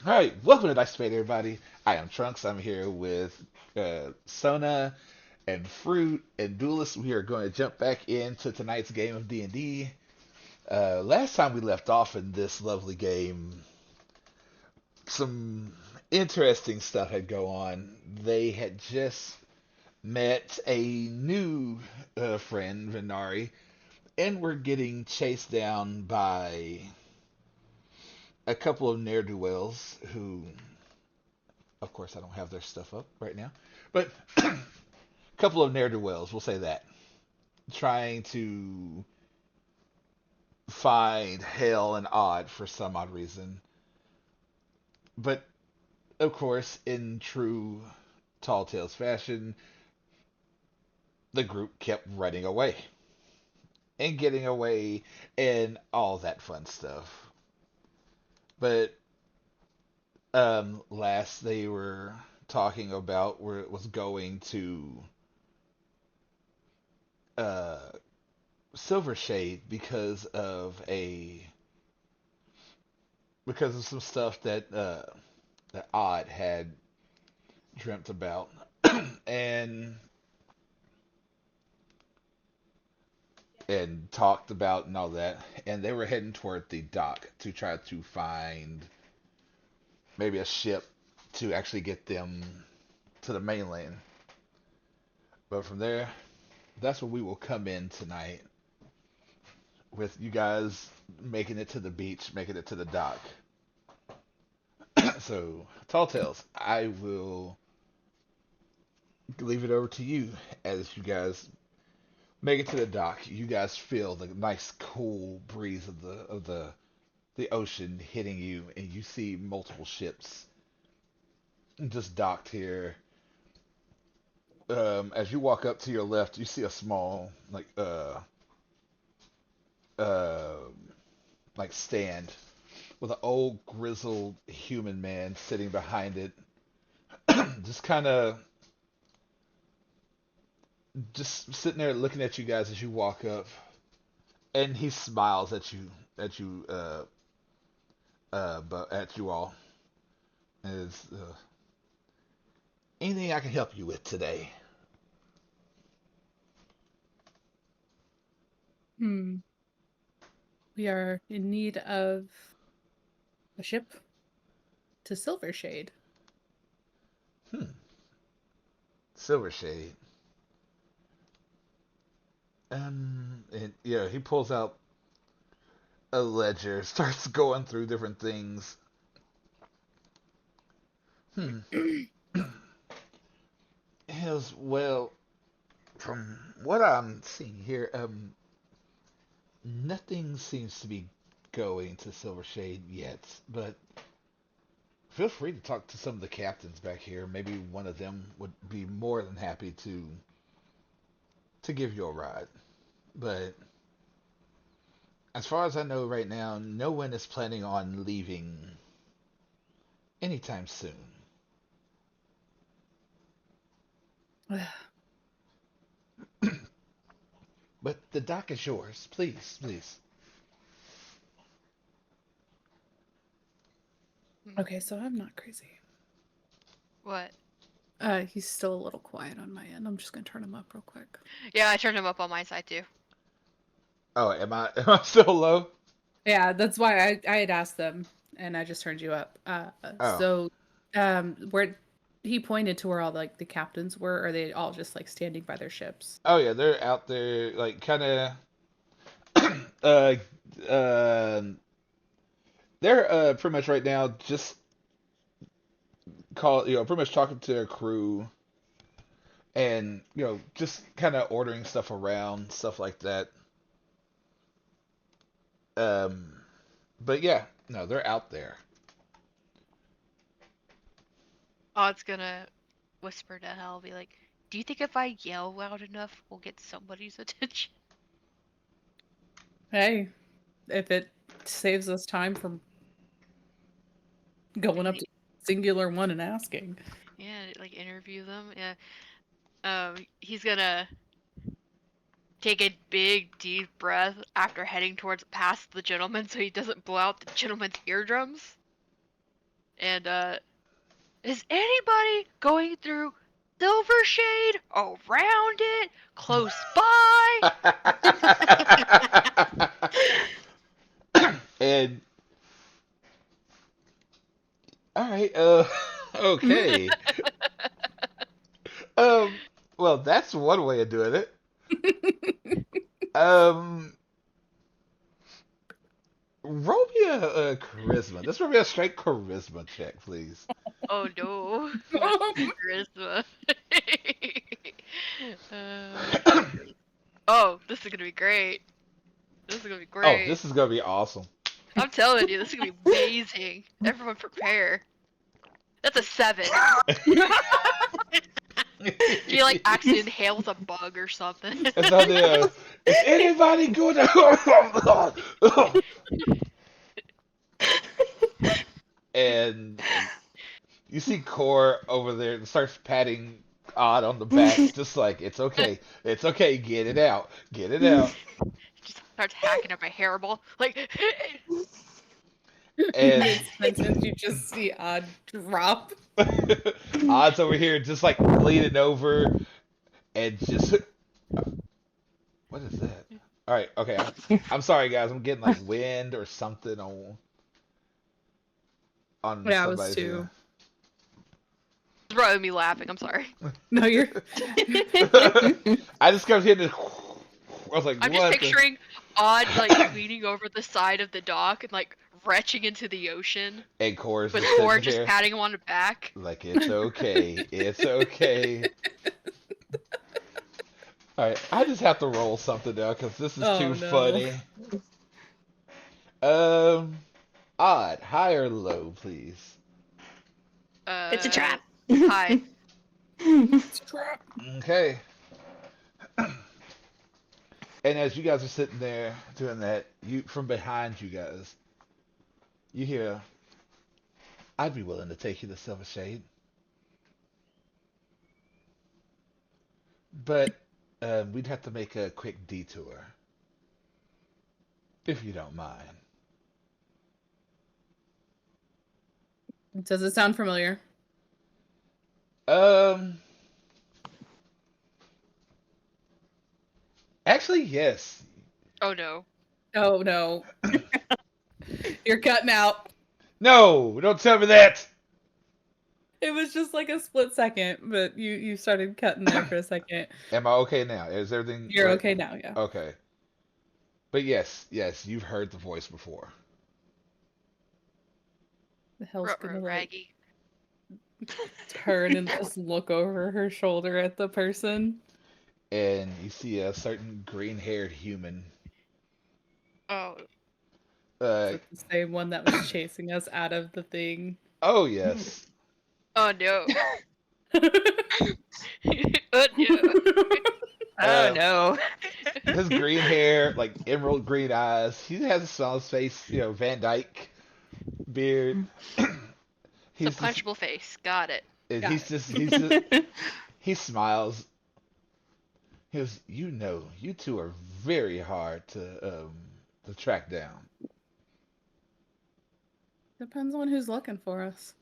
All right, welcome to Dice Spade, everybody. I am Trunks. I'm here with Sona and Fruit and Duelist. We are going to jump back into tonight's game of D&D. Last time we left off in this lovely game, some interesting stuff had go on. They had just met a new friend, Venari, and were getting chased down by a couple of ne'er-do-wells who, of course, I don't have their stuff up right now, but a couple of ne'er-do-wells, we'll say that, trying to find Hale and Odd for some odd reason. But, of course, in true Tall Tales fashion, the group kept running away and getting away and all that fun stuff. But last they were talking about where it was going to uh, Silver Shade because of some stuff that Odd had dreamt about and and talked about and all that, and they were heading toward the dock to try to find maybe a ship to actually get them to the mainland. But from there, that's where we will come in tonight with you guys making it to the beach, making it to the dock. So, Tall Tales, I will leave it over to you as you guys make it to the dock. You guys feel the nice cool breeze of the ocean hitting you, and you see multiple ships just docked here. As you walk up to your left, you see a small uh like stand with an old grizzled human man sitting behind it, just kind of just sitting there looking at you guys as you walk up, and he smiles at you but at you all. Is anything I can help you with today? Hmm. We are in need of a ship to Silvershade. Hmm. Silvershade. And yeah, he pulls out a ledger, starts going through different things. Hmm. Yes, well, from what I'm seeing here, nothing seems to be going to Silvershade yet, but feel free to talk to some of the captains back here. Maybe one of them would be more than happy to give you a ride. But as far as I know right now, no one is planning on leaving anytime soon. But the dock is yours. Please, please. Hmm. Okay, so I'm not crazy. What? He's still a little quiet on my end. I'm just gonna turn him up real quick. Yeah, I turned him up on my side too. Oh, am I am I still low? Yeah, that's why I had asked them, and I just turned you up. Oh, Where he pointed to where all like the captains were, are they all just like standing by their ships? oh yeah, they're out there like kind of uh uh they're pretty much right now just pretty much talking to their crew and just kind of ordering stuff around, stuff like that. Um, but yeah, no, they're out there. Odd's gonna whisper to Hal, be like, "Do you think if I yell loud enough, we'll get somebody's attention?" Hey, if it saves us time from going up to singular one and asking. Yeah, like interview them. Yeah. He's gonna take a big deep breath after heading towards past the gentleman, so he doesn't blow out the gentleman's eardrums, And is anybody going through Silvershade? Around it? Close by? And all right, okay. Um, well, that's one way of doing it. Um, roll me a charisma. This will be a straight charisma check, please. Oh no. What's charisma? Charisma. Oh, this is gonna be great. This is gonna be Oh, great. this is gonna be awesome. I'm telling you, this is gonna be amazing. Everyone prepare. That's a 7. She like actually inhales a bug or something. It's out there. Is anybody going to? And you see Core over there and starts patting Odd on the back, just like it's okay, get it out, get it out. Just starts hacking at my hairball. Like And Mid sentence, you just see Odd drop. Odd's over here, just like leaning over and just what is that? All right, okay, I'm sorry guys, I'm getting like wind or something on Yeah, I was somebody's too. here. it's probably me laughing. I'm sorry. No, you're. I just kept hitting. I was like, I'm just what? picturing Odd like leaning over the side of the dock and like retching into the ocean, And Core's with just Core sitting just here, patting him on the back. like it's okay, it's okay. All right, I just have to roll something now because this is Oh too no. funny. Um, Odd, high or low, please. It's a trap. Hi. It's a trap. Okay. And as you guys are sitting there doing that, you from behind you guys, you hear, "I'd be willing to take you to Silver Shade, but we'd have to make a quick detour, if you don't mind." Does it sound familiar? Um, actually, yes. Oh no. Oh no. You're cutting out. No, don't tell me that. It was just like a split second, but you started cutting there for a second. Am I okay now? Is everything You're right? okay now, yeah. Okay. But yes, yes, you've heard the voice before. The hell's gonna like Raggy. turn and just look over her shoulder at the person. And you see a certain green-haired human. Oh. Uh, Is it the same one that was chasing us out of the thing? oh yes. Oh no. Oh no. Oh Uh, no. his green hair, like emerald green eyes. He has a smile on his face, Van Dyke beard. It's a He's just, punchable face. Got it. Got he's just, he smiles. He goes, you two are very hard to track down. Depends on who's looking for us.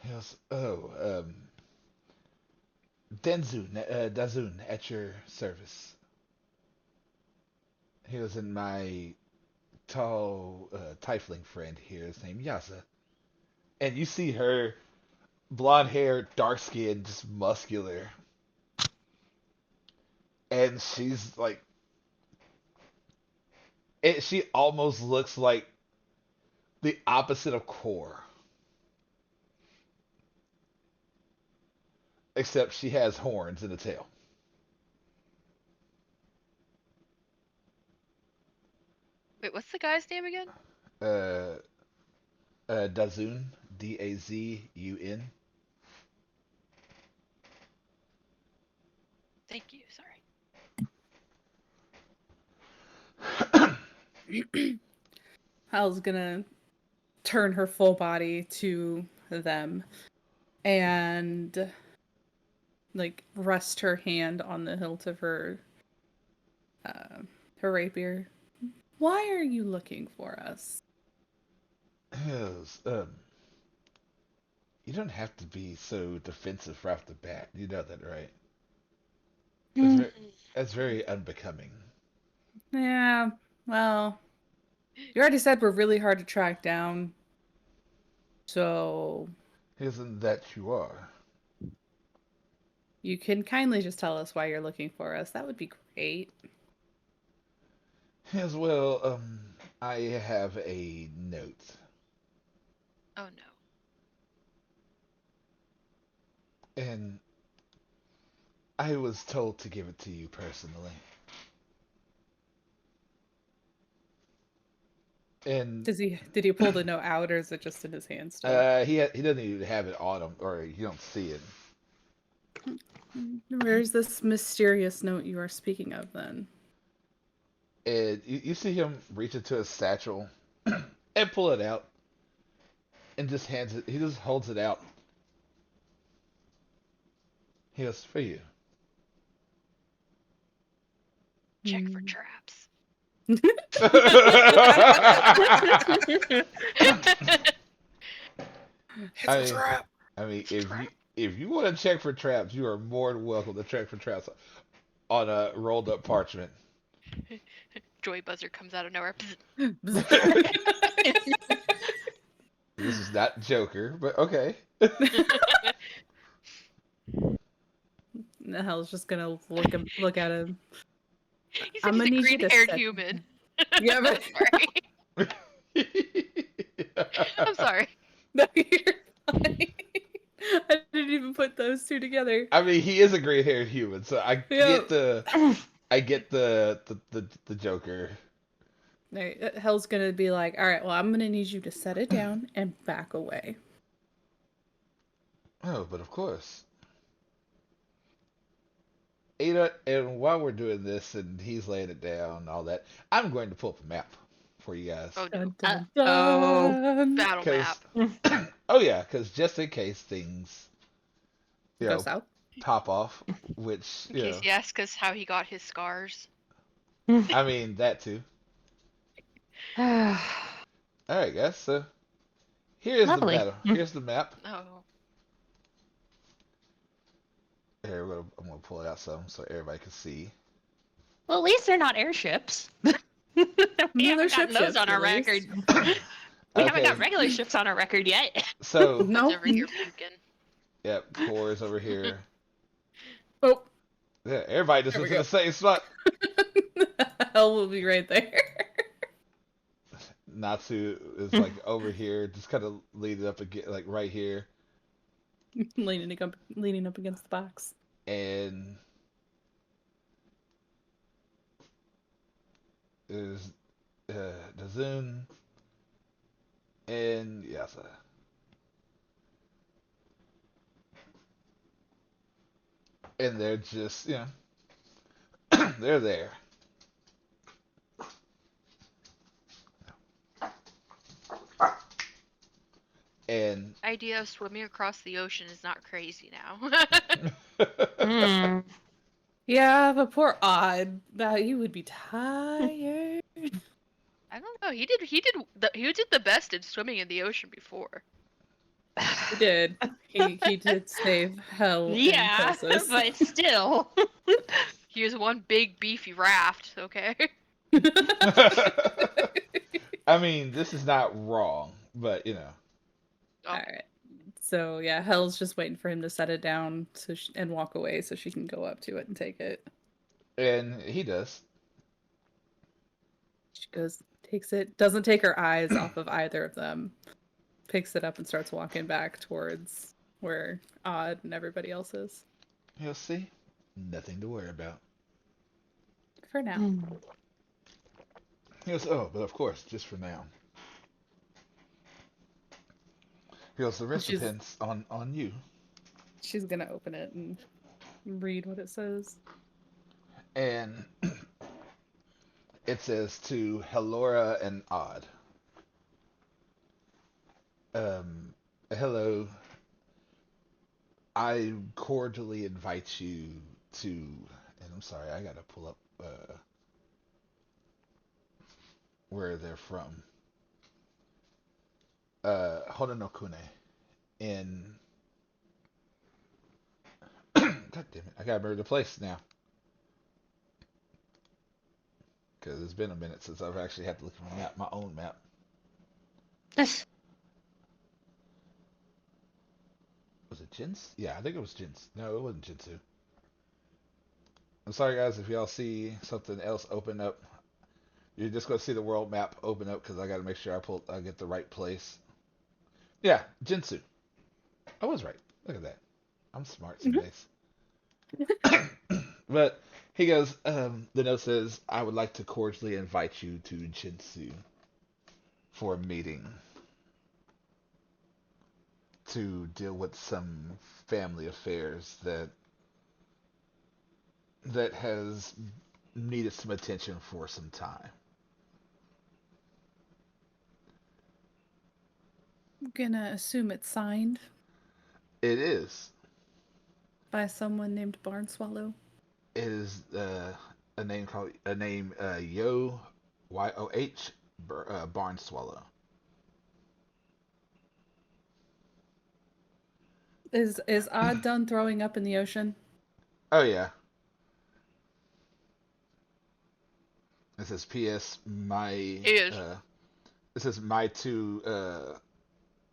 He goes, oh, Dazun, at your service. He was in my tall tiefling friend here is named Yasa. And you see her blonde hair, dark skin, just muscular. And she's like she almost looks like the opposite of Core. Except she has horns and a tail. Wait, what's the guy's name again? Uh Dazun, Dazun. Thank you. Sorry. Hal's gonna turn her full body to them and like rest her hand on the hilt of her rapier. Why are you looking for us? Yes, you don't have to be so defensive right off the bat. You know that, right? That's Mm. very, that's very unbecoming. Yeah, well, you already said we're really hard to track down, so Isn't that you are? you can kindly just tell us why you're looking for us. That would be great. As well, I have a note, Oh no. and I was told to give it to you personally. And Did he pull the note out, or is it just in his hand still? he doesn't even have it on him, or you don't see it. Where's this mysterious note you are speaking of then? And you see him reach into his satchel and pull it out, and just hands it. He just holds it out. He goes, "For you." Check for Hmm. traps. I It's a mean, trap. if you want to check for traps, you are more than welcome to check for traps on a rolled up parchment. Joy buzzer comes out of nowhere. This is not Joker, but okay. The hell's just gonna look at him. He said I'm he's gonna a need you to green-haired set. human. Yeah, I'm but sorry. I'm sorry. no, you're fine. I didn't even put those two together. I mean, he is a gray haired human, so Yeah. I get the Joker. Right, Hell's gonna be like, all right, well, I'm gonna need you to set it down and back away. Oh, but of course. Ada, and while we're doing this and he's laying it down and all that, I'm going to pull up a map for you guys. Oh no. Dun, dun, Oh. dun. Battle Because, map. oh yeah, because just in case things, you Go know, south. pop off, which, In case he asks us how he got his scars. I mean, that too. Alright, guys, so here's the Lovely. battle. Here's the map. Oh. Here, I'm gonna pull it out so everybody can see. Well, at least they're not airships. We No, they're haven't gotten those ships, on our at least. record. We haven't got Okay, regular ships on our record yet. so, One's No. over here puking. yep, Core's over here. Oh, Yeah, everybody just there was we in go. the same spot. Hell will be right there. Natsu is like over here, just kind of leaning up again, like right here, leaning up against the box. and there's Dazun and Yasa, and they're just they're there, and Idea of swimming across the ocean is not crazy now. Mm. Yeah, but poor Odd. That he would be tired. I don't know. He did the best in swimming in the ocean before. He did. He did save Hell in Yeah, crisis. but still. He was one big beefy raft, okay? I mean, this is not wrong, but Oh, All right. So yeah, Hell's just waiting for him to set it down and walk away so she can go up to it and take it. and he does. She goes, takes it, doesn't take her eyes off of either of them, picks it up and starts walking back towards where Odd and everybody else is. You'll see, nothing to worry about. For now. Mm. He goes, oh, but of course, just for now. He goes, the rest She's- depends on you. She's gonna open it and read what it says. And it says to Helora and Odd. Hello. I cordially invite you to, and I'm sorry, I gotta pull up where they're from. Hononokune in. God damn it! I gotta remember the place now because it's been a minute since I've actually had to look at my map, my own map. Was it Jins? Yeah, I think it was Jins. No, it wasn't Jinsu. I'm sorry, guys, if y'all see something else open up. You're just gonna see the world map open up because I gotta make sure I get the right place. Yeah, Jinsu. I was right. Look at that. I'm smart some Mhm. days. But he goes, the note says, I would like to cordially invite you to Jinsu for a meeting to deal with some family affairs that has needed some attention for some time. I'm gonna assume it's signed It is. by someone named Barnswallow. It is a name Yo Yoh Barn Swallow. Is Odd done throwing up in the ocean? Oh yeah. It says P.S. It is. This is my two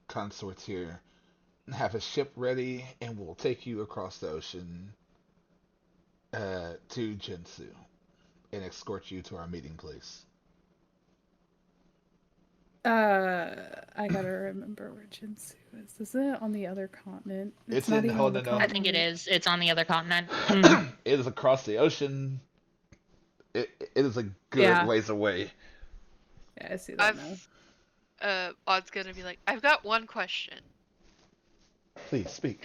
consorts here have a ship ready and will take you across the ocean to Jinsu and escort you to our meeting place. I gotta remember where Jinsu is. Is it on the other continent? It's not in even on the Honono. I think it continent. is. It's on the other continent. It is across the ocean. It is a good Yeah. ways away. Yeah, I see that now. Odd's gonna be like, I've got one question. Please speak.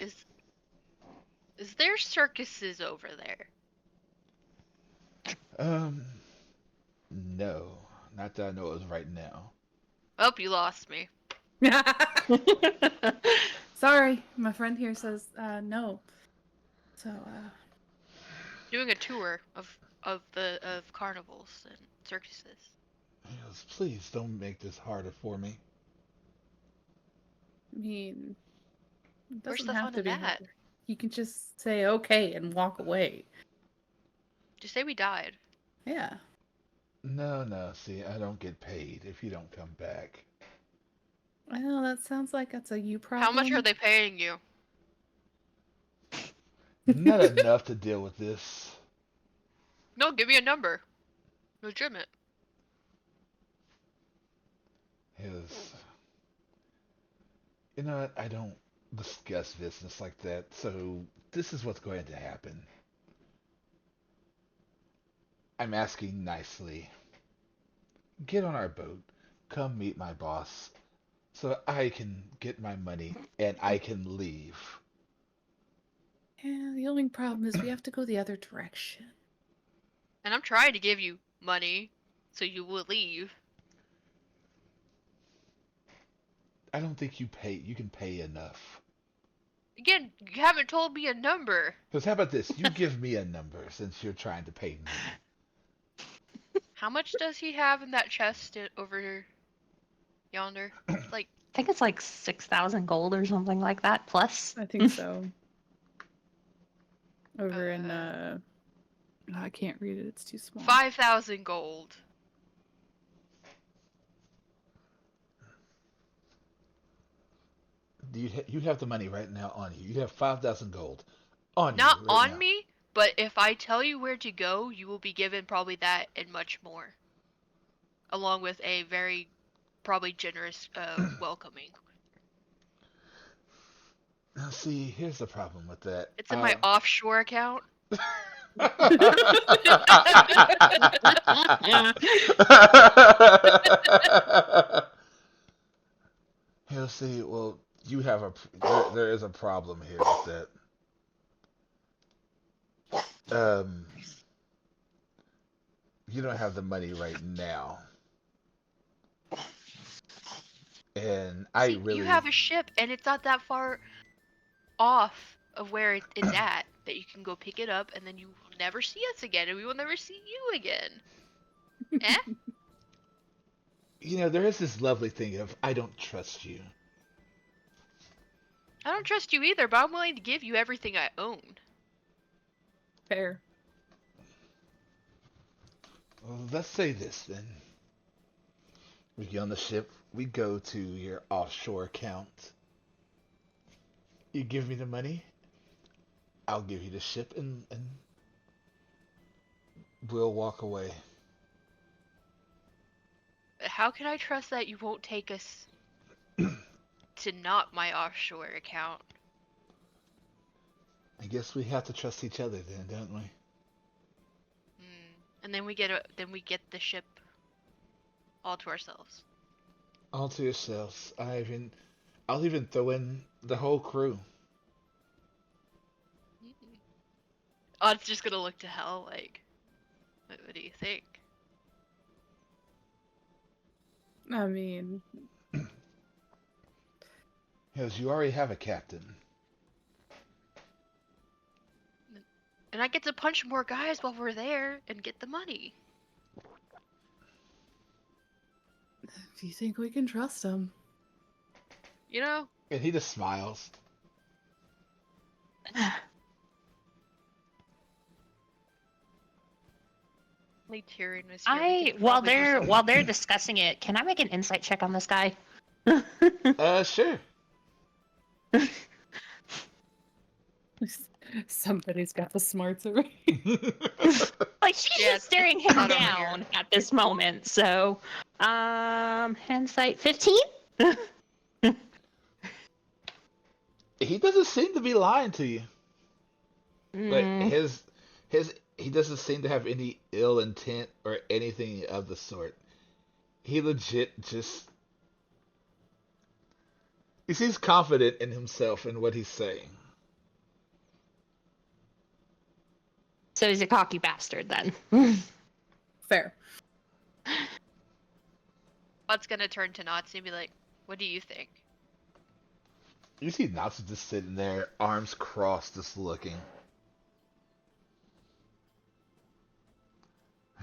Is there circuses over there? No, not that I know of right now. Oh, you lost me. Sorry, my friend here says no. So Doing a tour of carnivals and circuses. Yes, please don't make this harder for me. I mean, it Where's doesn't the have fun to in be that? harder. You can just say okay and walk away. Just say we died. Yeah. No. See, I don't get paid if you don't come back. Well, that sounds like that's a you problem. How much are they paying you? Not enough to deal with this. No, give me a number. Legitimate. His, you know what? I don't discuss business like that. So this is what's going to happen. I'm asking nicely. Get on our boat. Come meet my boss, so I can get my money and I can leave. Yeah, the only problem is we have to go the other direction. And I'm trying to give you money, so you will leave. I don't think you can pay enough. Again, you haven't told me a number. Because how about this? You give me a number since you're trying to pay me. How much does he have in that chest over yonder? Like, I think it's like 6,000 gold or something like that, plus. I think so. Over in I can't read it, it's too small. 5,000 gold. You have the money right now on you. You have 5,000 gold on Not you right on now. me, but if I tell you where to go, you will be given probably that and much more. Along with a very, probably generous welcoming. Now, see, here's the problem with that. It's in my offshore account. He'll see. Well, you have there is a problem here with that. You don't have the money right now, and I See, you really have a ship, and it's not that far off of where it's at that you can go pick it up, and then you will never see us again, and we will never see you again. Eh? There is this lovely thing of I don't trust you. I don't trust you either, but I'm willing to give you everything I own. Fair. Well, let's say this then. We get on the ship, we go to your offshore account. You give me the money, I'll give you the ship, and we'll walk away. How can I trust that you won't take us to not my offshore account? I guess we have to trust each other then, don't we? And then we get the ship all to ourselves. All to yourselves. I'll even throw in the whole crew. Odd's just gonna look to hell like, what do you think? I mean, Because you already have a captain. And I get to punch more guys while we're there and get the money. if you think we can trust him. You know? And he just smiles. Only Tyrion was here. We could probably do something. While they're discussing it, can I make an insight check on this guy? Sure. Somebody's got the smarts already. Like she's Yeah, just staring it's him not over down at this moment. So, insight 15. He doesn't seem to be lying to you. Like Mm, he doesn't seem to have any ill intent or anything of the sort. He legit just he seems confident in himself and what he's saying. so he's a cocky bastard then. Fair. Bud's gonna turn to Nazi and be like, what do you think? You see Natsu just sitting there, arms crossed, just looking.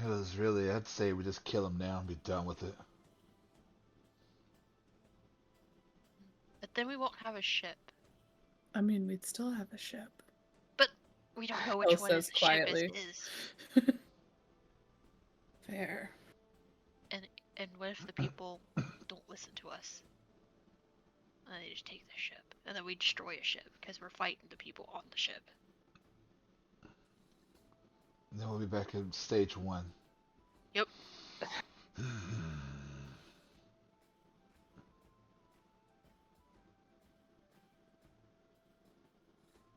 I'd say we just kill him now and be done with it. But then we won't have a ship. I mean, we'd still have a ship. But we don't know Phil which one says the quietly. ship is. Fair. And what if the people don't listen to us? And they just take the ship. And then we destroy a ship because we're fighting the people on the ship. Then we'll be back at stage one. Yep.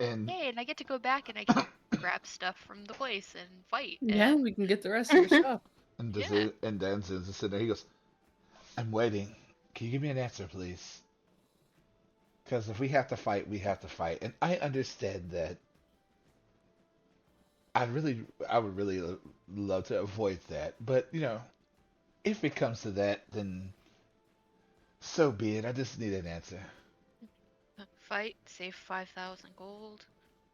And Hey, and I get to go back and I can grab stuff from the place and fight. Yeah, And we can get the rest of your stuff. Yeah. Dan's just sitting there. He goes, "I'm waiting. Can you give me an answer, please? Because if we have to fight, we have to fight. And I understand that. I would really love to avoid that. But if it comes to that, then so be it. I just need an answer." Fight, save 5,000 gold.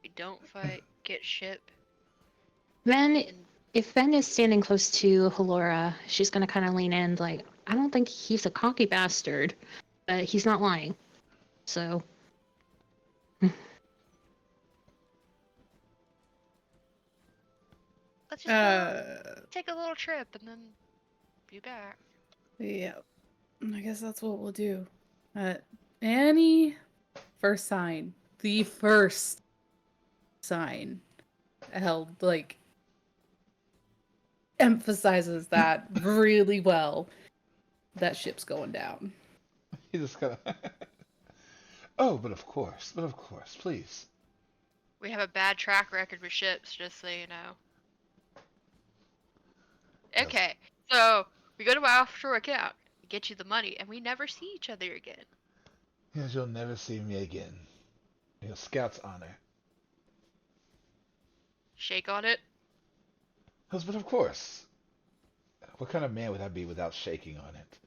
We don't fight, get ship. Then, And if Ben is standing close to Halora, she's gonna kind of lean in, like, I don't think he's a cocky bastard, but he's not lying. So, let's just go take a little trip and then be back. Yeah. I guess that's what we'll do. Annie, first sign. The first sign held, like, emphasizes that really well. That ship's going down. He just kind of. Oh, but of course, please. We have a bad track record with ships, just so you know. Okay, so we go to my offshore account, get you the money, and we never see each other again. Yes, you'll never see me again. Scout's honor. Shake on it. Yes, but of course. What kind of man would I be without shaking on it?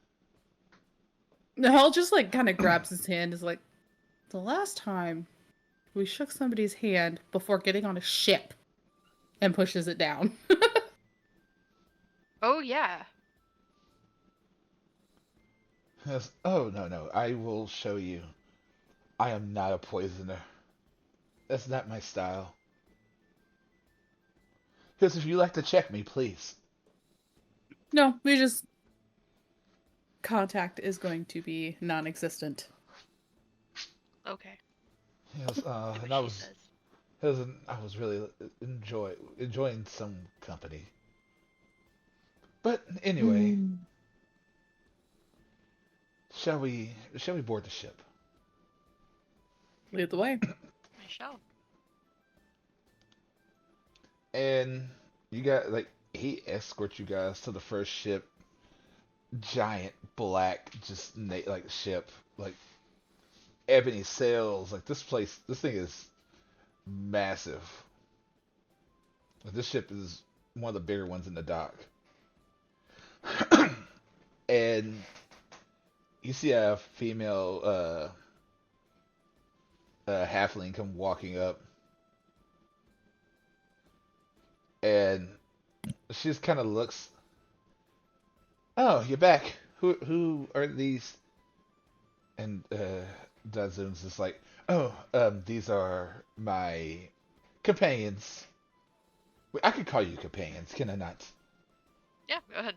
Hal just, like, kind of grabs his hand, is like, the last time we shook somebody's hand before getting on a ship, and pushes it down. Oh yeah. He goes, oh, no, no, I will show you. I am not a poisoner. That's not my style. Because if you like to check me, please. No, we just contact is going to be non-existent. Okay. He goes, See and what she says. I was really enjoying some company. But anyway, Mm. shall we board the ship? Lead the way. I shall. And you got like he escorts you guys to the first ship, giant black like ship, like ebony sails. Like this thing is massive. Like, this ship is one of the bigger ones in the dock. And you see a female halfling come walking up, and she just kind of looks. Oh, you're back. Who are these? And Dazun's just like, oh, these are my companions. I could call you companions, can I not? Yeah, go ahead.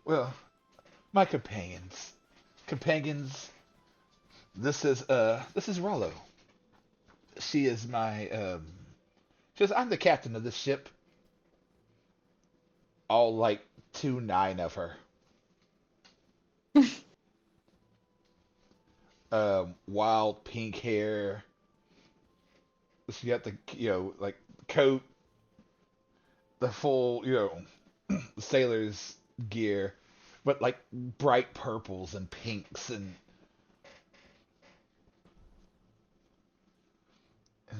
Well, my companions. Companions. This is Rollo. She is my she says, I'm the captain of this ship. All like 2'9" of her. Wild pink hair. She got the like coat, the full sailor's gear, but like bright purples and pinks and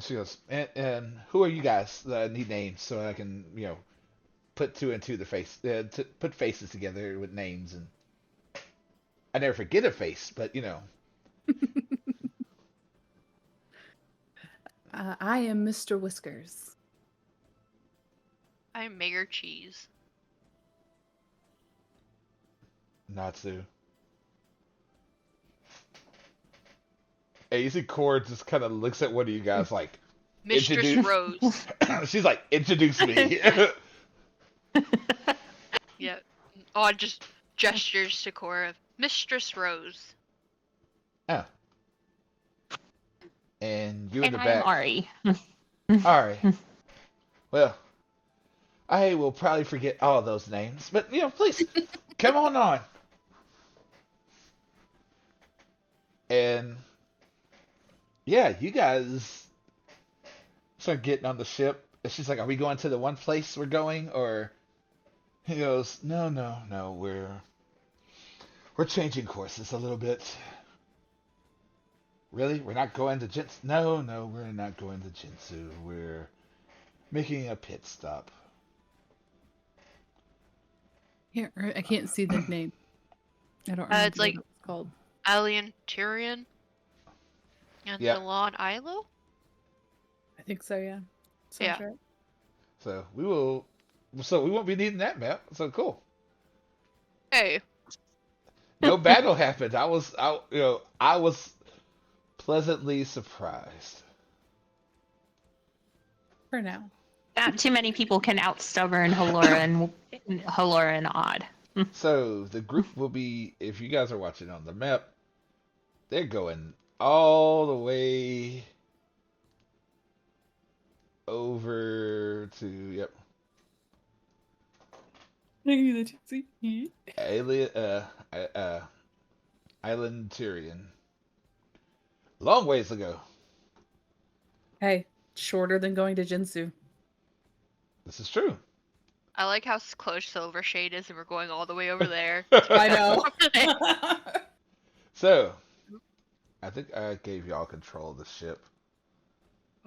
she goes, and who are you guys? I need names so I can put two and two the face to put faces together with names, and I never forget a face, but I am Mr. Whiskers. I'm Mayor Cheese. Natsu. And you see Cord just kind of looks at one of you guys like, Mistress introduce. Rose. She's like, introduce me. Yeah. Odd just gestures to Cora. Mistress Rose. Oh. And you in And the I'm back. Ari. Alright. Well, I will probably forget all of those names, but please come on. And yeah, you guys start getting on the ship. And she's like, "Are we going to the one place we're going?" Or he goes, "No, no, no. We're changing courses a little bit." Really? We're not going to Jinsu? No, no, we're not going to Jinsu. We're making a pit stop. Here, I can't see the name. I don't remember It's like what it's called. Alyan Tirion and Yeah. Delon Ilo? I think so, yeah. Sounds Yeah. right. So we won't be needing that map. So cool. Hey. No battle happened. I was pleasantly surprised. For now. Not too many people can outstubborn Halora and Odd. So the group will be, if you guys are watching on the map, they're going all the way over to Island Tyrion. Long ways ago. Hey, shorter than going to Jinsu. This is true. I like how close Silvershade is and we're going all the way over there. I know. So, I think I gave y'all control of the ship.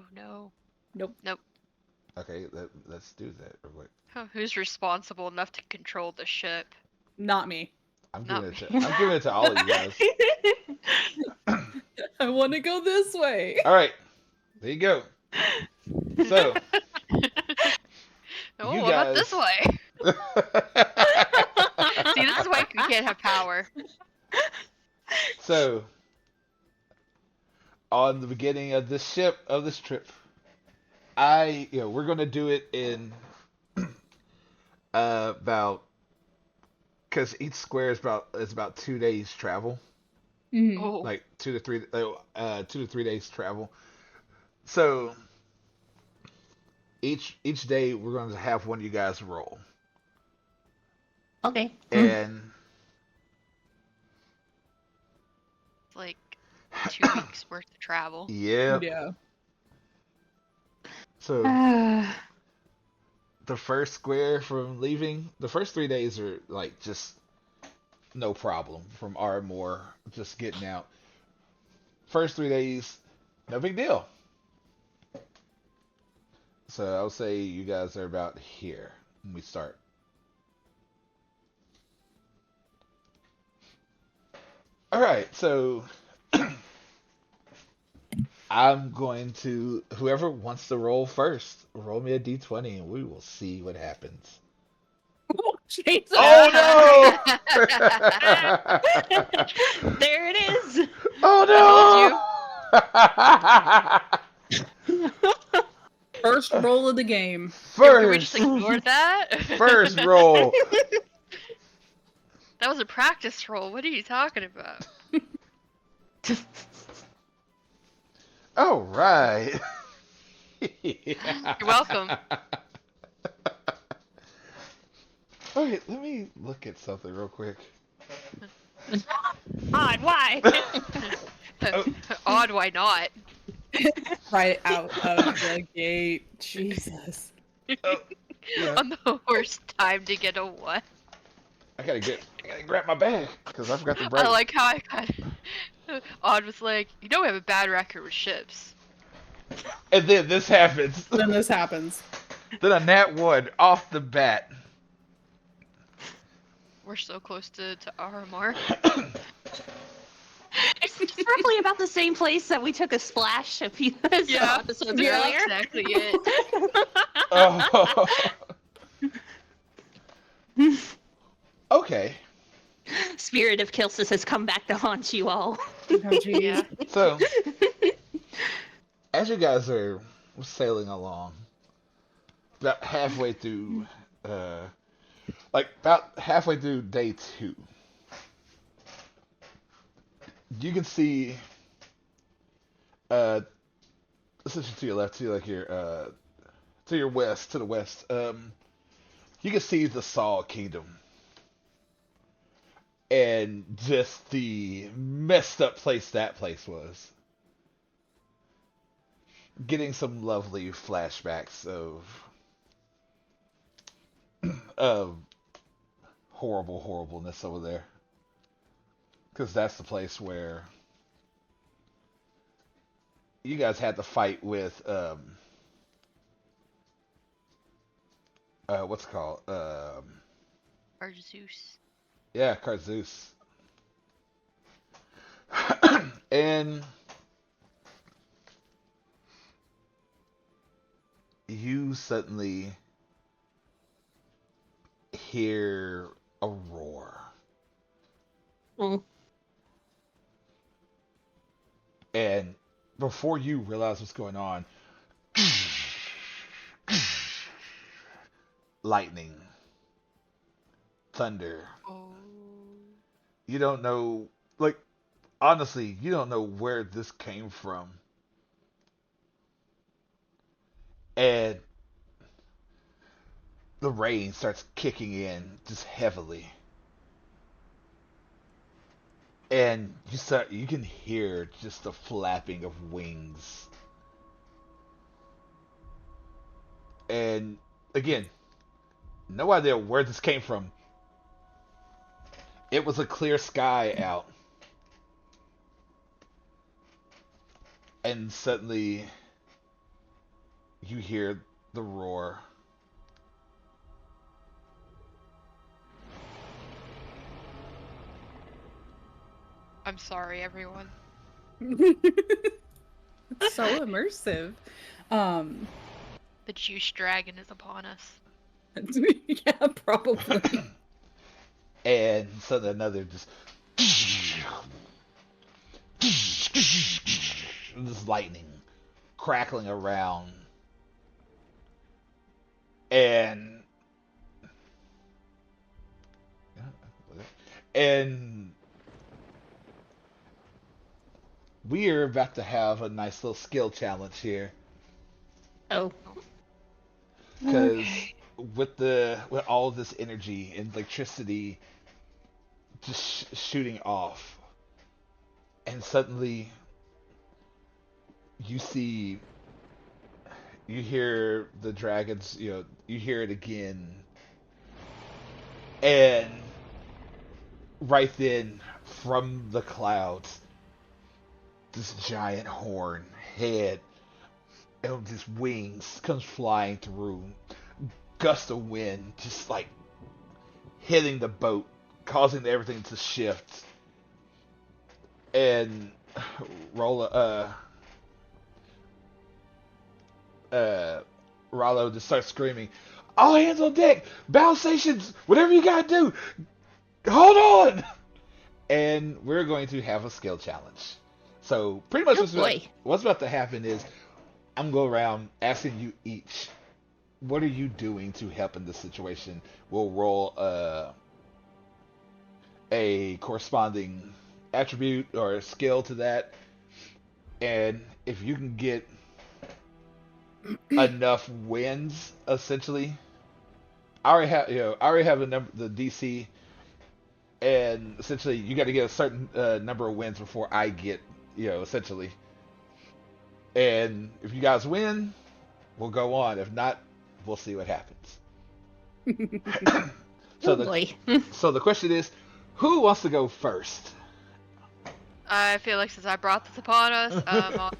Oh no. Nope. Okay, let's do that real quick. Who's responsible enough to control the ship? Not me. I'm Not giving it to all of you guys. I want to go this way. All right, there you go. So, No, you not this guys- way. See, this is why we can't have power. So, on the beginning of this trip, we're gonna do it in about because each square is about 2 days travel, Mhm. Oh, like 2 to 3 days travel. So each day we're going to have one of you guys roll, Okay. and it's like 2 weeks worth of travel. yeah. Yeah. So the first square from leaving, the first 3 days are like just no problem from Ardmore, just getting out. First 3 days, no big deal. So I'll say you guys are about here when we start. All right, so I'm going to whoever wants to roll first, roll me a d20 and we will see what happens. Jesus. Oh no! There it is. Oh I no! First roll of the game. Can we just First, ignore that? first roll. That was a practice roll. What are you talking about? All right. You're welcome. All right, let me look at something real quick. Odd, why? Odd, why not? Right out of the gate. Jesus. Oh, yeah. On the worst time to get a what? I gotta grab my bag because I forgot to I bring. like how I kind of. Odd was like, we have a bad record with ships. And then this happens. Then this happens. Then a nat 1 off the bat. We're so close to RMR. It's roughly about the same place that we took a splash a few Yeah. episodes Yeah. earlier. Exactly it. Oh. Okay. Spirit of Kilsis has come back to haunt you all. Oh, geez. Yeah. So, as you guys are sailing along, about halfway through, about halfway through day 2, you can see, essentially to your left, to like your, to your west, to the west, you can see the Saw Kingdom. And just the messed up place that place was. Getting some lovely flashbacks of horribleness over there. Because that's the place where you guys had to fight with what's it called? Arzeus. Yeah, Karzeus. And you suddenly hear a roar. Mm. And before you realize what's going on, lightning, thunder. Oh. You don't know, like, honestly, you don't know where this came from. And the rain starts kicking in just heavily. And you can hear just the flapping of wings. And again, no idea where this came from. It was a clear sky out. And suddenly you hear the roar. I'm sorry, everyone. It's so immersive. The juice dragon is upon us. Yeah, probably. and suddenly another just this lightning crackling around, and and we're about to have a nice little skill challenge here Oh, because Okay. with all this energy and electricity just shooting off, and suddenly you see you hear the dragons, you hear it again, and right then from the clouds, this giant horn head and his wings comes flying through, gust of wind just like hitting the boat, causing everything to shift, and Rolla, uh, Rollo just starts screaming, "All hands on deck! Bow stations! Whatever you gotta do! Hold on!" And we're going to have a skill challenge. So pretty much oh boy. what's about to happen is I'm going around asking you each, what are you doing to help in this situation? We'll roll a corresponding attribute or a skill to that, and if you can get enough wins, essentially, I already have a number, the DC, and essentially you got to get a certain number of wins before I get, essentially. And if you guys win, we'll go on. If not, we'll see what happens. so Oh the boy. so the question is, who wants to go first? I feel like since I brought this upon us, oh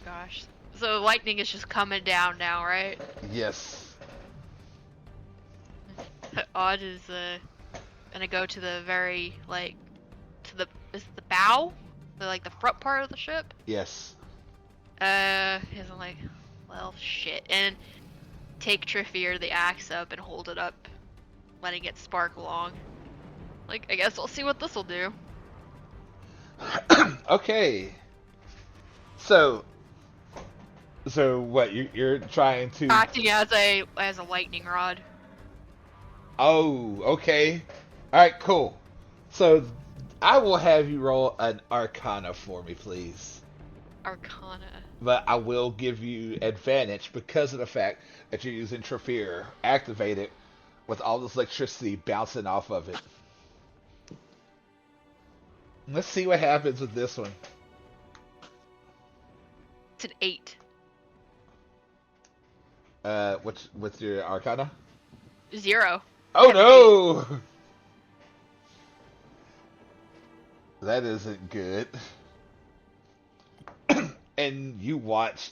gosh. So lightning is just coming down now, right? Yes. Odd is gonna go to the very to the is it the bow, the front part of the ship. Yes. He's like, well, shit, and take Triffier the axe up and hold it up, letting it spark along. Like, I guess we'll see what this will do. Okay. So what you're trying to? Acting as a lightning rod. Oh, okay. All right, cool. So I will have you roll an Arcana for me, please. Arcana. But I will give you advantage because of the fact that you're using Trafir activated with all this electricity bouncing off of it. Let's see what happens with this one. It's an 8. What's your Arcana? 0. Oh Yeah, no! That isn't good. And you watch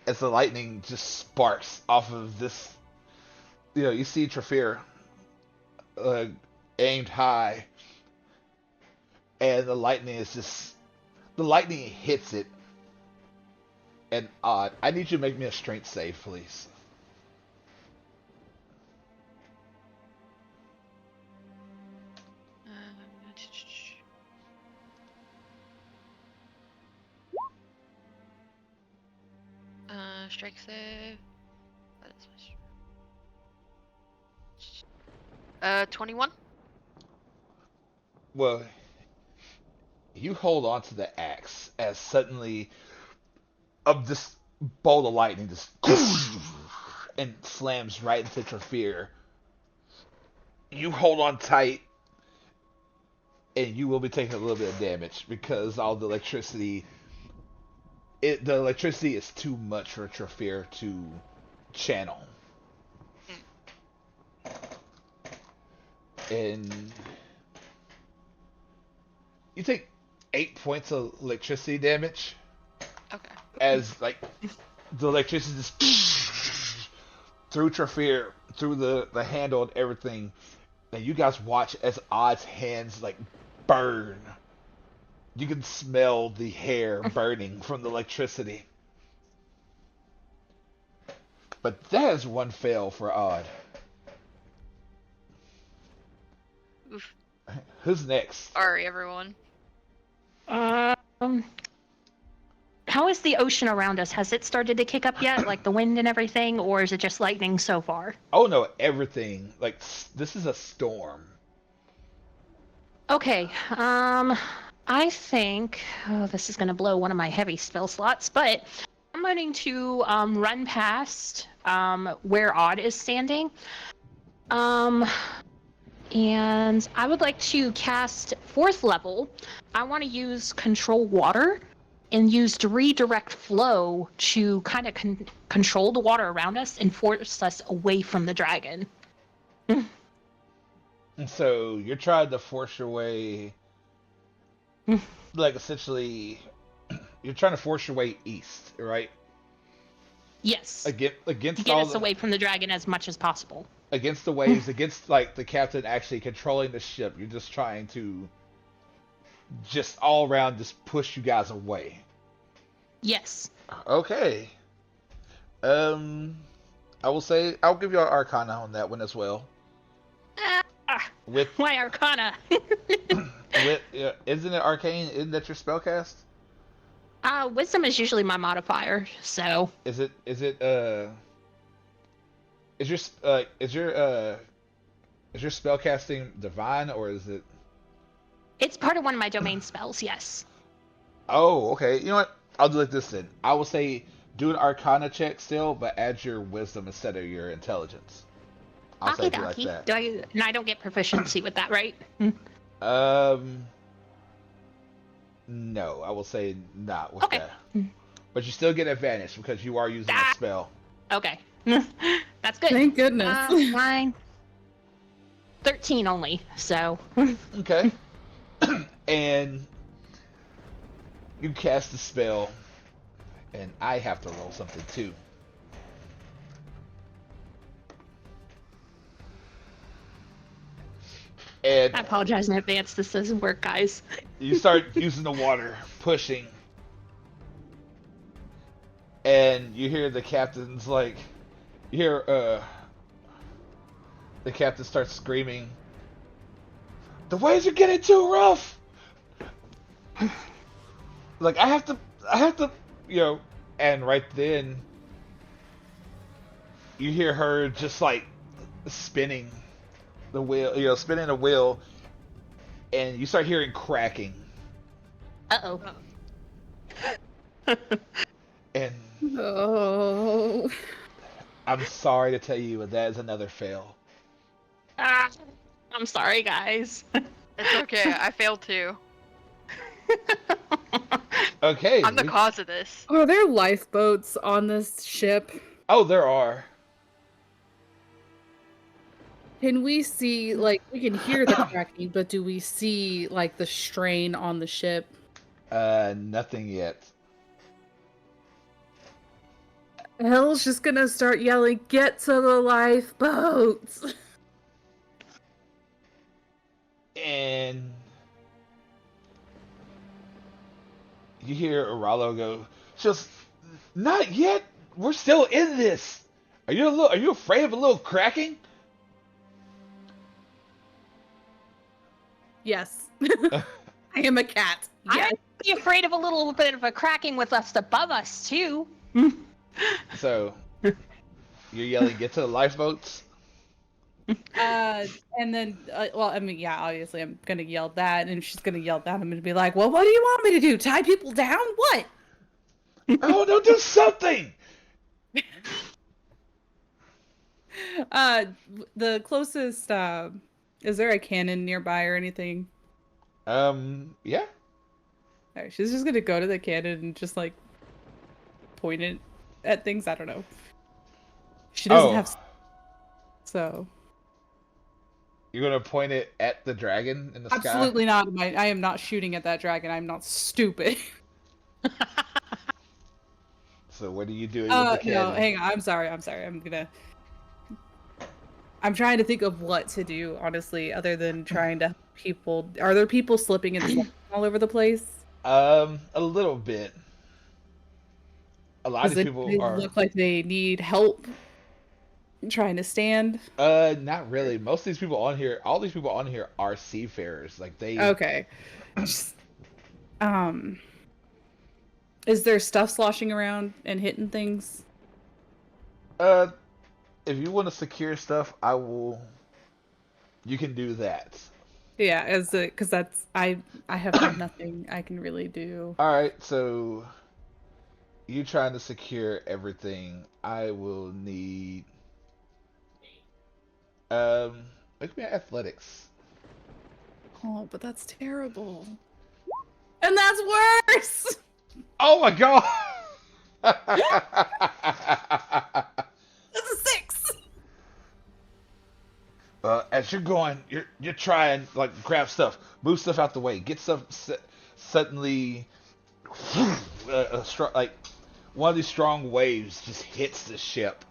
as the lightning just sparks off of this. You see Trafir uh, aimed high, and the lightning hits it. And odd, I need you to make me a strength save, please. Strike save. What is my 21. Well, you hold on to the axe as suddenly of this bolt of lightning just and slams right into Trafir. You hold on tight, and you will be taking a little bit of damage because all the electricity. The electricity is too much for Trafir to channel, and you take 8 points of electricity damage Okay. as like the electricity just through Trafir, through the handle and everything. And you guys watch as Odd's hands like burn. You can smell the hair burning from the electricity. But that is one fail for Odd. Oof. Who's next? Sorry, everyone. Um, how is the ocean around us? Has it started to kick up yet, like the wind and everything, or is it just lightning so far? Oh no, everything. Like this is a storm. Okay. I think this is going to blow one of my heavy spell slots, but I'm going to run past where Odd is standing. And I would like to cast 4th level. I want to use Control Water and use Redirect Flow to kind of control the water around us and force us away from the dragon. And so you're trying to force your way, like essentially, you're trying to force your way east, right? Yes. To Against get all us the away from the dragon as much as possible. against the waves, against like the captain actually controlling the ship. You're just trying to just all around just push you guys away. Yes. Okay. I will say I'll give you an Arcana on that one as well. With Why Arcana? isn't it arcane? Isn't that your spellcast? Wisdom is usually my modifier, so Is it is your spellcasting divine or is it? it's part of one of my domain spells. Yes. Oh, okay. You know what? I'll do like this then. I will say do an Arcana check still, but add your wisdom instead of your intelligence. I'll say Okie it like dokie. that. And I don't get proficiency with that, right? Um, no, I will say not with Okay. that. But you still get advantage because you are using a spell. Okay. That's good. Thank goodness. Fine. 13 only, so. Okay. And you cast the spell, and I have to roll something too. And I apologize in advance. This doesn't work, guys. you start using the water, pushing, and you hear the captain's like, you hear the captain starts screaming, "The waves are getting too rough!" Like I have to, and right then you hear her just like spinning the wheel, spinning the wheel, and you start hearing cracking. Uh-oh. And Oh. I'm sorry to tell you, but that is another fail. I'm sorry, guys. It's okay. I failed too. Okay. I'm the cause of this. Are there lifeboats on this ship? Oh, there are. Can we see, like, we can hear the cracking, but do we see, like, the strain on the ship? Nothing yet. Hell's just gonna start yelling, "Get to the lifeboats!" And you hear Aralo go, "Just not yet. We're still in this. Are you afraid of a little cracking?" Yes. I am a cat. Yes. I'd be afraid of a little bit of a cracking with us above us, too. So you're yelling, "Get to the lifeboats!" And then, well, I mean, yeah, obviously I'm gonna yell that, and she's gonna yell that. I'm gonna be like, "Well, what do you want me to do? Tie people down? What?" Oh no, do something! The closest, is there a cannon nearby or anything? Yeah. Alright, she's just gonna go to the cannon and just, like, point it at things. I don't know. She doesn't have... So... You're gonna point it at the dragon in the sky? Absolutely not. I am not shooting at that dragon. I'm not stupid. So what are you doing with the cannon? No, hang on. I'm sorry. I'm trying to think of what to do, honestly, other than trying to help people. Are there people slipping and slipping all over the place? A little bit. A lot of They people are. look like they need help. trying to stand? Not really. Most of these people on here, all these people on here are seafarers. Like they, Okay. Just, um, is there stuff sloshing around and hitting things? uh, if you want to secure stuff, I will. You can do that. Yeah, as because that's I have nothing I can really do. All right, so you trying to secure everything. I will need um make me athletics. Oh, but that's terrible. And that's worse. Oh my god. That's a 6. As you're going, you're trying like grab stuff, move stuff out the way, get stuff suddenly like one of these strong waves just hits the ship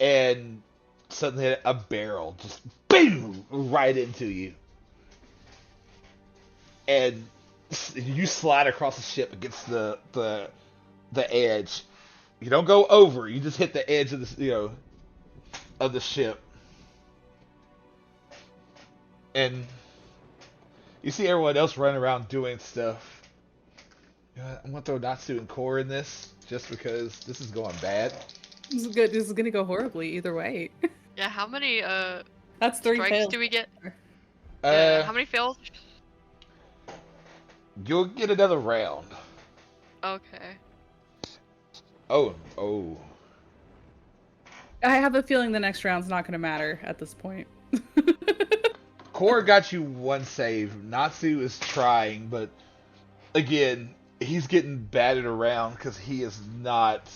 and suddenly a barrel just boom right into you and you slide across the ship against the edge. You don't go over, you just hit the edge of the ship. And you see everyone else running around doing stuff. You know what? I'm gonna throw Natsu and Core in this just because this is going bad. This is good. This is gonna go horribly either way. Yeah, how many That's 3 strikes fails. do we get? Uh, How many fails? you'll get another round. Okay. Oh. I have a feeling the next round's not gonna matter at this point. Core got you one save. Natsu is trying, but again, he's getting batted around because he is not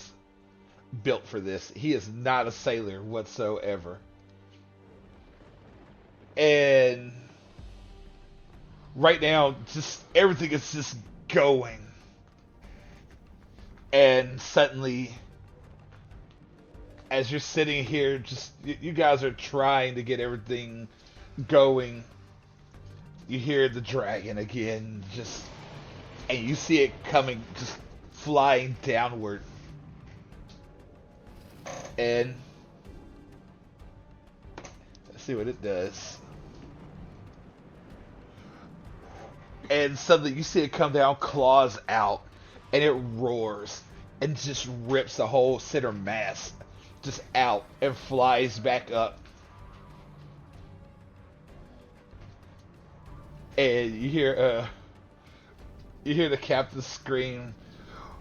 built for this. He is not a sailor whatsoever. And right now, just everything is just going. And suddenly, as you're sitting here, just you guys are trying to get everything going. You hear the dragon again, and you see it coming, just flying downward. And let's see what it does. And suddenly you see it come down, claws out, and it roars and just rips the whole center mass just out and flies back up. And you hear the captain scream,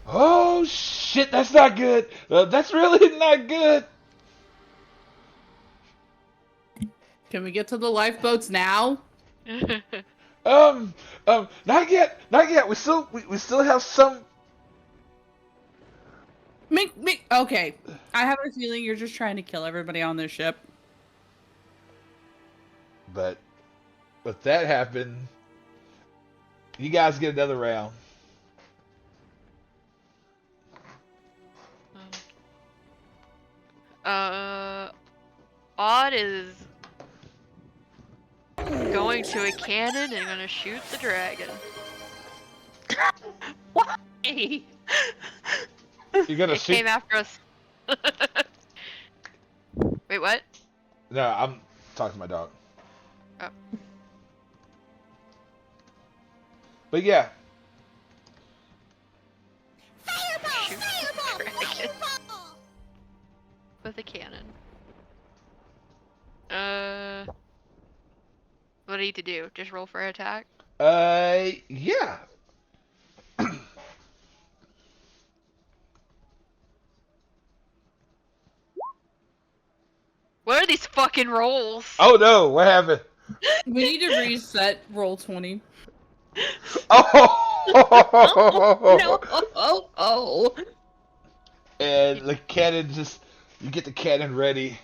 "Oh shit, that's not good. That's really not good." Can we get to the lifeboats now? Not yet. We still have some. Okay. I have a feeling you're just trying to kill everybody on this ship. But with that happen, you guys get another round. Odd is going to a cannon and gonna shoot the dragon. Why? You're gonna It shoot. came after us. Wait, what? No, I'm talking to my dog. Oh. But yeah, Shoot the dragon with a cannon. What do I need to do? Just roll for attack? yeah. What are these fucking rolls? Oh no, what happened? We need to reset roll 20. Oh! No. Oh. And the cannon you get the cannon ready.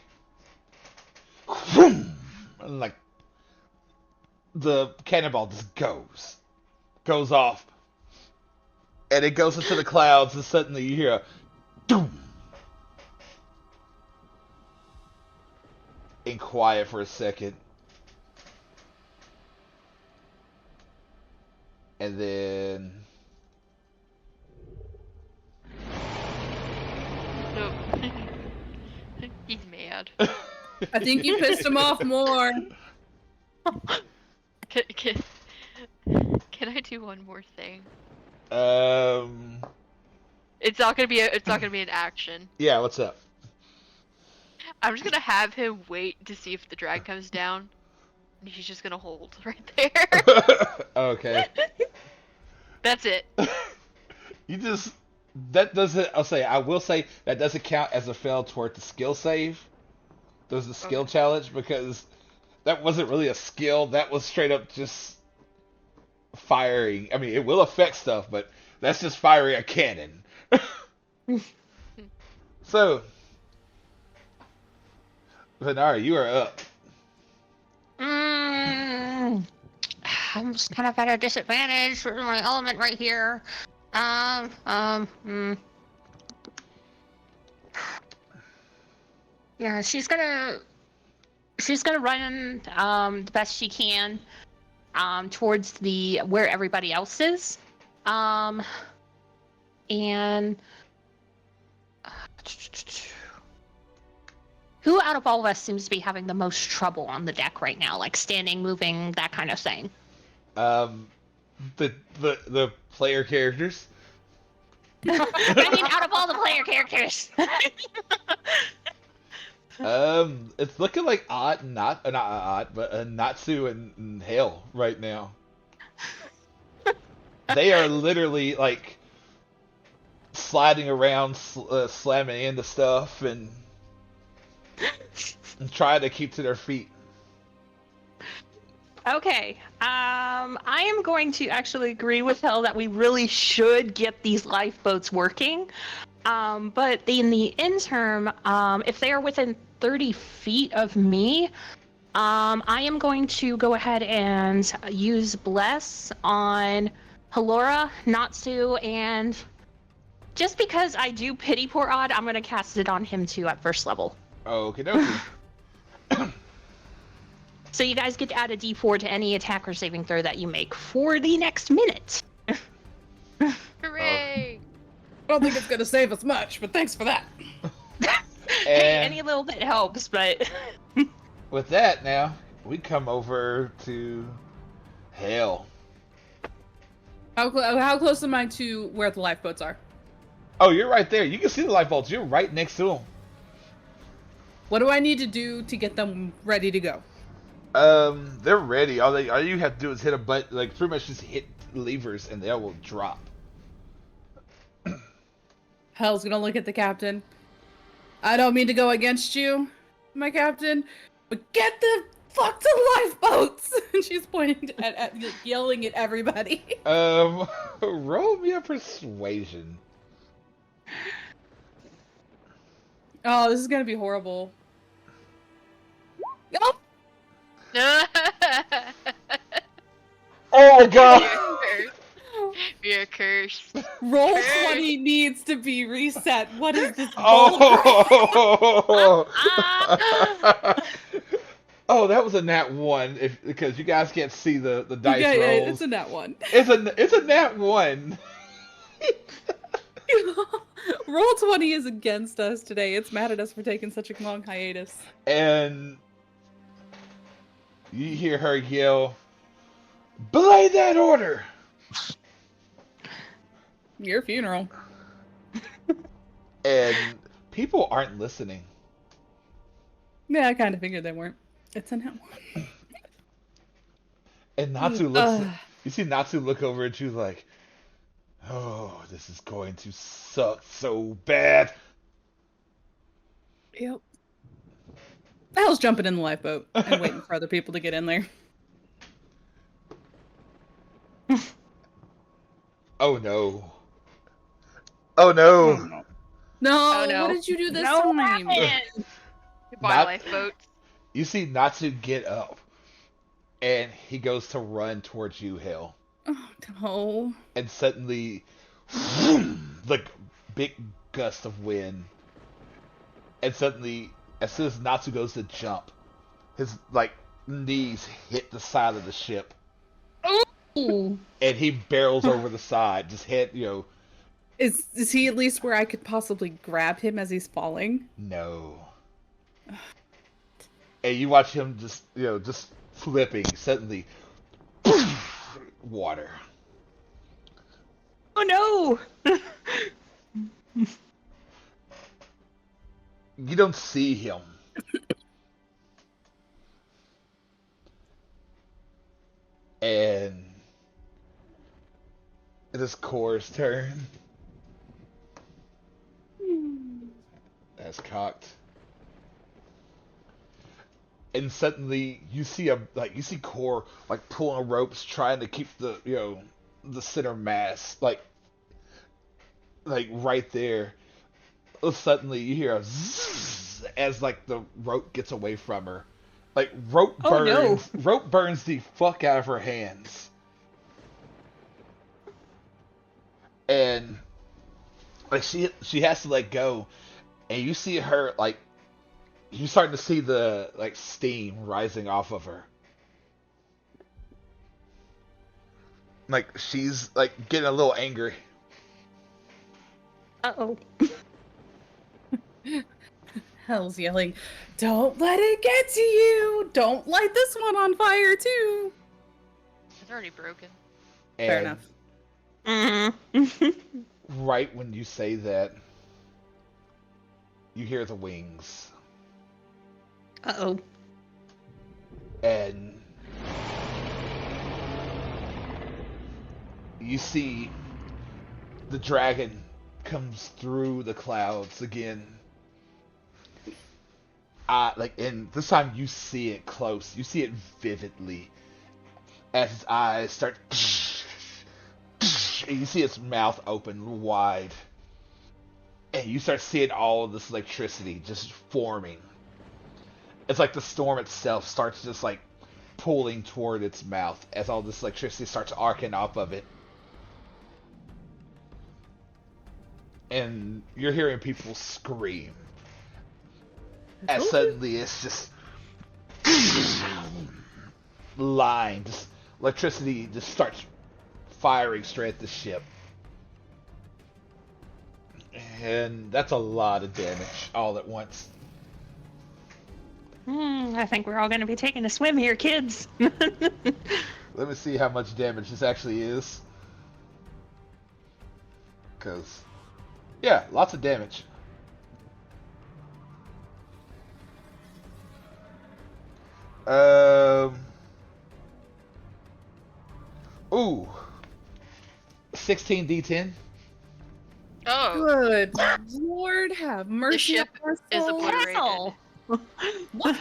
Vroom! And like, the cannonball just goes off. And it goes into the clouds, and suddenly you hear a doom. And quiet for a second. And then Nope. I think you pissed him off more. Can I do one more thing? Um. It's not gonna be an action. Yeah. What's up? I'm just gonna have him wait to see if the drag comes down. And he's just gonna hold right there. Okay. That's it. You just that doesn't. I will say that doesn't count as a fail toward the skill save. There's a skill Okay. challenge because that wasn't really a skill. That was straight up just firing. I mean, it will affect stuff, but that's just firing a cannon. So, Venari, you are up. I'm just kind of at a disadvantage with my element right here. Yeah, she's gonna run the best she can towards the where everybody else is. And who out of all of us seems to be having the most trouble on the deck right now, like standing, moving, that kind of thing? The player characters. I mean, out of all the player characters. It's looking like not Odd, but Natsu and Hale right now. They are literally like sliding around, slamming into stuff, and trying to keep to their feet. Okay. I am going to actually agree with Hell that we really should get these lifeboats working. But in the interim, if they are within 30 feet of me, I am going to go ahead and use Bless on Halora, Natsu, and just because I do pity poor Odd, I'm going to cast it on him too at first level. Okie dokie. So you guys get to add a d4 to any attack or saving throw that you make for the next minute. Hooray! I don't think it's gonna save us much, but thanks for that. Hey, any little bit helps, but... With that, now we come over to Hale. How close am I to where the lifeboats are? Oh, you're right there. You can see the lifeboats. You're right next to them. What do I need to do to get them ready to go? They're ready. All you have to do is hit a button, like pretty much just hit levers, and they will drop. Hell's gonna look at the captain. I don't mean to go against you, my captain, but get the fuck to lifeboats! And she's pointing at yelling at everybody. Roll me a persuasion. Oh, this is gonna be horrible. Oh, Oh my god! You're cursed. roll Curse. 20 needs to be reset. What is this? Oh! Oh, that was a nat 1. Because you guys can't see the dice Yeah, rolls. it's a nat 1. It's a nat 1. Roll 20 is against us today. It's mad at us for taking such a long hiatus. And you hear her yell, "Belay that order!" Your funeral. And people aren't listening. Yeah, I kind of figured they weren't. It's a nat 1. And Natsu looks. You see Natsu look over at you like, "Oh, this is going to suck so bad." Yep. The hell's jumping in the lifeboat and waiting for other people to get in there. Oh no. Oh no. No, Oh, no. what did you do this No, time? happened. Goodbye, Not- lifeboats. You see Natsu get up, and he goes to run towards you, Hale. Oh, no. And suddenly, vroom, like big gust of wind. And suddenly, as soon as Natsu goes to jump, his like knees hit the side of the ship, Ooh. and he barrels over the side, just head, Is he at least where I could possibly grab him as he's falling? no. and you watch him just flipping. Suddenly, water. Oh no! You don't see him, and it is Core's turn. That's cocked. And suddenly you see Core like pulling ropes trying to keep the center mass like right there. Suddenly you hear a zzz as like the rope gets away from her. Like Oh no! rope burns the fuck out of her hands. And like she has to let go, and you see her like you starting to see the like steam rising off of her. Like she's like getting a little angry. Uh-oh. Hell's yelling, "Don't let it get to you! Don't light this one on fire too!" It's already broken. Fair And enough. right when you say that, you hear the wings. Uh-oh. And you see the dragon comes through the clouds again. And this time you see it close. You see it vividly as his eyes start, and you see its mouth open wide, and you start seeing all of this electricity just forming. It's like the storm itself starts just like pulling toward its mouth as all this electricity starts arcing off of it. And you're hearing people scream. I And told you. suddenly it's just line, just electricity just starts firing straight at the ship. And that's a lot of damage all at once. I think we're all going to be taking a swim here, kids. Let me see how much damage this actually is. Because, yeah, lots of damage. Ooh. 16d10. Oh, Good Lord, have mercy ship on our is souls. obliterated. Asshole. What?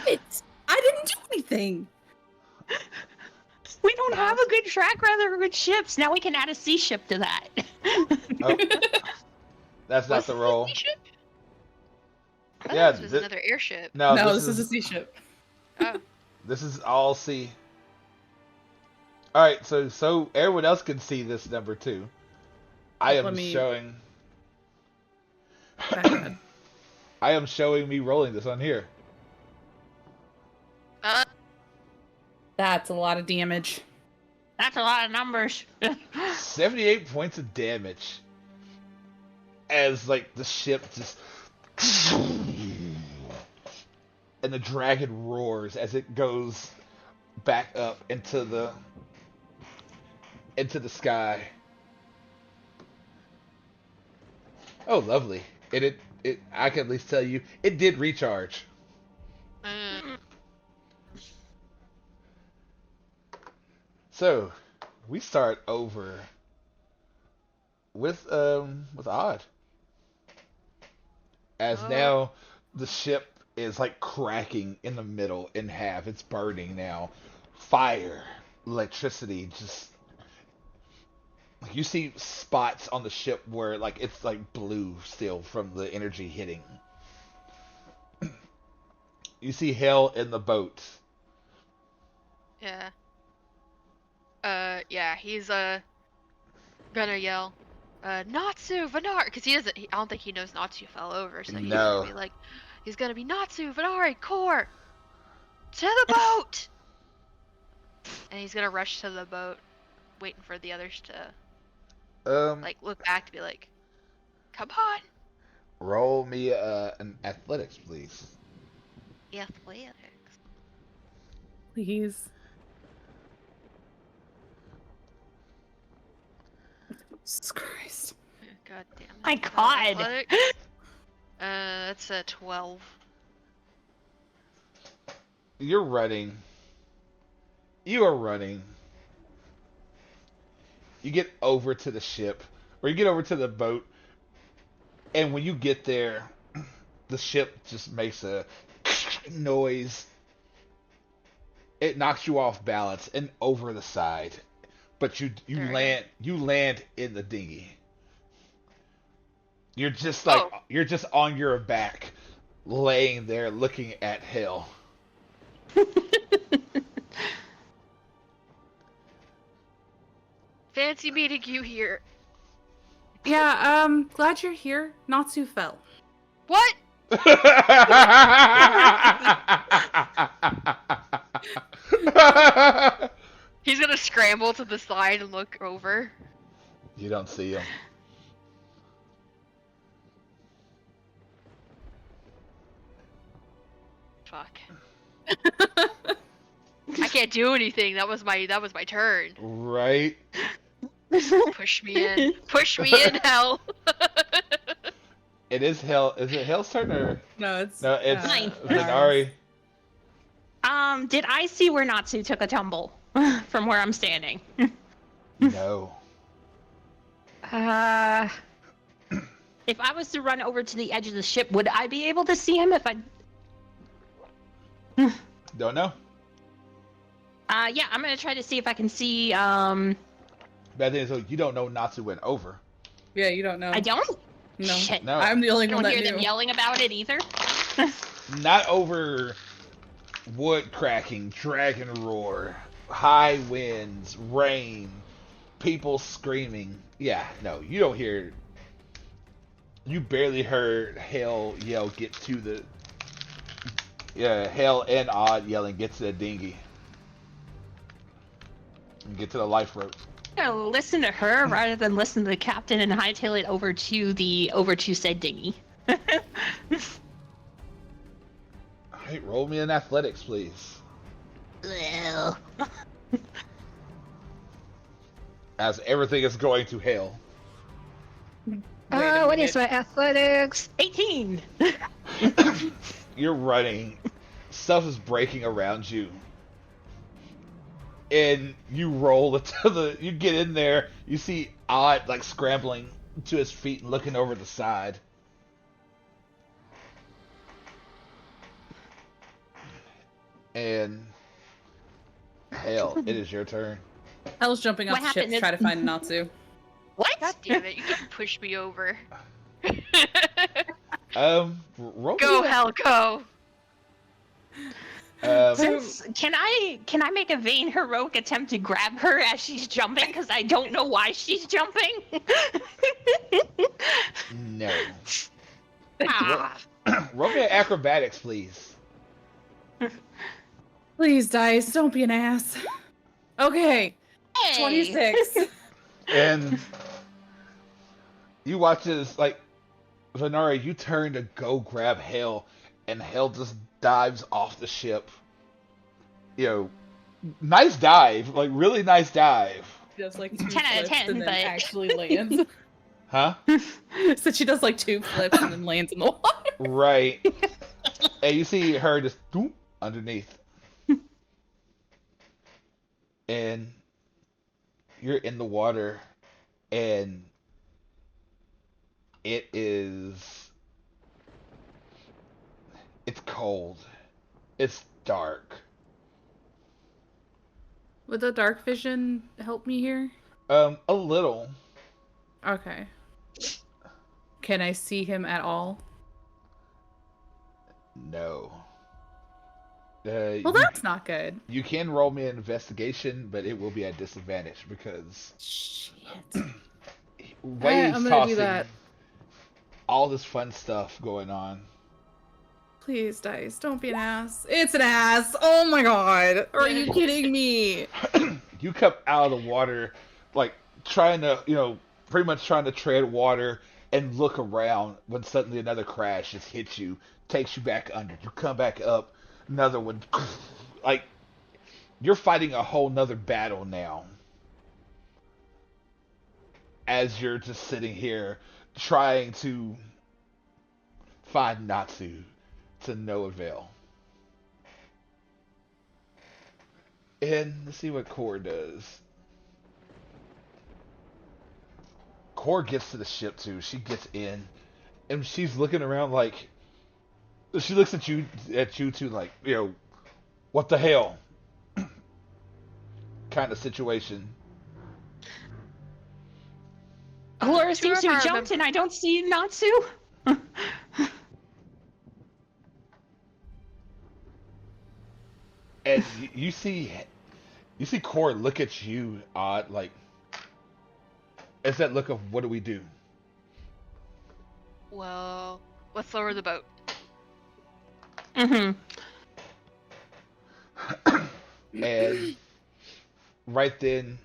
I didn't do anything. We don't have a good track record with ships. Now we can add a sea ship to that. Oh, that's not Was the this roll. a sea ship? I Yeah, thought this was another airship. no, No, this this is a sea ship. Oh, This is all C. Alright, so everyone else can see this number too. I Let am me- showing Back ahead. I am showing me rolling this on here. That's a lot of damage. That's a lot of numbers. 78 points of damage. As like the ship just and the dragon roars as it goes back up into the sky. Oh, lovely. It I can at least tell you it did recharge. So, we start over with Odd. As now the ship is like cracking in the middle in half. It's burning now. Fire, electricity, just like you see spots on the ship where like it's like blue still from the energy hitting. You see hell in the boat. yeah. Yeah, he's gonna yell, Natsu Venari, because I don't think he knows Natsu fell over, so he's No. gonna be like, Natsu Venari, Core, to the boat! And he's gonna rush to the boat, waiting for the others to, like, look back to be like, come on! Roll me an athletics, please. Athletics. Please. Jesus Christ. God damn it. My Is that God. athletics? That's a 12. You're running. You are running. You get over to the ship, or you get over to the boat, and when you get there, the ship just makes a noise. It knocks you off balance and over the side, but There we you land in the dinghy. Oh. You're just on your back, laying there looking at hell. Fancy meeting you here. Yeah, glad you're here. Natsu fell. What? He's gonna scramble to the side and look over. You don't see him. Fuck. I can't do anything. That was my turn. Right? Push me in. Push me in, hell. It is hell. Is it Hell's turn or No, it's no? It's Mine. Venari. Did I see where Natsu took a tumble from where I'm standing? No. If I was to run over to the edge of the ship, would I be able to see him if I? Don't know. Yeah, I'm gonna try to see if I can see. Bad thing is, you don't know Natsu went over. Yeah, you don't know. I don't. No. Shit. No. I'm the only I one don't that hear knew. them yelling about it either. Not over wood cracking, dragon roar, high winds, rain, people screaming. Yeah, no, you don't hear. You barely heard Hell yell get to the. Yeah, Hell and Odd yelling get to the dinghy. And get to the life rope. I'm gonna listen to her rather than listen to the captain and hightail it over to said dinghy. Hey, roll me in athletics, please. Well. As everything is going to hell. Wait a What is minute. my athletics? 18. You're running. Stuff is breaking around you. And you roll into the. You get in there. You see Odd like scrambling to his feet and looking over the side. And Hell, it is your turn. Hell's jumping off What the ship happened to is- try to find Natsu. What? God damn it! You can push me over. Roll Go, me. hell, go. Can I make a vain heroic attempt to grab her as she's jumping? Because I don't know why she's jumping. No. Ah. Roll me acrobatics, please. Please, dice, don't be an ass. Okay, Hey. 26. And you watch as, like, Venari, you turn to go grab Hell, and Hell just dives off the ship. You know, nice dive, like, really nice dive. She does like 2 10 out of flips 10, and then but- actually lands. Huh? So she does like 2 flips and then lands in the water. Right. And you see her just doop, underneath. And you're in the water, and it's cold. It's dark. Would the dark vision help me here? A little. Okay. Can I see him at all? No. Well, that's not good. You can roll me an investigation, but it will be at disadvantage because Shit. waves I'm gonna tossing, do that. all this fun stuff going on. Please, dice, don't be an ass. It's an ass. Oh my god. Are you kidding me? You come out of the water, like trying to, pretty much trying to tread water and look around when suddenly another crash just hits you, takes you back under. You come back up, another one, like you're fighting a whole nother battle now as you're just sitting here trying to find Natsu to no avail. And let's see what Core does. Core gets to the ship too. She gets in, and she's looking around like she looks at you two like, what the hell kind of situation. Laura Two seems of to have our jumped, mem- and I don't see Natsu. And you see Core look at you odd, like it's that look of what do we do? Well, let's lower the boat. Mm-hmm. And right then,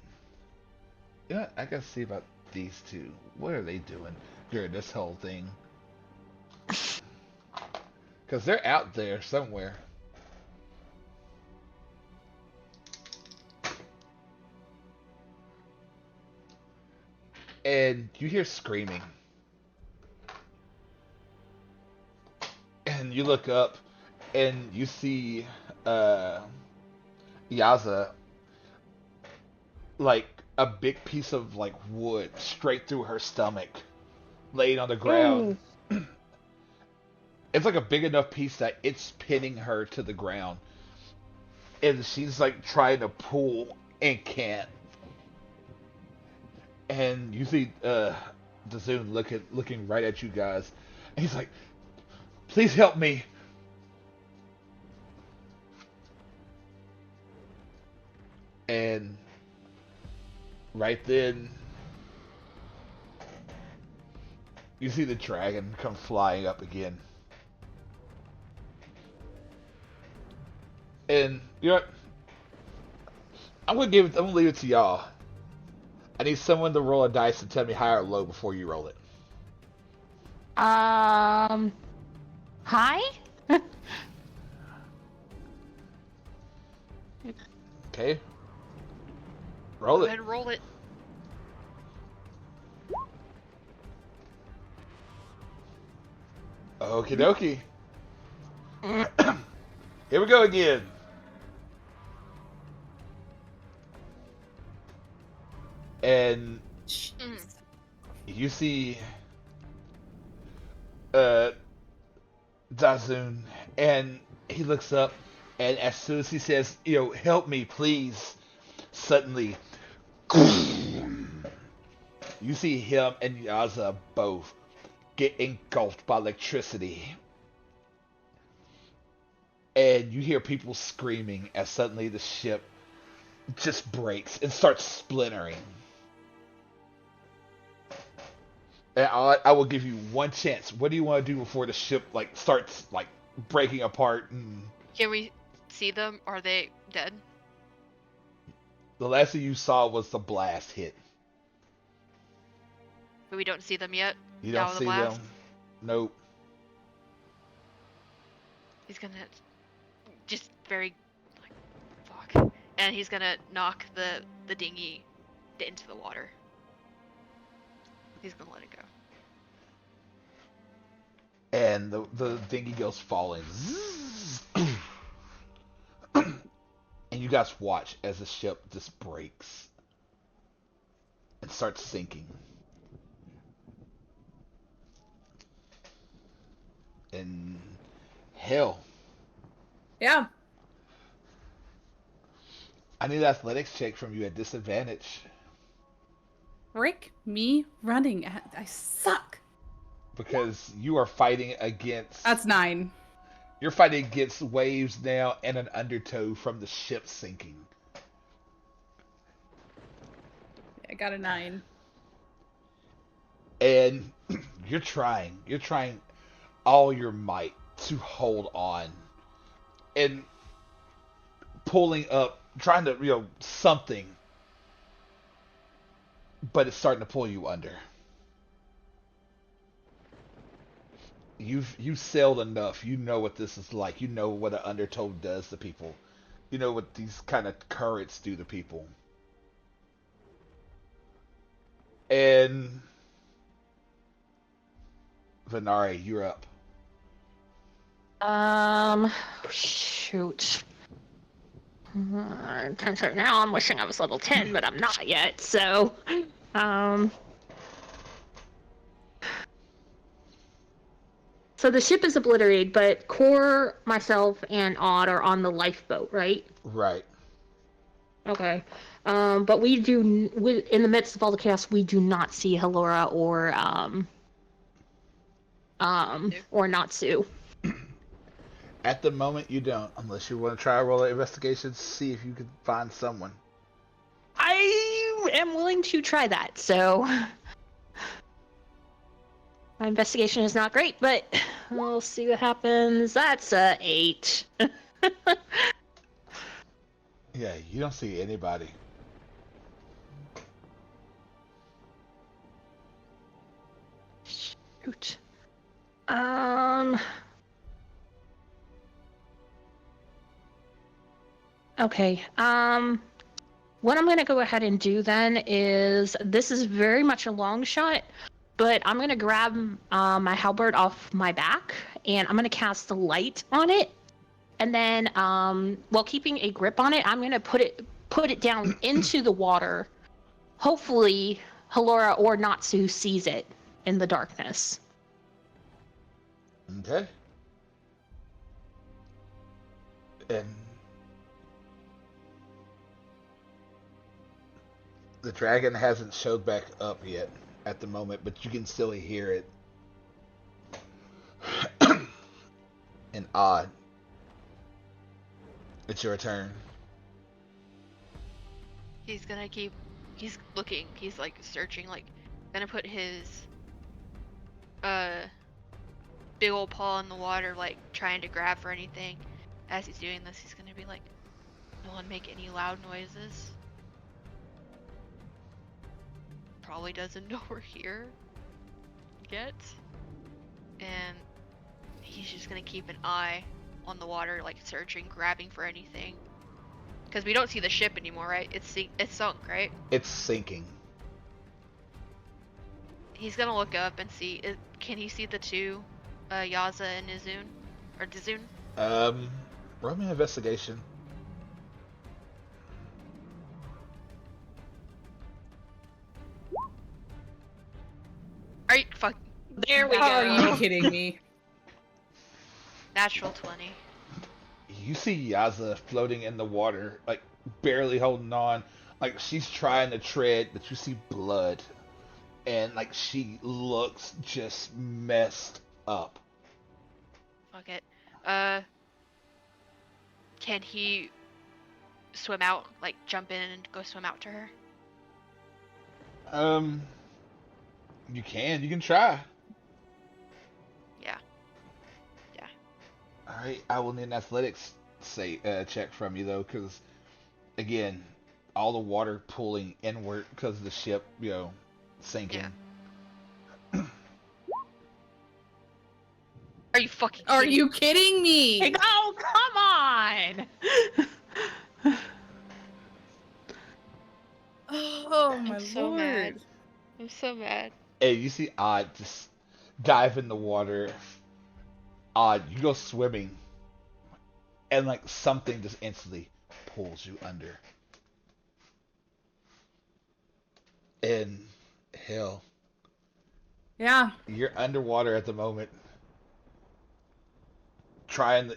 I gotta see about these two. What are they doing during this whole thing? Because they're out there somewhere. And you hear screaming. And you look up and you see Yaza, like a big piece of like wood straight through her stomach, laid on the ground. Ooh. It's like a big enough piece that it's pinning her to the ground. And she's like trying to pull and can't. And you see Dazoon looking right at you guys. And he's like, please help me. And right then, you see the dragon come flying up again. And you know what? I'm gonna leave it to y'all. I need someone to roll a dice and tell me high or low before you roll it. Hi? Okay? Go Roll ahead it. and roll it. Okie dokie. Here we go again. And you see Dazoon, and he looks up, and as soon as he says, help me, please, suddenly, you see him and Yaza both get engulfed by electricity. And you hear people screaming as suddenly the ship just breaks and starts splintering. And I will give you one chance. What do you want to do before the ship starts breaking apart? And Can we see them? Are they dead? the last thing you saw was the blast hit. But we don't see them yet. You Now don't the see blast? them. Nope. He's gonna just very fuck, and he's gonna knock the dinghy into the water. He's gonna let it go. And the dinghy goes falling. And you guys watch as the ship just breaks and starts sinking. And hell, Yeah. I need an athletics check from you at disadvantage. Frick me running. I suck. Because you are fighting against... That's 9. You're fighting against waves now and an undertow from the ship sinking. I got a 9. And you're trying all your might to hold on. And pulling up, trying to, something. But it's starting to pull you under. You've sailed enough. You know what this is like. You know what an undertow does to people. You know what these kind of currents do to people. And Venari, you're up. Shoot. Turns out now I'm wishing I was level 10, but I'm not yet, so... Um... So the ship is obliterated, but Core, myself, and Odd are on the lifeboat, right? Right. Okay. But we in the midst of all the chaos, we do not see Halora or Natsu. At the moment, you don't, unless you want to try to roll an investigation, see if you can find someone. I am willing to try that, so... My investigation is not great, but we'll see what happens. That's a 8. Yeah, you don't see anybody. Shoot. Okay. What I'm gonna go ahead and do then is, this is very much a long shot, but I'm gonna grab my halberd off my back, and I'm gonna cast the light on it, and then while keeping a grip on it, I'm gonna put it down into the water. Hopefully, Halora or Natsu sees it in the darkness. Okay. And the dragon hasn't showed back up yet at the moment, but you can still hear it. And Odd, it's your turn. He's gonna keep. He's looking. He's like searching. Like, gonna put his big old paw in the water, like trying to grab for anything. As he's doing this, he's gonna be like, "No one make any loud noises." Probably doesn't know we're here yet. And he's just gonna keep an eye on the water, like searching, grabbing for anything. Because we don't see the ship anymore, right? It's sunk, right? It's sinking. He's gonna look up and see. Can he see the two, Yaza and Izun, or Dizun? Roll me an investigation. Are you fuck? There we go. Are you kidding me? Natural 20. You see Yaza floating in the water, like barely holding on, like she's trying to tread, but you see blood, and like she looks just messed up. Fuck it. Can he swim out? Like jump in and go swim out to her? You can try. Yeah. Yeah. All right, I will need an athletics check from you though, because again, all the water pulling inward because of the ship, sinking. Yeah. Are you fucking? Are kidding you kidding me? Oh, come on! Oh my I'm so lord. mad. I'm so mad. Hey, you see Odd just dive in the water. Odd, you go swimming, and like something just instantly pulls you under. And hell, Yeah. you're underwater at the moment, trying to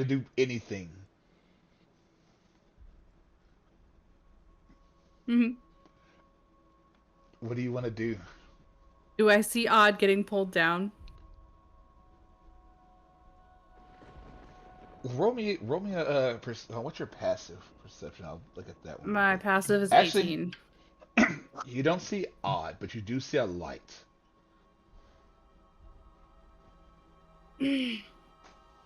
do anything. hmm What do you want to do? Do I see Odd getting pulled down? Roll me a what's your passive perception? I'll look at that one. My passive is Actually, 18. you don't see Odd, but you do see a light. I'm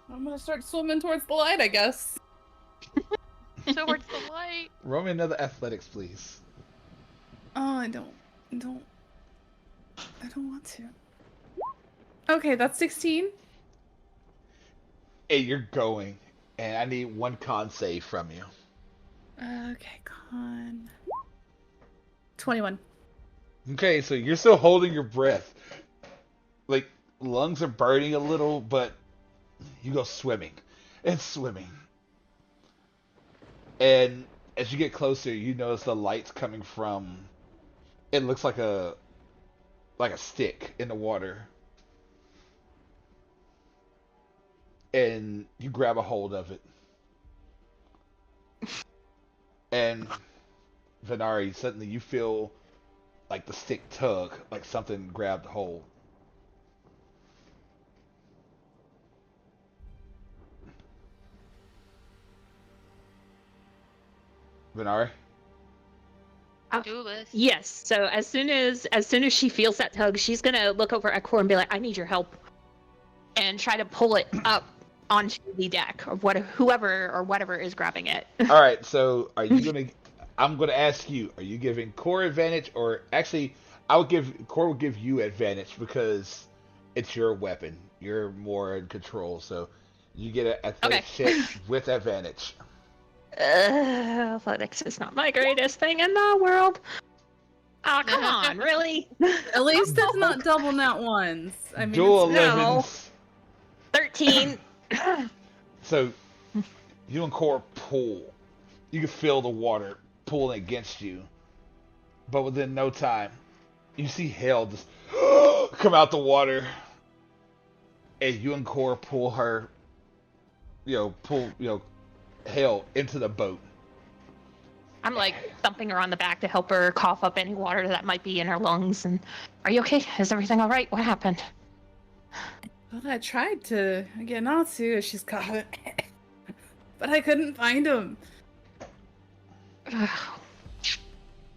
gonna start swimming towards the light, I guess. Towards the light. Roll me another athletics, please. Oh, I don't want to. Okay, that's 16. Hey, you're going, And I need one con save from you. Okay, con. 21. Okay, so you're still holding your breath. Like, lungs are burning a little, but you go swimming and swimming. And as you get closer, you notice the lights coming from. It looks like a stick in the water, and you grab a hold of it. And Venari, suddenly you feel like the stick tug, like something grabbed hold. Venari, Do this. Yes. So as soon as she feels that tug, she's gonna look over at Core and be like, "I need your help," and try to pull it up onto the deck of whoever or whatever is grabbing it. all right. So are you gonna? I'm gonna ask you. Are you giving core advantage, or actually, I would give core will give you advantage because it's your weapon. You're more in control, so you get an Okay. athletic check with advantage. Athletics is not my greatest thing in the world. Oh, come on, really? At least it's not double nat ones. I mean, Dual it's No. 11s. 13. So you and core pull. You can feel the water pulling against you, but within no time, you see Hale just come out the water, and you and core pull her, Hale into the boat. I'm like thumping her on the back to help her cough up any water that might be in her lungs. And are you okay? Is everything all right? What happened? well, I tried to get Natsu as she's caught, but I couldn't find him.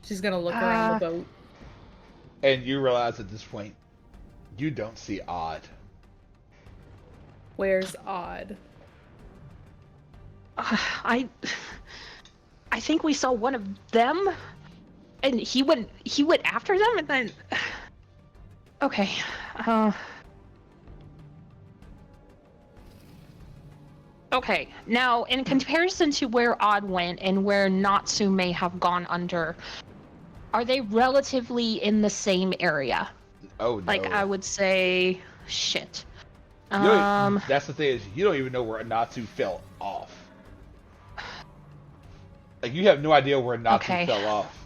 She's gonna look around the boat. And you realize at this point, you don't see Odd. Where's Odd? I think we saw one of them, and he went after them, and then. Okay. Okay. Now, in comparison to where Odd went and where Natsu may have gone under, are they relatively in the same area? Oh no! Like, I would say, shit. That's the thing is you don't even know where Natsu fell off. Like you have no idea where Natsu Okay. fell off.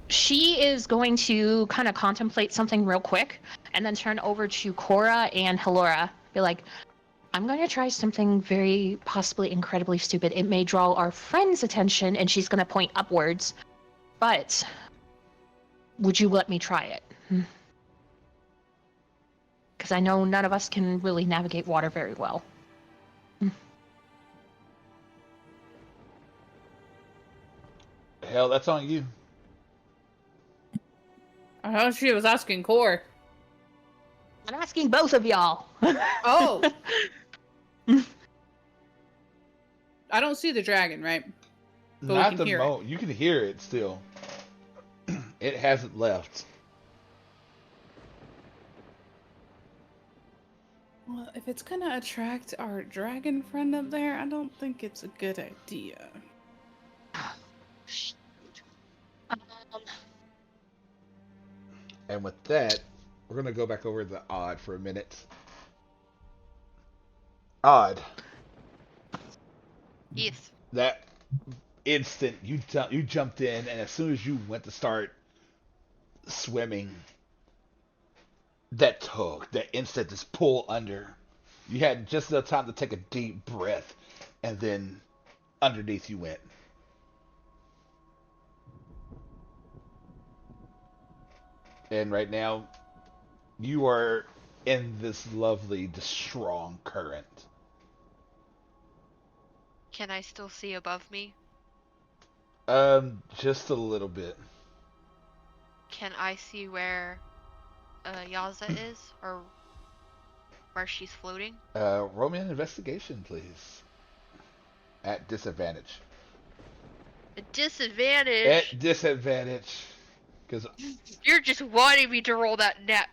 She is going to kind of contemplate something real quick and then turn over to Cora and Halora. Be like, I'm going to try something very possibly incredibly stupid. It may draw our friend's attention, and she's going to point upwards. But would you let me try it? Because I know none of us can really navigate water very well. Hell, that's on you. I thought she was asking Core. I'm asking both of y'all. Oh! I don't see the dragon, right? But Not we the can hear moment. You can hear it still. It hasn't left. Well, if it's gonna attract our dragon friend up there, I don't think it's a good idea. And with that, we're gonna go back over the Odd for a minute. Odd. Yes. That instant you jumped in, and as soon as you went to start swimming, that tug, that instant just pull under. You had just enough time to take a deep breath, and then underneath you went. And right now, you are in this lovely, strong current. Can I still see above me? Just a little bit. Can I see where Yaza is? Or where she's floating? Roll me an investigation, please. At disadvantage. A disadvantage! At disadvantage. Because You're just wanting me to roll that that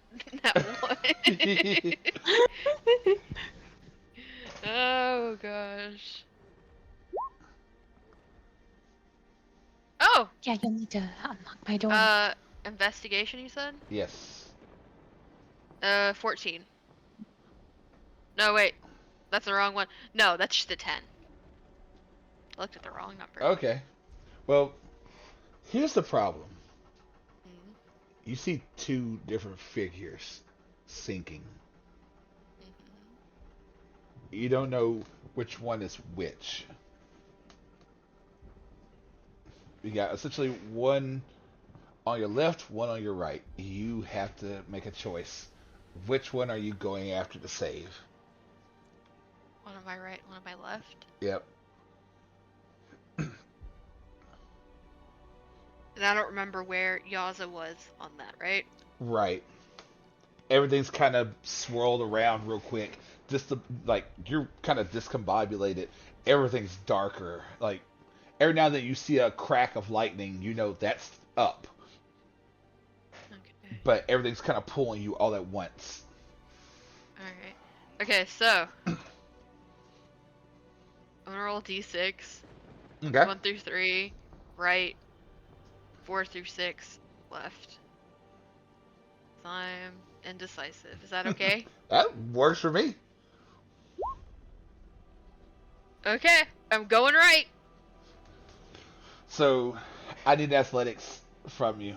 one. Oh gosh. Oh, Yeah, you'll need to unlock my door. investigation. You said. yes. 14. No, wait, that's the wrong one. No, that's just a 10. I looked at the wrong number. Okay. Well, here's the problem. Mm-hmm. You see two different figures sinking. You don't know which one is which. You got essentially one on your left, one on your right. You have to make a choice. Which one are you going after to save? One on my right, one on my left. Yep. And I don't remember where Yaza was on that, right? Right. Everything's kind of swirled around real quick. Just the, like you're kind of discombobulated. Everything's darker. Like every now and then you see a crack of lightning, you know that's up. Okay. But everything's kind of pulling you all at once. Alright. Okay, so. I'm gonna roll d6. Okay. 1 through 3, right. 4 through 6, left. I'm indecisive. Is that okay? That works for me. Okay, I'm going right. So I need athletics from you.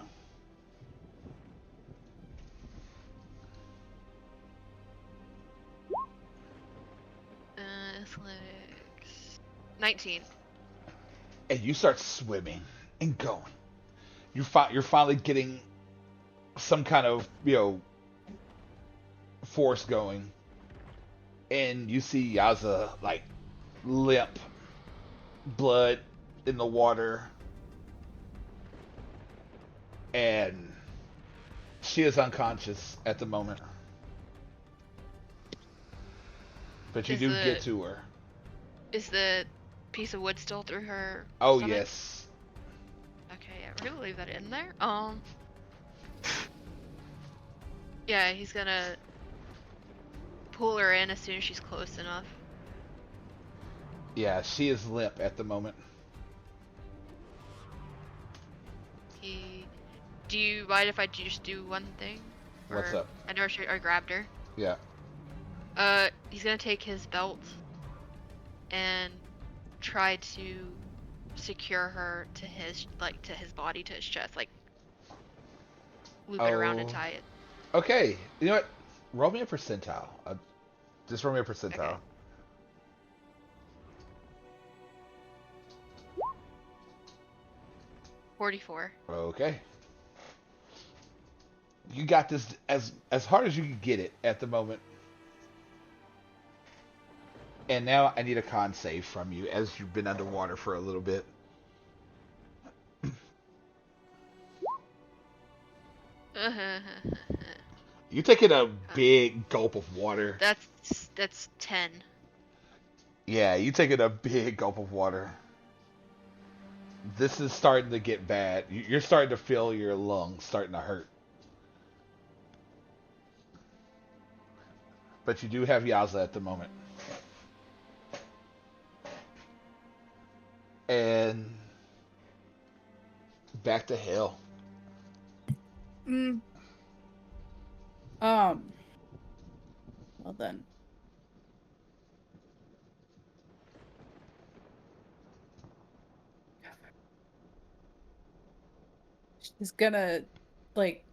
Athletics. 19. And you start swimming and going. You're finally getting some kind of force going, and you see Yaza like limp, blood in the water, and she is unconscious at the moment. But you Is do the get to her. is the piece of wood still through her Oh stomach? yes. Okay, yeah, we're gonna leave that in there. Yeah, he's gonna pull her in as soon as she's close enough. Yeah, she is limp at the moment. Do you mind if I just do one thing? What's Or- up? I know I grabbed her. Yeah. He's gonna take his belt and try to secure her to his body, to his chest, like loop it around and Oh. tie it. Okay. You know what? Roll me a percentile. Just roll me a percentile. Okay. 44. Okay. You got this as hard as you can get it at the moment. And now I need a con save from you as you've been underwater for a little bit. You taking a big gulp of water. That's 10. Yeah, you taking a big gulp of water. This is starting to get bad. You're starting to feel your lungs starting to hurt. But you do have Yaza at the moment. And back to hell. Mm. Well then. She's gonna, like...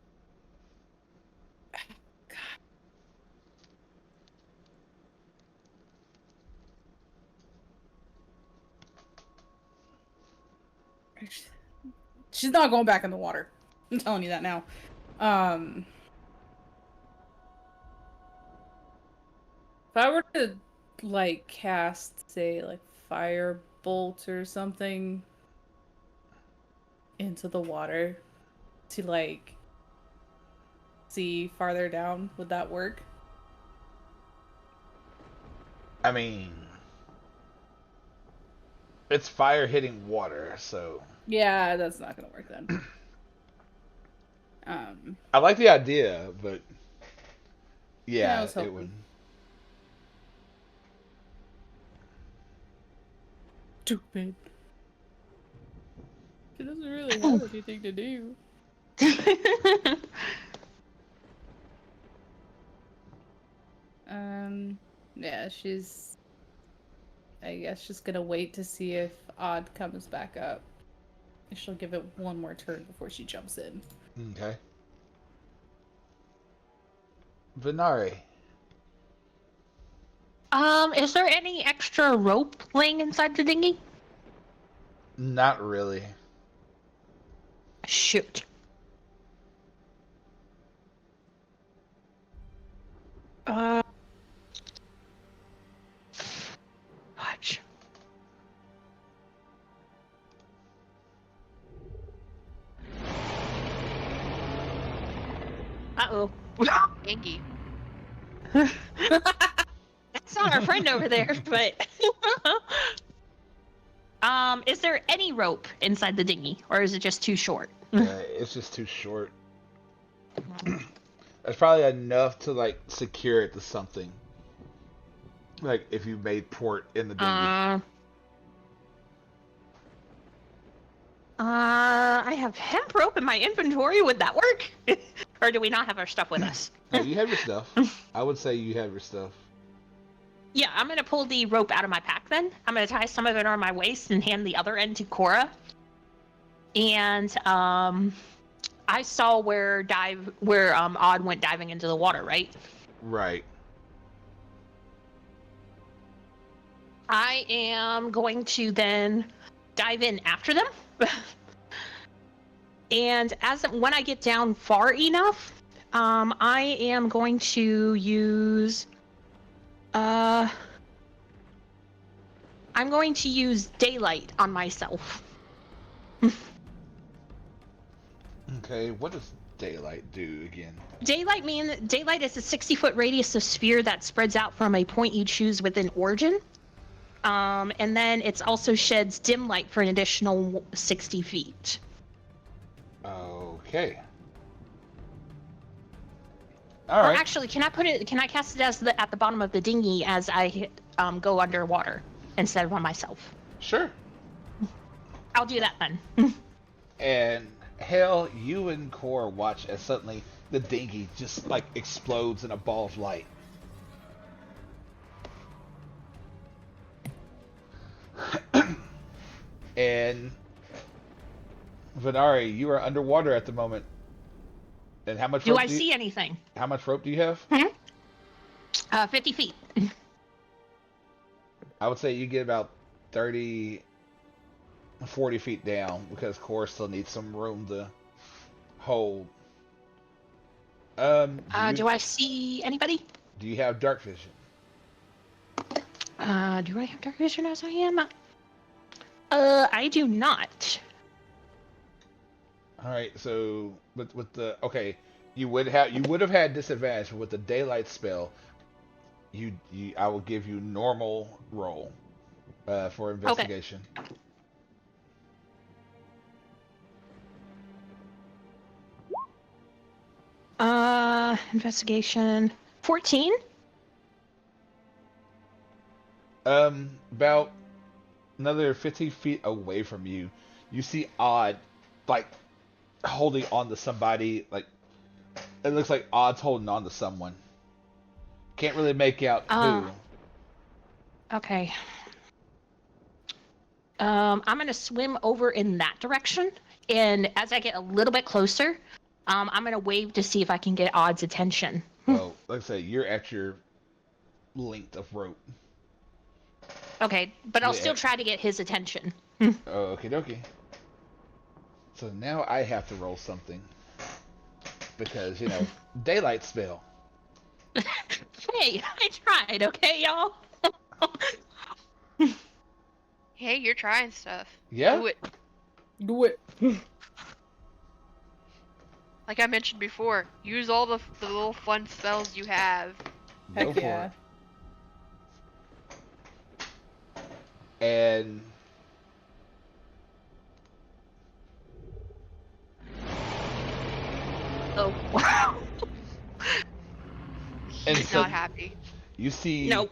She's not going back in the water. I'm telling you that now. If I were to, like, cast, say, like, firebolt or something into the water to, like, see farther down, would that work? I mean, it's fire hitting water, so Yeah, that's not gonna work then. I like the idea, but Yeah, I yeah, was it would. hoping. Stupid. She doesn't really have anything to do. Yeah, she's, I guess, just gonna wait to see if Odd comes back up. She'll give it one more turn before she jumps in. Okay. Venari. Is there any extra rope laying inside the dinghy? Not really. Shoot. Uh, Watch. Uh-oh. Angie. That's not our friend over there, but... Is there any rope inside the dinghy, or is it just too short? It's just too short. That's probably enough to like secure it to something. Like if you made port in the dinghy. I have hemp rope in my inventory. Would that work? Or do we not have our stuff with us? No, you have your stuff. I would say you have your stuff. Yeah, I'm gonna pull the rope out of my pack then. I'm gonna tie some of it around my waist and hand the other end to Cora. And I saw where Odd went diving into the water, right? Right. I am going to then dive in after them. And when I get down far enough, I am going to use I'm going to use daylight on myself. Okay, what does daylight do again? Daylight is a 60-foot radius of sphere that spreads out from a point you choose within Origin. And then it also sheds dim light for an additional 60 feet. Okay. Or All right. actually, can I cast it as at the bottom of the dinghy as I go underwater instead of on myself? Sure. I'll do that then. And Hell, you and Core watch as suddenly the dinghy just like explodes in a ball of light. And Venari, you are underwater at the moment. And how much Do rope I see anything? How much rope do you have? 50 feet. I would say you get about 30, 40 feet down because Core still needs some room to hold. Do I see anybody? Do you have dark vision? Do I have dark vision as I am? I do not. All right, so with the okay, you would have had disadvantage, but with the daylight spell, you I will give you normal roll for investigation. Investigation 14. About another 50 feet away from you, you see Odd like holding on to somebody. Like it looks like Odd's holding on to someone. Can't really make out who. Okay. I'm gonna swim over in that direction, and as I get a little bit closer, I'm gonna wave to see if I can get Odd's attention. Well, like I say, you're at your length of rope. Okay, but I'll still try to get his attention. Okie dokie. So now I have to roll something. Because, daylight spell. Hey, I tried, okay, y'all? Hey, you're trying stuff. Yeah? Do it. Do it. Like I mentioned before, use all the little fun spells you have. Go Heck for yeah. it. And Oh, wow. And He's so not happy. you see, Nope.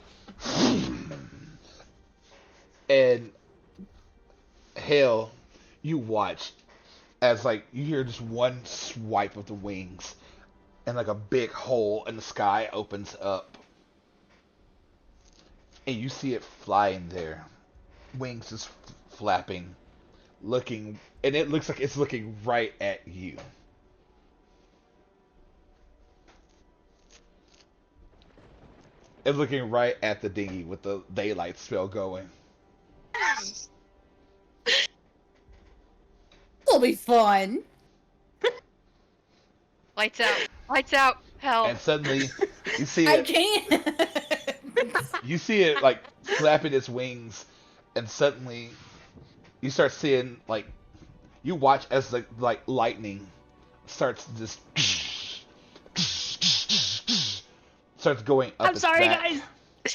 and hell, you watch as like you hear just one swipe of the wings, and like a big hole in the sky opens up, and you see it flying there, wings just flapping, looking, and it looks like it's looking right at you. It's looking right at the dinghy with the daylight spell going. It'll be fun. Lights out. Lights out. Hell. And suddenly, you see I it. can't. You see it like flapping its wings, and suddenly you start seeing like you watch as the like lightning starts just starts going up I'm its sorry, back, guys.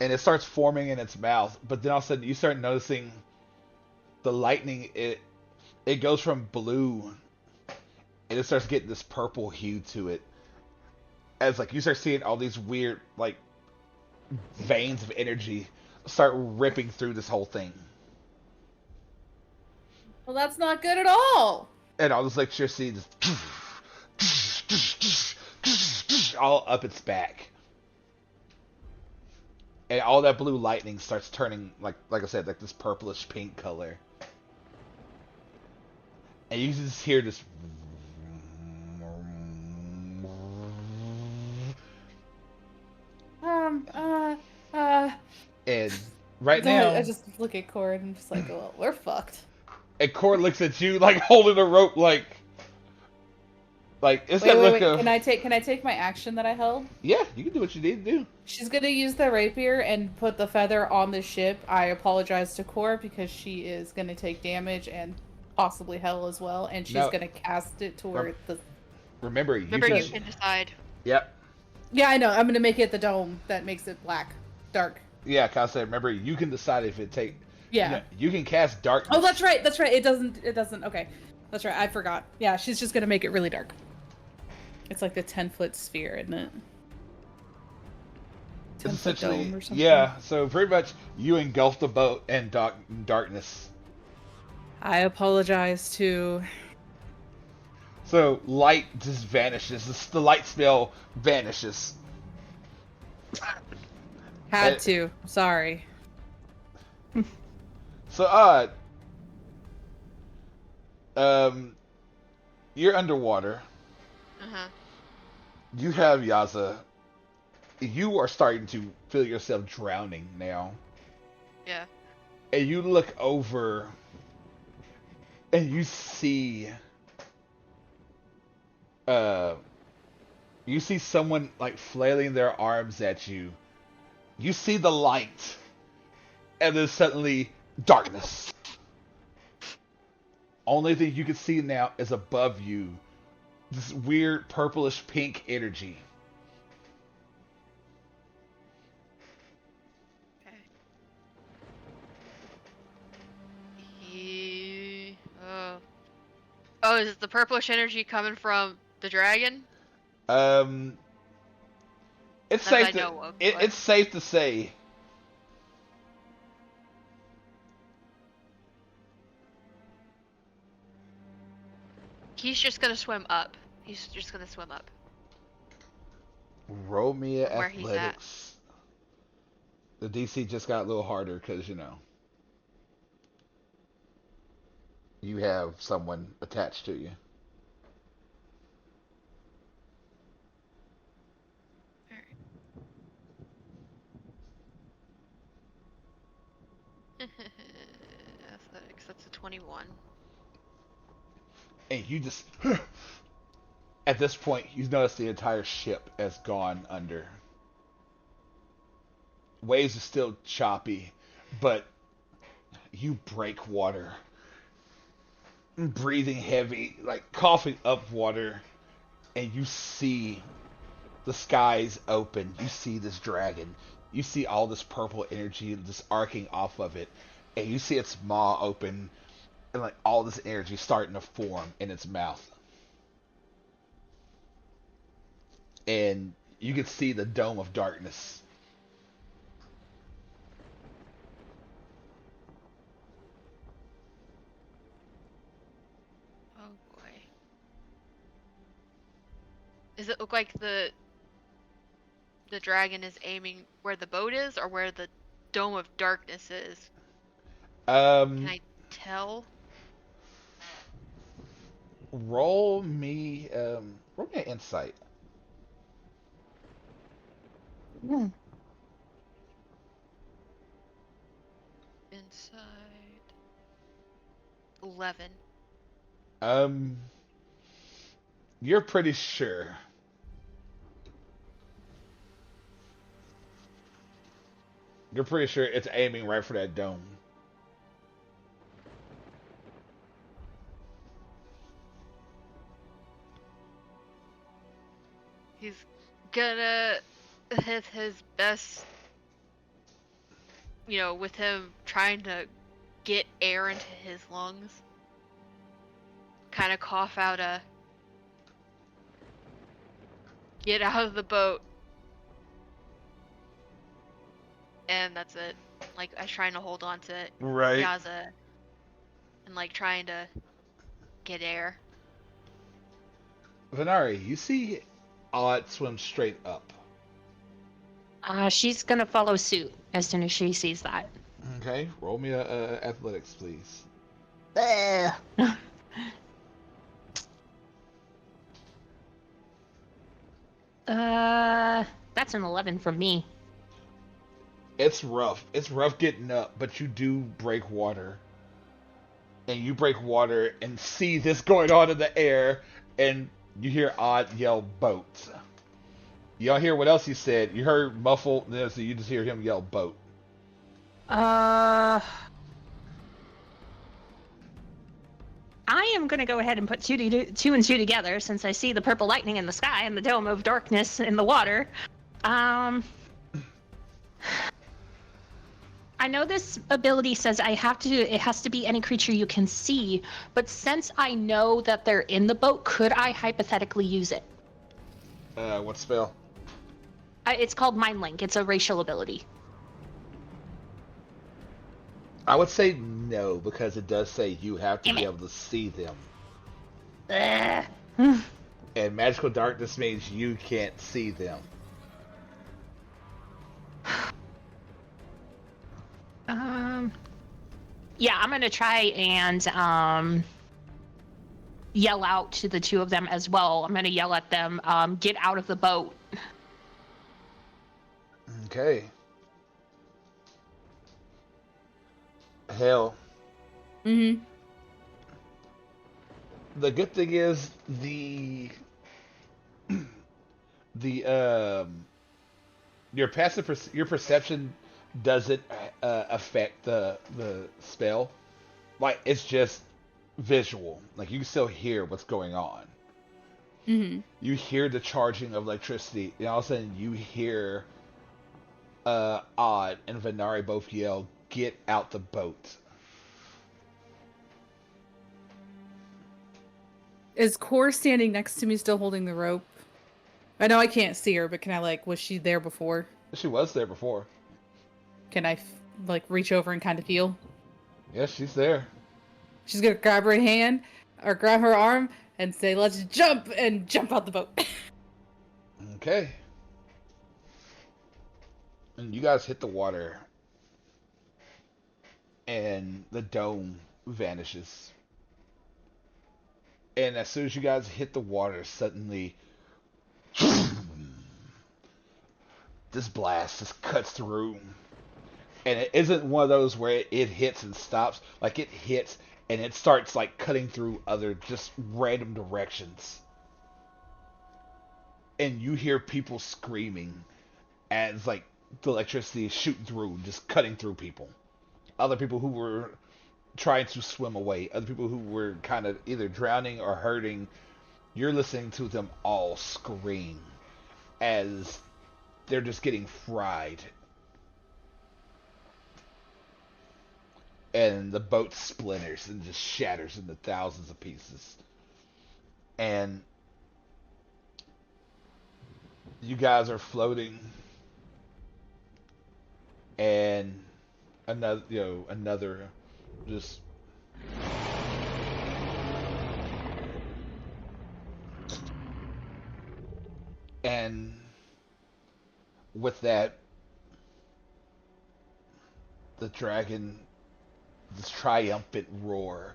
and it starts forming in its mouth. But then all of a sudden, you start noticing the lightning. It goes from blue, and it starts getting this purple hue to it. As like you start seeing all these weird like veins of energy start ripping through this whole thing, Well, that's not good at all. and all this electricity just all up its back, and all that blue lightning starts turning like I said, like this purplish pink color, and you just hear this. Um, uh, uh. And right now, I just look at Cord and just like, well, we're fucked. and Cord looks at you like holding a rope, like it's that look Wait. of. Can I take my action that I held? Yeah, you can do what you need to do. She's gonna use the rapier and put the feather on the ship. I apologize to Core because she is gonna take damage and possibly hell as well, and she's gonna cast it toward the. Remember, You can decide. Yep. Yeah, I know. I'm gonna make it the dome that makes it black, dark. Yeah, cause I said, remember, you can decide if it take. Yeah. You can cast darkness. Oh, that's right. That's right. It doesn't. Okay, that's right. I forgot. Yeah, she's just gonna make it really dark. It's like the 10-foot sphere, isn't it? 10-foot dome or something. Yeah. So pretty much, you engulf the boat in darkness. I apologize to. So light just vanishes. The light spell vanishes. Had to. Sorry. So you're underwater. Uh-huh. You have Yaza. You are starting to feel yourself drowning now. Yeah. And you look over and you see someone like flailing their arms at you. You see the light, and then suddenly darkness. Only thing you can see now is above you this weird purplish pink energy. Okay. Oh, is the purplish energy coming from the dragon? It's That I safe to know of, it, but- it's safe to say. He's just gonna swim up. He's just gonna swim up. Roll me Where he's at. athletics. The DC just got a little harder because you have someone attached to you. Athletics, that's a 21. And you just at this point you notice the entire ship has gone under. Waves are still choppy, but you break water. Breathing heavy, like coughing up water, and you see the skies open. You see this dragon. You see all this purple energy just arcing off of it. And you see its maw open, and like all this energy starting to form in its mouth, and you can see the dome of darkness. Oh boy. Does it look like the dragon is aiming where the boat is or where the dome of darkness is? Can Um, I tell? roll me an insight. Hmm. Inside 11. Um, you're pretty sure. You're pretty sure it's aiming right for that dome. He's gonna hit his best, with him trying to get air into his lungs. Kind of cough out a get out of the boat, and that's it. Like, I was trying to hold on to Right. Yaza and like trying to get air. Venari, you see Odd swim straight up. She's gonna follow suit as soon as she sees that. Okay, roll me a athletics, please. Ugh. That's an 11 from me. It's rough. It's rough getting up, but you do break water. And you break water and see this going on in the air, and you hear Odd yell boat. Y'all hear what else he said? You heard muffled, so you just hear him yell boat. Uh, I am gonna go ahead and put two and two together since I see the purple lightning in the sky and the dome of darkness in the water. I know this ability says it has to be any creature you can see, but since I know that they're in the boat, could I hypothetically use it? What spell? It's called Mind Link. It's a racial ability. I would say no, because it does say you have to Damn be it. able to see them. Ugh. And magical darkness means you can't see them. Yeah, I'm gonna try and yell out to the two of them as well. I'm gonna yell at them, get out of the boat. Okay. Hell. Mm-hmm. The good thing is the your perception doesn't affect the spell. Like, it's just visual. Like, you can still hear what's going on. Mm-hmm. You hear the charging of electricity, and all of a sudden you hear Odd and Venari both yell, "Get out the boat!" Is Core standing next to me still holding the rope? I know I can't see her, but can I, like, was she there before? She was there before. Can I, like, reach over and kind of feel? Yes, she's there. She's gonna grab her hand, or grab her arm, and say, "Let's jump," and jump out the boat. Okay. And you guys hit the water, and the dome vanishes. And as soon as you guys hit the water, suddenly this blast just cuts through. And it isn't one of those where it hits and stops. Like, it hits and it starts like cutting through other just random directions. And you hear people screaming as like the electricity is shooting through, just cutting through people. Other people who were trying to swim away, other people who were kind of either drowning or hurting. You're listening to them all scream as they're just getting fried. and the boat splinters and just shatters into thousands of pieces. And you guys are floating, and another just and with that, the dragon, this triumphant roar,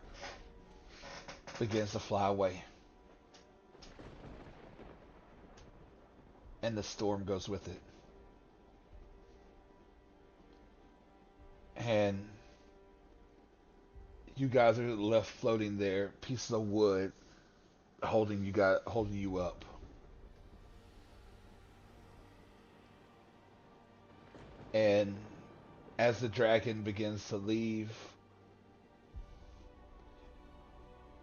begins to fly away, and the storm goes with it. And you guys are left floating there, pieces of wood holding you up. And as the dragon begins to leave,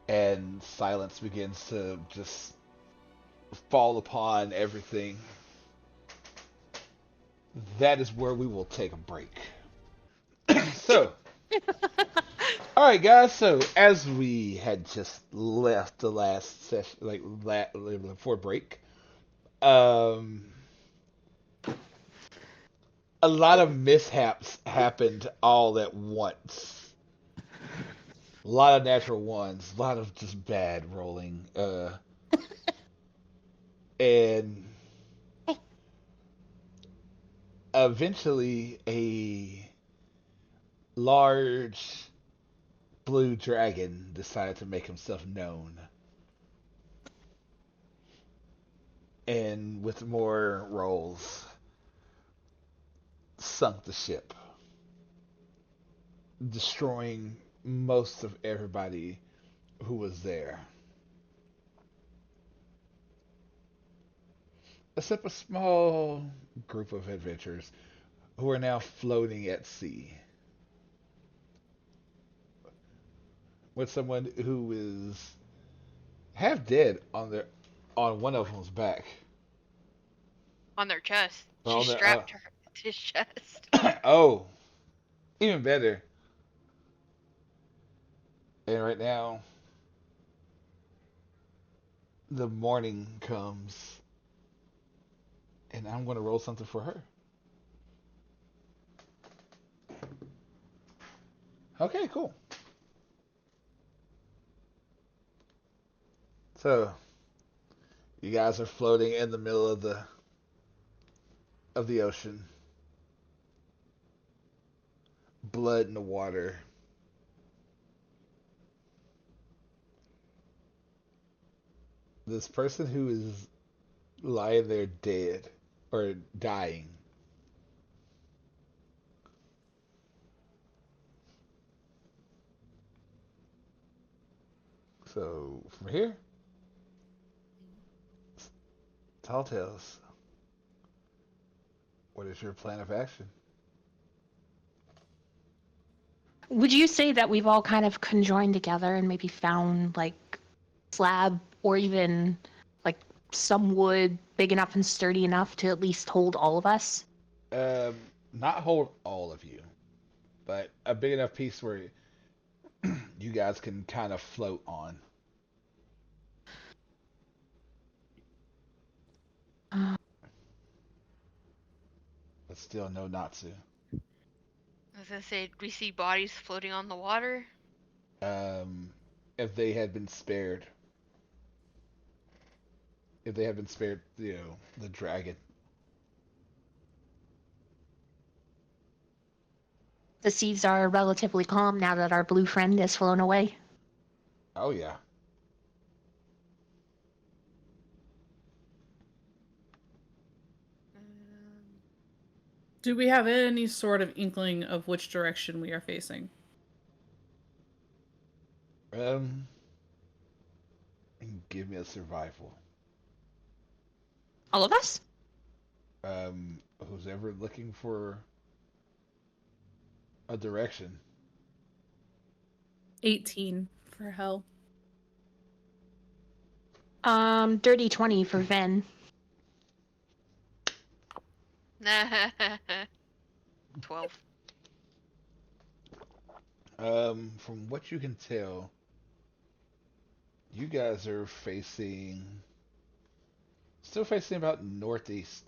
and silence begins to just fall upon everything, that is where we will take a break. So, all right, guys. So, as we had just left the last session, before break, um, a lot of mishaps happened all at once. A lot of natural ones, a lot of just bad rolling, and eventually a large blue dragon decided to make himself known. And with more rolls, sunk the ship, destroying most of everybody who was there, except a small group of adventurers who are now floating at sea with someone who is half dead on one of them's back. On their chest. She On their strapped her to his chest. oh, even better. And right now, the morning comes, and I'm going to roll something for her. Okay, cool. So, you guys are floating in the middle of the ocean. Blood in the water. This person who is lying there dead or dying. So, from here, Tall Tales, what is your plan of action? Would you say that we've all kind of conjoined together and maybe found like slab or even like some wood big enough and sturdy enough to at least hold all of us? Um, Not hold all of you, but a big enough piece where you guys can kind of float on. Uh, But still no Natsu. I was gonna say, we see bodies floating on the water. Um, if they had been spared, if they had been spared, the dragon. the seas are relatively calm now that our blue friend has flown away. Oh yeah. Um, Do we have any sort of inkling of which direction we are facing? Um, Give me a survival. All of us? Who's ever looking for a direction? 18 for hell. Dirty 20 for Ven. 12. From what you can tell, you guys are still facing about northeast.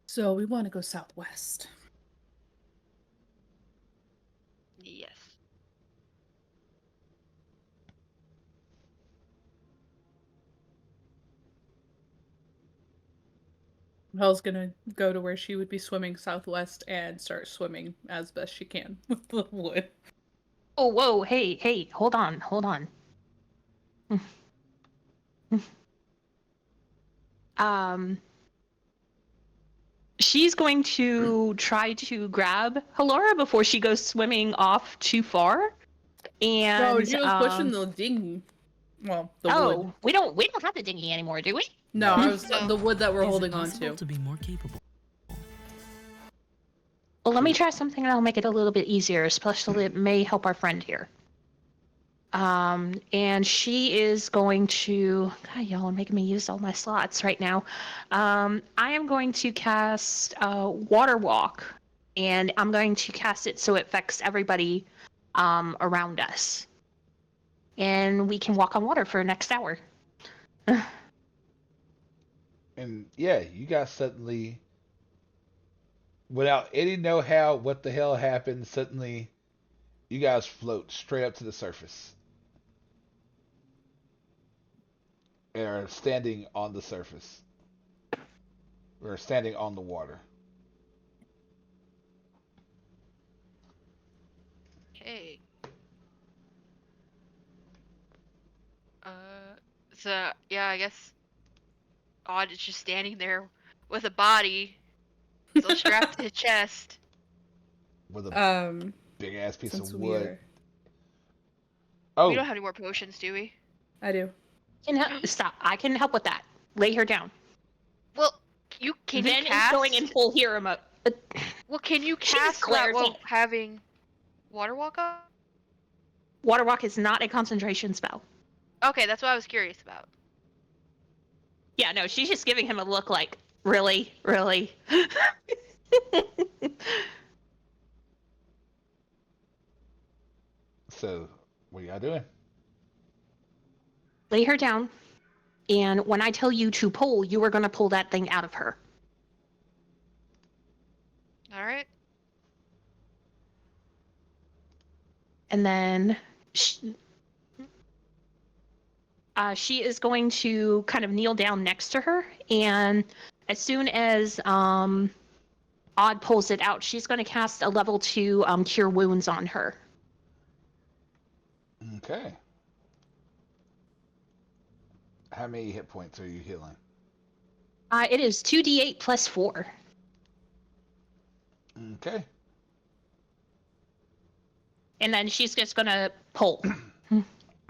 So we want to go southwest. Yes. Helle's gonna go to where she would be swimming southwest and start swimming as best she can with the wood. Oh, whoa, hey, hold on. Um, she's going to try to grab Halora before she goes swimming off too far. No, And she was pushing the dinghy. Well, the wood. oh, we don't have the dinghy anymore, do we? No, No. I was No. the wood that we're Is it holding on possible to. to be more capable? Well, let me try something that'll make it a little bit easier, especially it may help our friend here. And she is going to. God, y'all are making me use all my slots right now. I am going to cast Water Walk, and I'm going to cast it so it affects everybody around us, and we can walk on water for the next hour. And yeah, you guys suddenly, without any know-how what the hell happened, suddenly you guys float straight up to the surface. And are standing on the surface. Or standing on the water. Okay. So yeah, I guess Odd is just standing there with a body still strapped to his chest. With a Um, big ass piece of since we wood. are, We Oh, don't have any more potions, do we? I do. Stop! I can help with that. Lay her down. Well, can you Ven is cast? going in full hero mode. Well, can you She just cast that glares while at. having water walk up? Water Walk is not a concentration spell. Okay, that's what I was curious about. Yeah, no, she's just giving him a look like, really, really. so what y'all doing? Lay her down, and when I tell you to pull, you are going to pull that thing out of her. All right. And then she is going to kind of kneel down next to her, and as soon as Odd pulls it out, she's going to cast a level 2 Cure Wounds on her. Okay. How many hit points are you healing? It is 2d8 plus 4. Okay. And then she's just going to pull.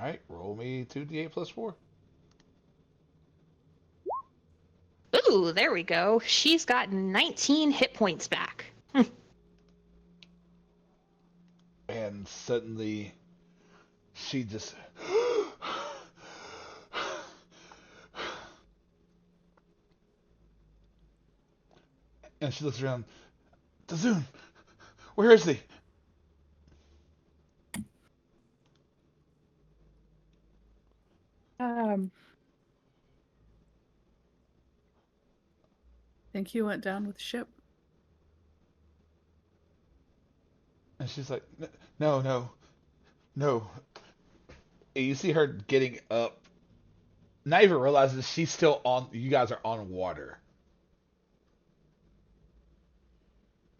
Alright, roll me 2d8 plus 4. Ooh, there we go. She's got 19 hit points back. And suddenly she just and she looks around. Dazoon, where is he? Think he went down with the ship. And she's like, no, no, no. And you see her getting up. Not even realizes she's still on. You guys are on water.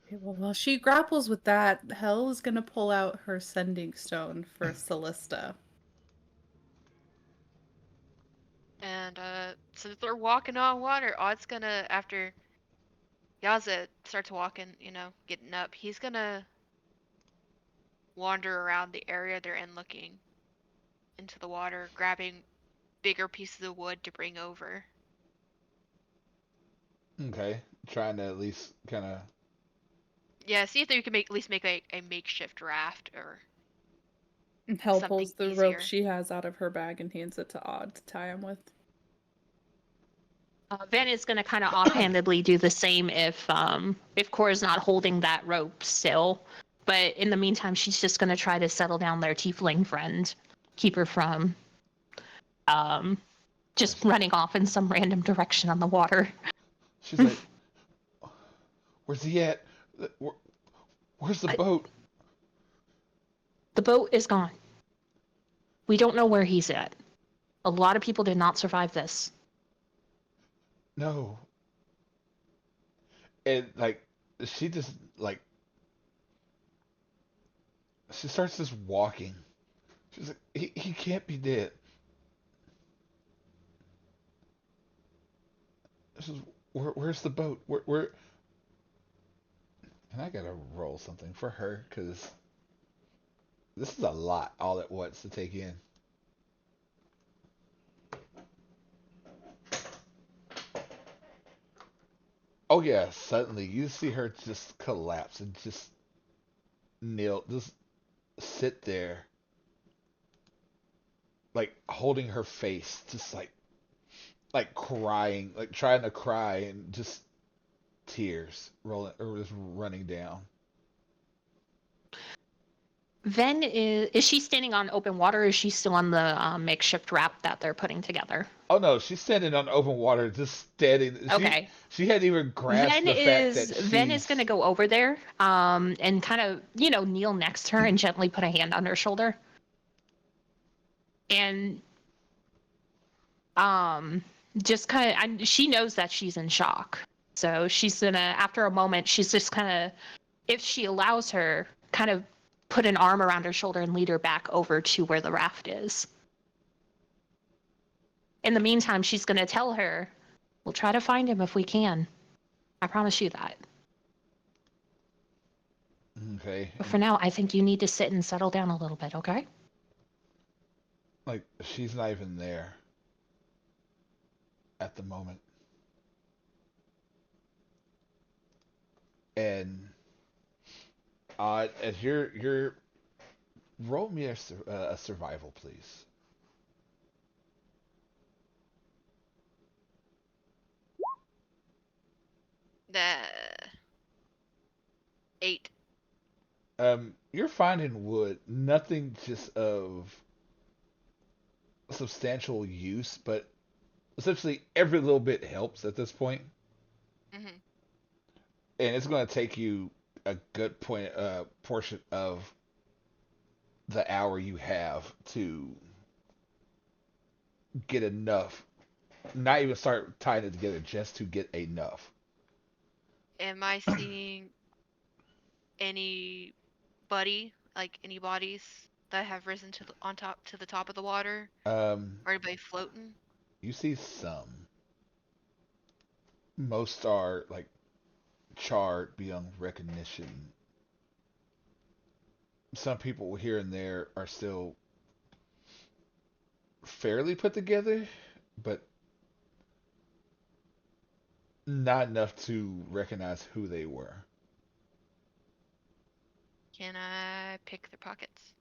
Okay, well, while she grapples with that, Hell is gonna pull out her sending stone for Callista. And since they're walking on water, Odd's gonna after Yaza starts walking, getting up, he's gonna wander around the area they're in looking into the water, grabbing bigger pieces of wood to bring over. Okay, trying to at least kind of. Yeah, see if you can at least make a makeshift raft or And Hell something pulls the rope easier. she has out of her bag and hands it to Odd to tie him with. Van is going to kind of offhandedly do the same if Cora's not holding that rope still. But in the meantime, she's just going to try to settle down their tiefling friend, keep her from just running off in some random direction on the water. She's like, "Where's he at? Where's the boat?" The boat is gone. We don't know where he's at. A lot of people did not survive this. No. And like, she just like she starts just walking. She's like, he can't be dead. She says, where's the boat? Where? And I gotta roll something for her because this is a lot all at once to take in. Oh yeah, suddenly you see her just collapse and just just sit there, like holding her face, just like crying, like trying to cry, and just tears rolling or just running down. Ven is she standing on open water or is she still on the makeshift raft that they're putting together? Oh no, she's standing on open water, just standing. Okay. She hadn't even grasped the fact that Ven is she's. gonna go over there, and kind of, kneel next to her and gently put a hand on her shoulder. And just kind of, she knows that she's in shock. So she's gonna, after a moment, she's just kind of, if she allows her, kind of put an arm around her shoulder and lead her back over to where the raft is. In the meantime, she's gonna tell her, we'll try to find him if we can. I promise you that. Okay. But for now, I think you need to sit and settle down a little bit, okay? Like she's not even there at the moment. And as you're roll me a survival, please. Uh, 8. You're finding wood, nothing just of substantial use, but essentially every little bit helps at this point, Mhm. and it's going to take you a good portion of the hour you have to get enough. Not even start tying it together, just to get enough. Am I seeing anybody, like any bodies that have risen to the top of the water? Um, Or anybody floating? you see some. Most are like charred beyond recognition. Some people here and there are still fairly put together, but not enough to recognize who they were. Can I pick their pockets?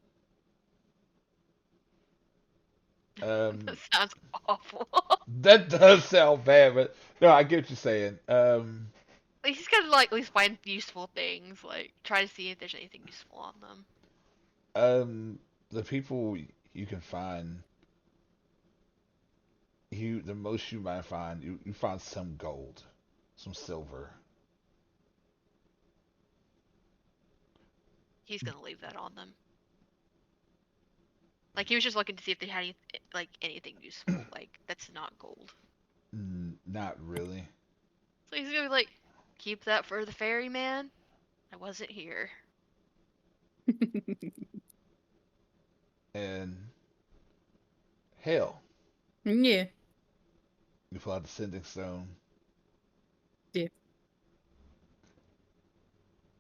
That Um, sounds awful. that does sound bad, but no, I get what you're saying. Like, he's gotta like at least find useful things. Like try to see if there's anything useful on them. Um, the people you can find, the most you might find, you find some gold, some silver. He's gonna leave that on them. Like he was just looking to see if they had like anything useful. Like that's not gold. Not really. So he's gonna be like, keep that for the ferryman. I wasn't here. And hell, Yeah. you pull out the sending stone Yeah.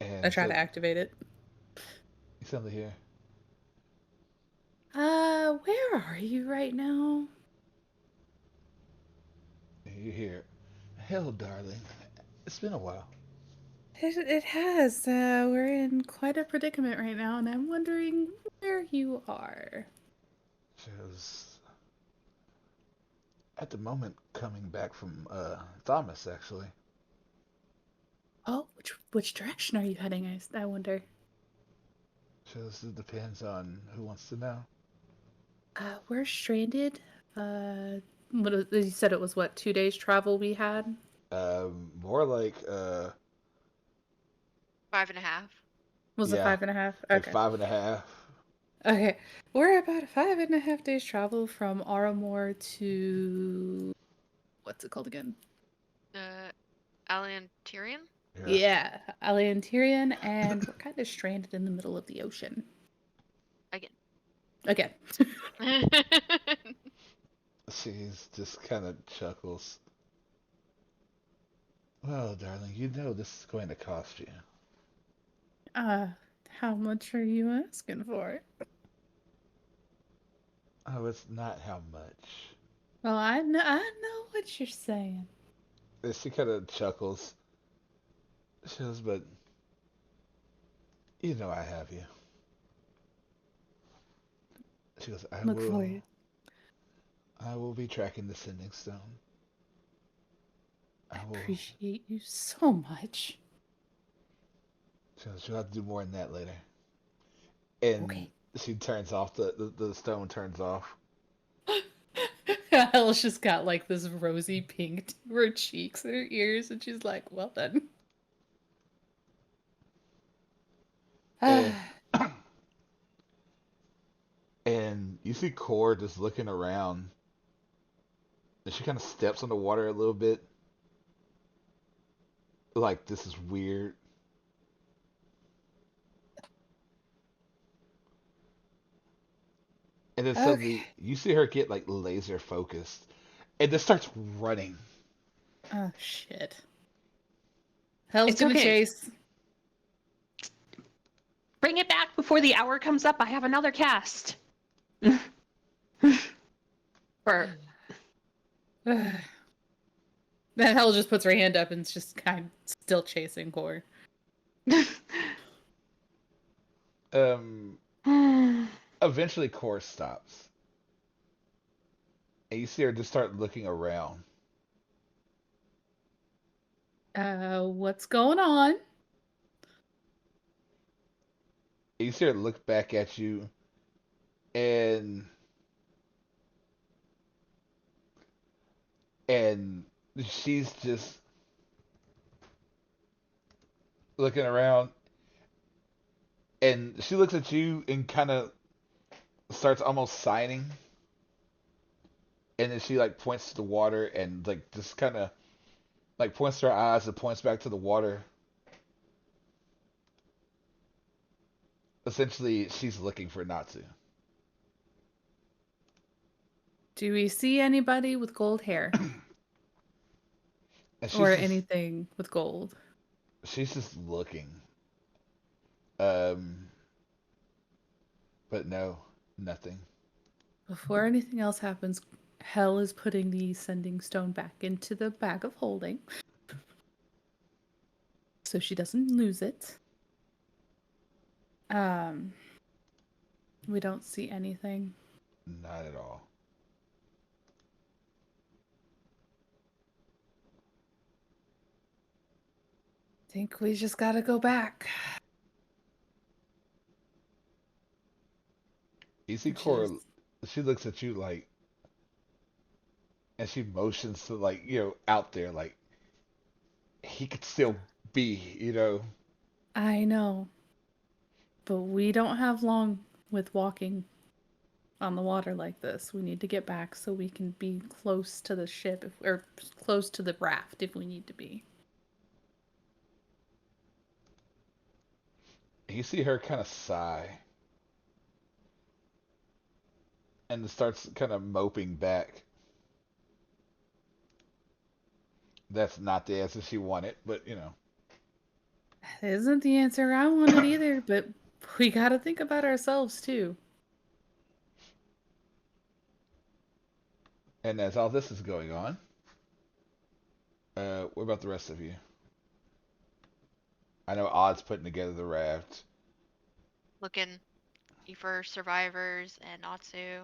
I and try to activate it. you suddenly hear, Where are you right now? you hear, hell, darling, it's been a while. It has. We're in quite a predicament right now, and I'm wondering where you are. She goes, at the moment coming back from Thomas, actually. Oh, which direction are you heading? I wonder. Just it depends on who wants to know. We're stranded. You said it was what, 2 days travel we had? More like 5.5. Was it yeah, 5.5? like Okay. 5.5. Okay. We're about 5.5 days travel from Aramor to what's it called again? Alyan Tirion? Yeah. Yeah, Alyan Tirion, and we're kind of stranded in the middle of the ocean. Again. Again. She's just kind of chuckles. Well, darling, you know this is going to cost you. Uh, how much are you asking for? Oh, it's not how much. Well, I know what you're saying. And she kind of chuckles. She goes, but you know I have you. She goes, Look for it. I will be tracking the sending stone. I I will. appreciate you so much. She goes, you'll have to do more than that later. And Okay. she turns off the stone turns off. Elle's just got like this rosy pink to her cheeks and her ears, and she's like, well done. And Ah, and you see Core just looking around. And she kind of steps on the water a little bit. Like this is weird. And then okay. suddenly you see her get like laser focused and just starts running. Oh, shit. Hell's It's gonna okay. chase. Bring it back before the hour comes up. I have another cast. Or Then Hell just puts her hand up and is just kind of still chasing Core. Um, Eventually Core stops. And you see her just start looking around. What's going on? And you see her look back at you and and she's just looking around and she looks at you and kind of starts almost signing and then she like points to the water and like just kind of like points to her eyes and points back to the water. Essentially, she's looking for Natsu. Do we see anybody with gold hair? And Or anything with gold? she's just looking. Um, but no, nothing. Before anything else happens, Hell is putting the sending stone back into the bag of holding so she doesn't lose it. Um, we don't see anything. Not at all. Think we just gotta go back. You see Cora, Just, she looks at you like, and she motions to like, out there, like, he could still be. I know, but we don't have long with walking on the water like this. We need to get back so we can be close to the ship or close to the raft if we need to be. You see her kind of sigh and starts kind of moping back. That's not the answer she wanted, but. That isn't the answer I wanted either, but we gotta think about ourselves too. And as all this is going on, what about the rest of you? I know Odd's putting together the raft. Looking for survivors and Natsu.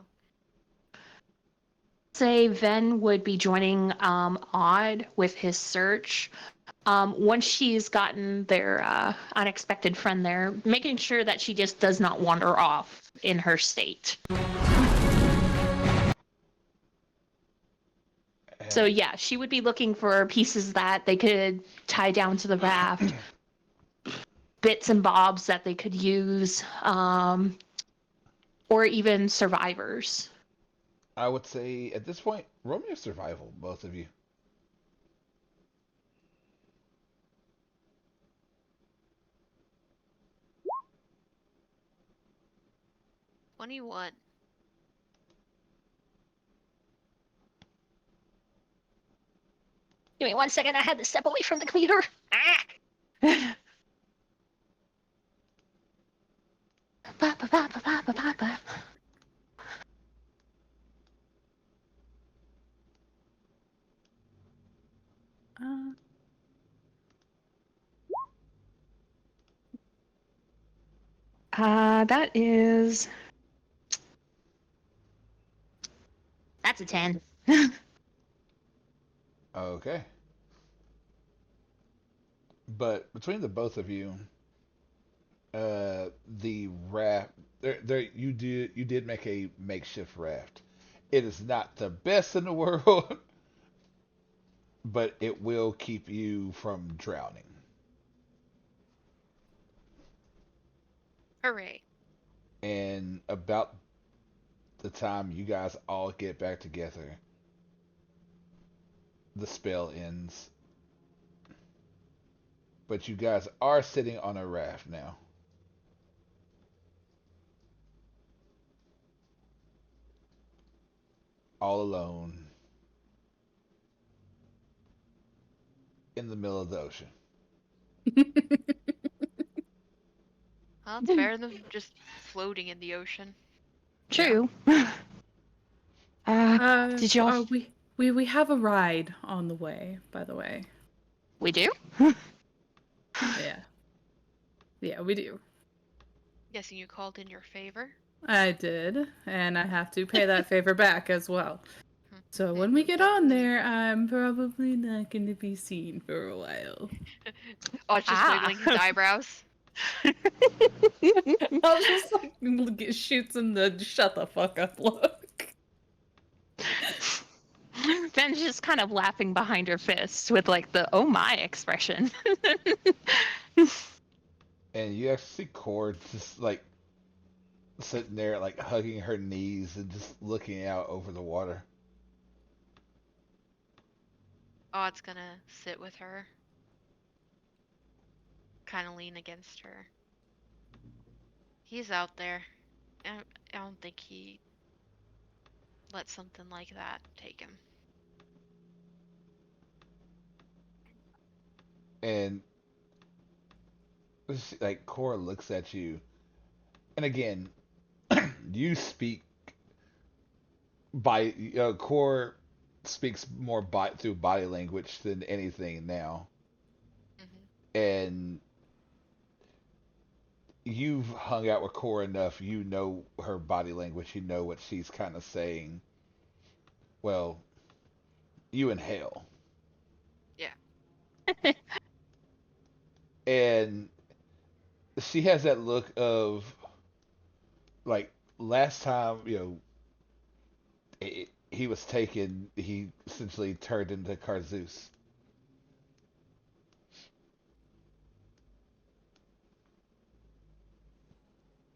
say Ven would be joining Odd with his search. Once she's gotten their unexpected friend there, making sure that she just does not wander off in her state. So And yeah, she would be looking for pieces that they could tie down to the raft, bits and bobs that they could use, or even survivors. I would say at this point, roll me a survival, both of you. 21. Give me 1 second, I had to step away from the computer. Ah! Ba, ba, ba, ba, ba, ba, ba, ba. Uh, That is. That's a 10. Okay. But between the both of you, the raft there you did make a makeshift raft. It is not the best in the world, but it will keep you from drowning. Hooray. And about the time you guys all get back together, the spell ends. But you guys are sitting on a raft now. All alone in the middle of the ocean. Well, it's better than just floating in the ocean. Yeah. True. Did y'all? we have a ride on the way, by the way. We do? Yeah. Yeah, we do. Guessing you called in your favor? I did, and I have to pay that favor back as well. So when we get Exactly. on there, I'm probably not going to be seen for a while. Oh, it's just wiggling his eyebrows. I'll just shoots him the shut the fuck up look. Ben's just kind of laughing behind her fist with like the oh my expression. And you actually see Cord just like sitting there, like hugging her knees and just looking out over the water. Oh, it's gonna sit with her. Kind of lean against her. He's out there. I don't think he let something like that take him. And like Cord looks at you, and again, you speak by Cord speaks more through body language than anything now, Hmm. and you've hung out with Core enough. You know her body language. You know what she's kind of saying. Well, you inhale, Yeah. and she has that look of like last time he was taken. He essentially turned into Karzeus.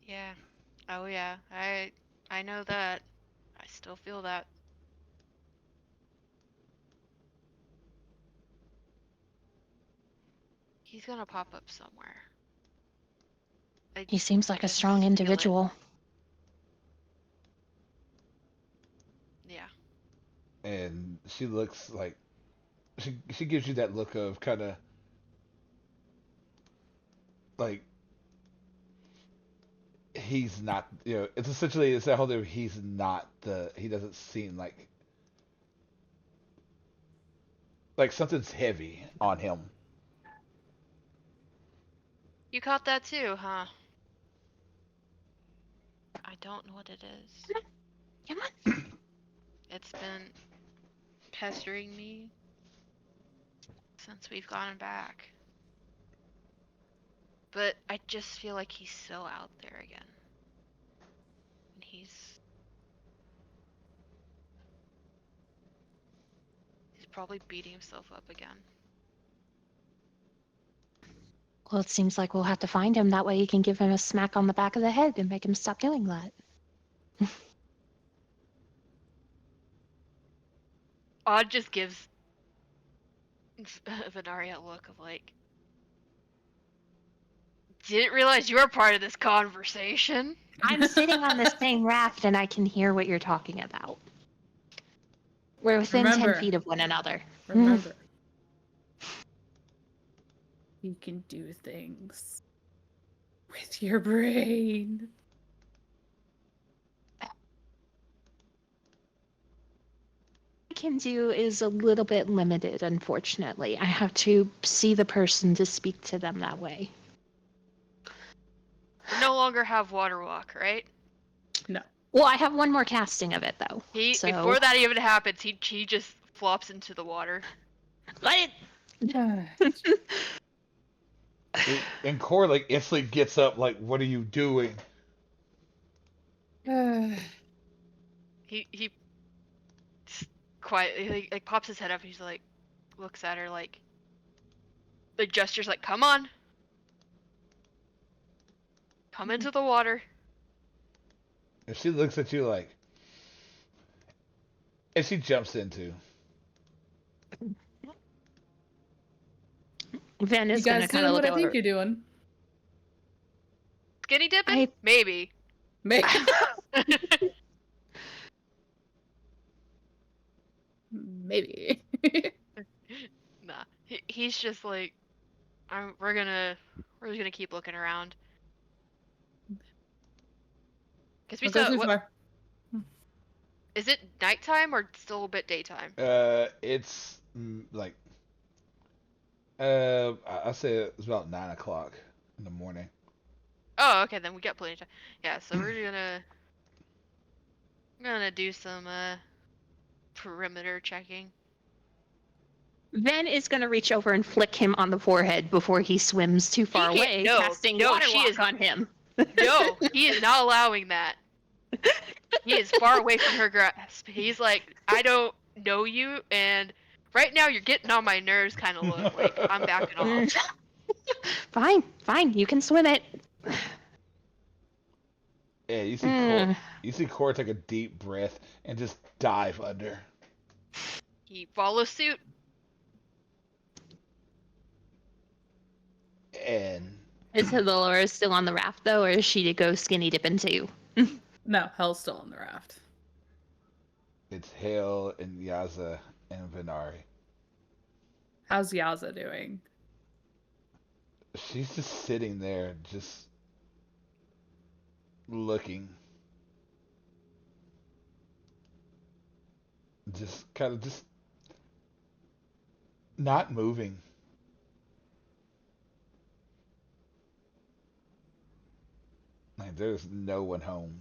Yeah. Oh yeah. I know that. I still feel that. He's gonna pop up somewhere. I He seems like a just strong feel it. individual. Yeah. And she looks like she gives you that look of kind of like he's not, it's essentially it's that whole thing, he doesn't seem like something's heavy on him. You caught that too, huh? I don't know what it is. Come on. It's been pestering me since we've gone back. But I just feel like he's so out there again. And he's probably beating himself up again. Well, it seems like we'll have to find him. That way you can give him a smack on the back of the head and make him stop doing that. Odd just gives Venari a look of like, didn't realize you were part of this conversation. I'm sitting on the same raft and I can hear what you're talking about. We're within 10 Remember. feet of one another. Remember. You can do things with your brain. I can do is a little bit limited, unfortunately. I have to see the person to speak to them that way. We no longer have water walk, right? No. Well, I have one more casting of it, though. Before that even happens, he just flops into the water. What? And Core like instantly gets up, like, "What are you doing?" He quietly like pops his head up. And he's like, looks at her like gestures like, "Come on, come into the water." And she looks at you like, and she jumps into. Van You is going to guys kind doing of what look I think over. you're doing. Skinny dipping? Maybe. Maybe. Maybe. Nah. He's just like, we're just gonna keep looking around. Cause we Don't go saw too what far. is it nighttime or still a bit daytime? It's like, I say it's about 9 o'clock in the morning. Oh, okay, then we got plenty of time. Yeah, so we're gonna do some perimeter checking. Van is going to reach over and flick him on the forehead before he swims too far away, casting water walk on him. No, he is not allowing that. He is far away from her grasp. He's like, I don't know you, and right now you're getting on my nerves kind of look. Like, I'm backing off. Fine, you can swim it. Yeah, you see Core take a deep breath and just dive under. He follows suit. And Is Dolores still on the raft, though, or is she to go skinny dipping too? No, Hell's still on the raft. it's Hale and Yaza and Venari. How's Yaza doing? She's just sitting there, just looking. Just kind of just not moving. Like there's no one home.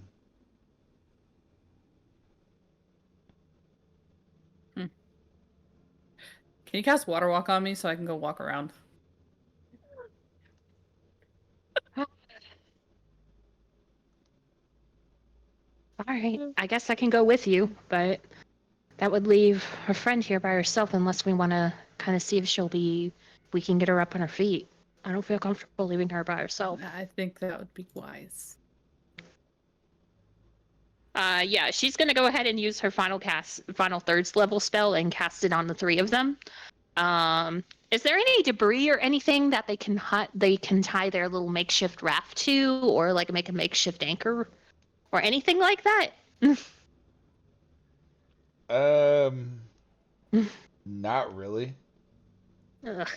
Can you cast water walk on me so I can go walk around? All right, I guess I can go with you, but that would leave her friend here by herself unless we want to kind of see if we can get her up on her feet. I don't feel comfortable leaving her by herself. I think that would be wise. Yeah, she's gonna go ahead and use her final thirds level spell and cast it on the three of them. Is there any debris or anything that they can tie their little makeshift raft to, or like make a makeshift anchor, or anything like that? Not really. Ugh.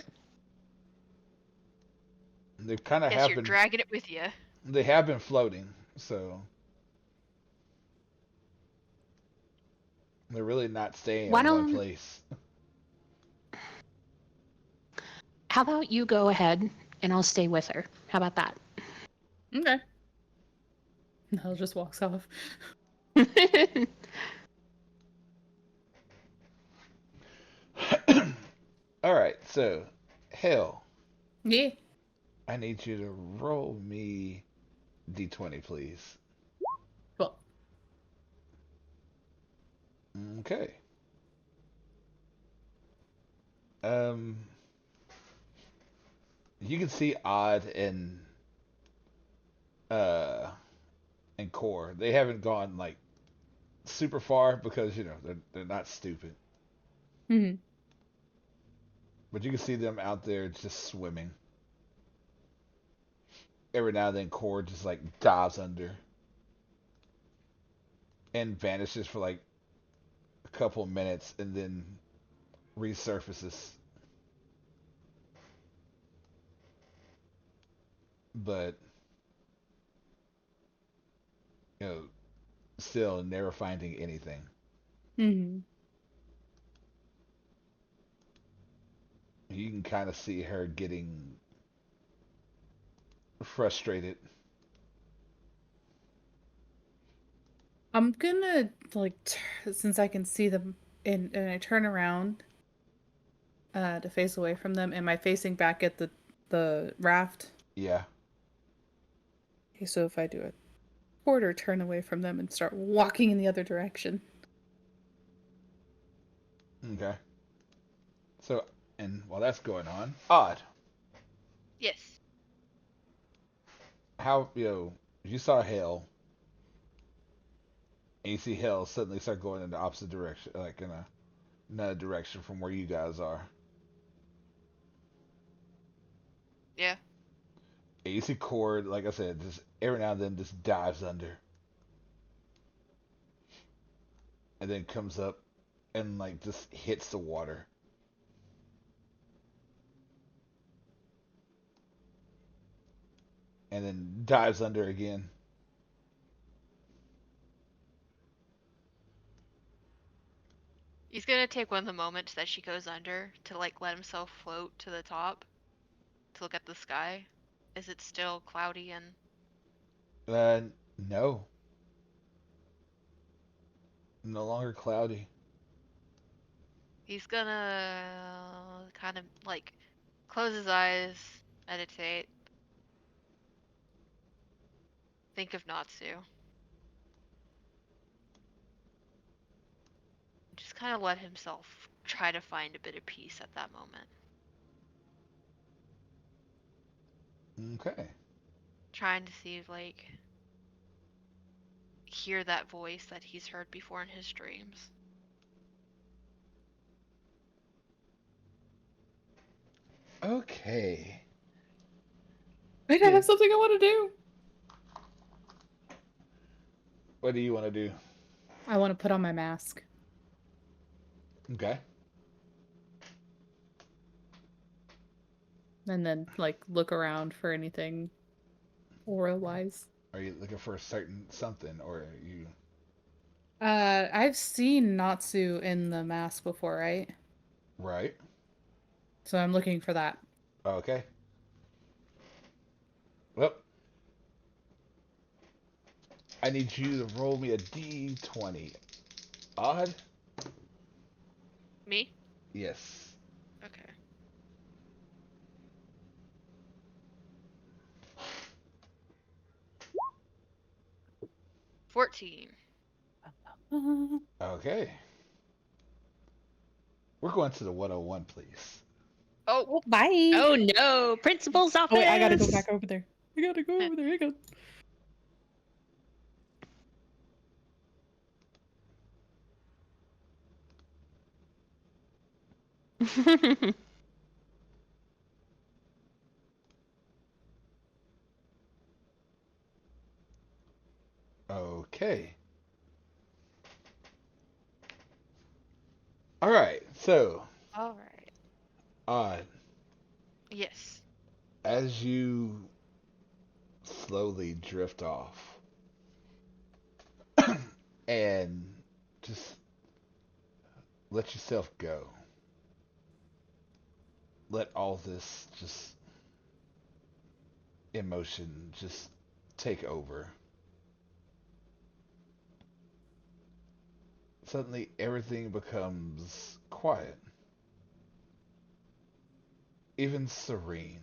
They kind of Guess have you're been. dragging it with you. They have been floating, so they're really not staying Why in one don't- place. How about you go ahead and I'll stay with her? How about that? Okay. Hell just walks off. All right, so hell, Yeah. I need you to roll me d20, please. Well, Okay. Um, you can see Odd uh and Core. They haven't gone like super far because they're not stupid. hmm But you can see them out there just swimming. Every now and then, Core just like dives under and vanishes for like a couple of minutes and then resurfaces. But you know, still never finding anything. hmm You can kind of see her getting frustrated. I'm gonna like since I can see them and I turn around to face away from them. Am I facing back at the raft? Yeah. Okay, so if I do a quarter turn away from them and start walking in the other direction. Okay. So, and while that's going on, Odd, Yes. how you saw Hale, and you see Hale suddenly start going in the opposite direction, like in another direction from where you guys are. Yeah. And you see Cord, like I said, just every now and then just dives under, and then comes up and like just hits the water, and then dives under again. He's gonna take one of the moments that she goes under to like let himself float to the top to look at the sky. Is it still cloudy and Uh, no, no longer cloudy. he's gonna kind of like close his eyes, meditate, think of Natsu. Just kind of let himself try to find a bit of peace at that moment. Okay. Trying to see like hear that voice that he's heard before in his dreams. Okay. Wait, I Yeah. have something I want to do. What do you want to do? I want to put on my mask Okay. and then like look around for anything aura wise. Are you looking for a certain something, or are you I've seen Natsu in the mask before, right? right? So I'm looking for that. Okay. Well, I need you to roll me a d20. Odd? Me? Yes. Okay. 14. Okay. We're going to the 101, please. Oh, Oh, bye. Oh no, principal's Oh wait, I gotta go office. back over there. I gotta go over there. Hang on. Okay. All right. So, all right. Odd, Yes. as you slowly drift off and just let yourself go, let all this just emotion just take over. Suddenly, everything becomes quiet. even serene.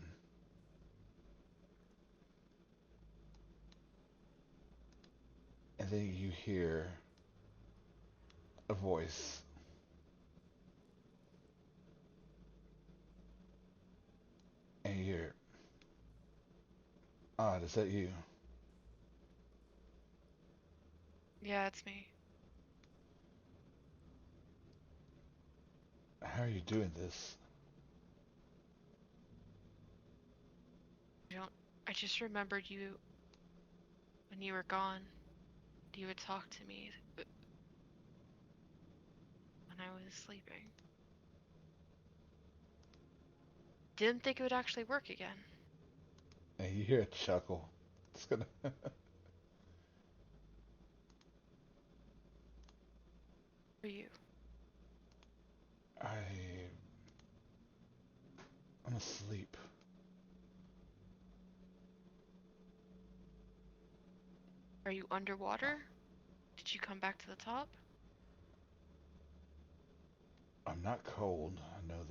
And then you hear a voice. And you hear, "Ah, is that you? Yeah, it's me. How are you doing this?" I don't. I just remembered you when you were gone. You would talk to me when I was sleeping. Didn't think it would actually work again. And you hear a chuckle. It's gonna. For you. I. I'm asleep. Are you underwater? Did you come back to the top? I'm not cold. I know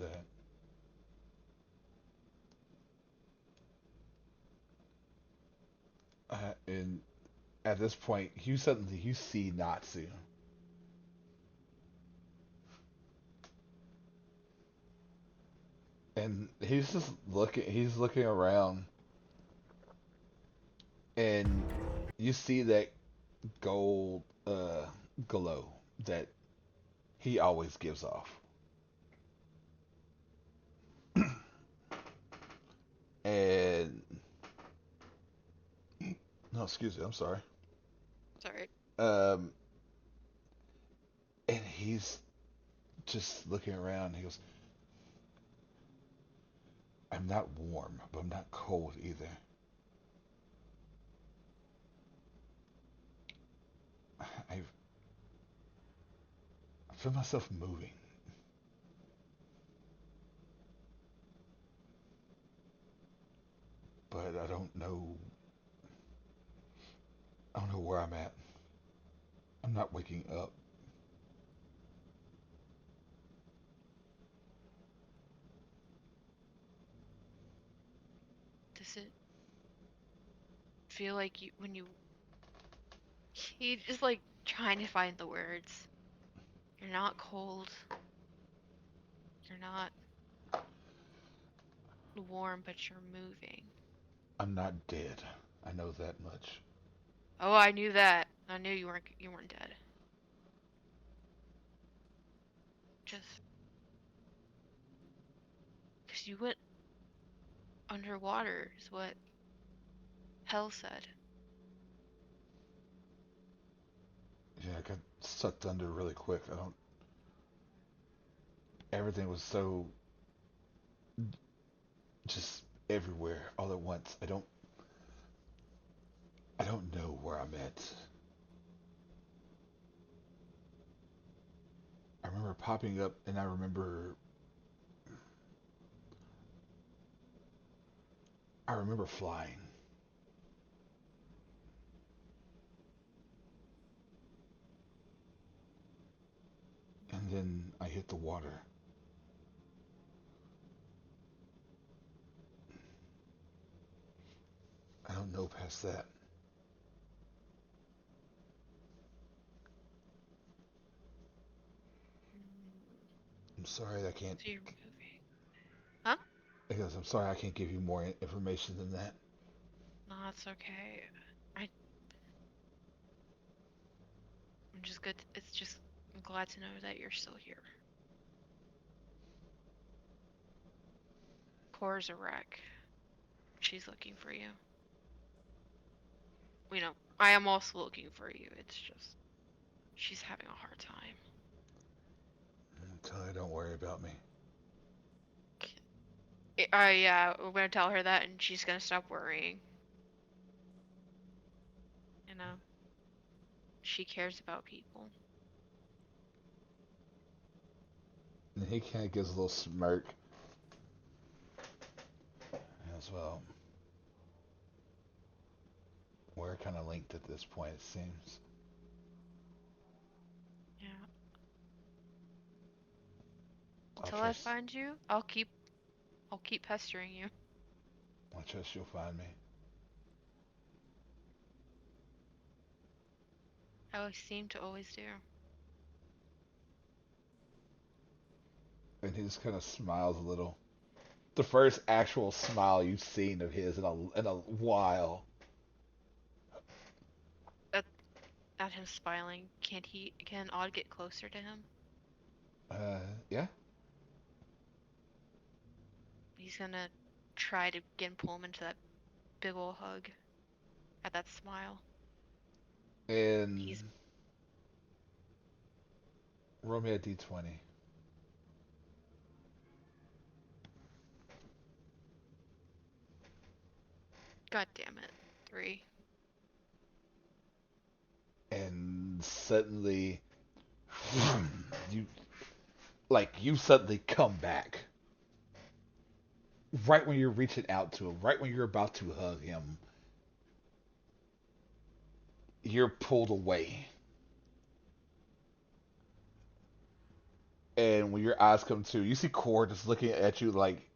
that. And at this point, you see Natsu, and he's just looking. He's looking around, and you see that gold glow that he always gives off. And no, excuse me. I'm sorry. Sorry. Um, and he's just looking around. He goes, "I'm not warm, but I'm not cold either. I feel myself moving, but I don't know. I don't know where I'm at. I'm not waking up." Does it feel like you when you he just like trying to find the words. You're not cold. You're not warm, but you're moving. I'm not dead. I know that much. Oh, I knew that. I knew you weren't dead. Just because you went underwater is what Hell said. Yeah, I got sucked under really quick. I don't. Everything was so just everywhere all at once. I don't. I don't know where I'm at. I remember popping up, and I remember. I remember flying, and then I hit the water. I don't know past that. Mm, I'm sorry I can't. so you're moving. Huh? Because I'm sorry I can't give you more information than that. No, that's okay. I, I'm just good. It's just, I'm glad to know that you're still here. Cora's a wreck. She's looking for you. I am also looking for you. It's just, she's having a hard time. Tell her don't worry about me. Yeah, we're gonna tell her that and she's gonna stop worrying. You know, she cares about people. And he kind of gives a little smirk as well. We're kind of linked at this point, it seems. Yeah. I'll Until I trust. find you, I'll keep I'll keep pestering you. I trust you'll find me. I seem to always do. And he just kind of smiles a little. The first actual smile you've seen of his in a while. At, at him smiling, can Odd get closer to him? Yeah. He's gonna try to again pull him into that big ol' hug. At that smile. And He's roll me a d20. God damn it. 3. And suddenly, you you suddenly come back right when you're reaching out to him, right when you're about to hug him. You're pulled away, and when your eyes come to, you see Core just looking at you like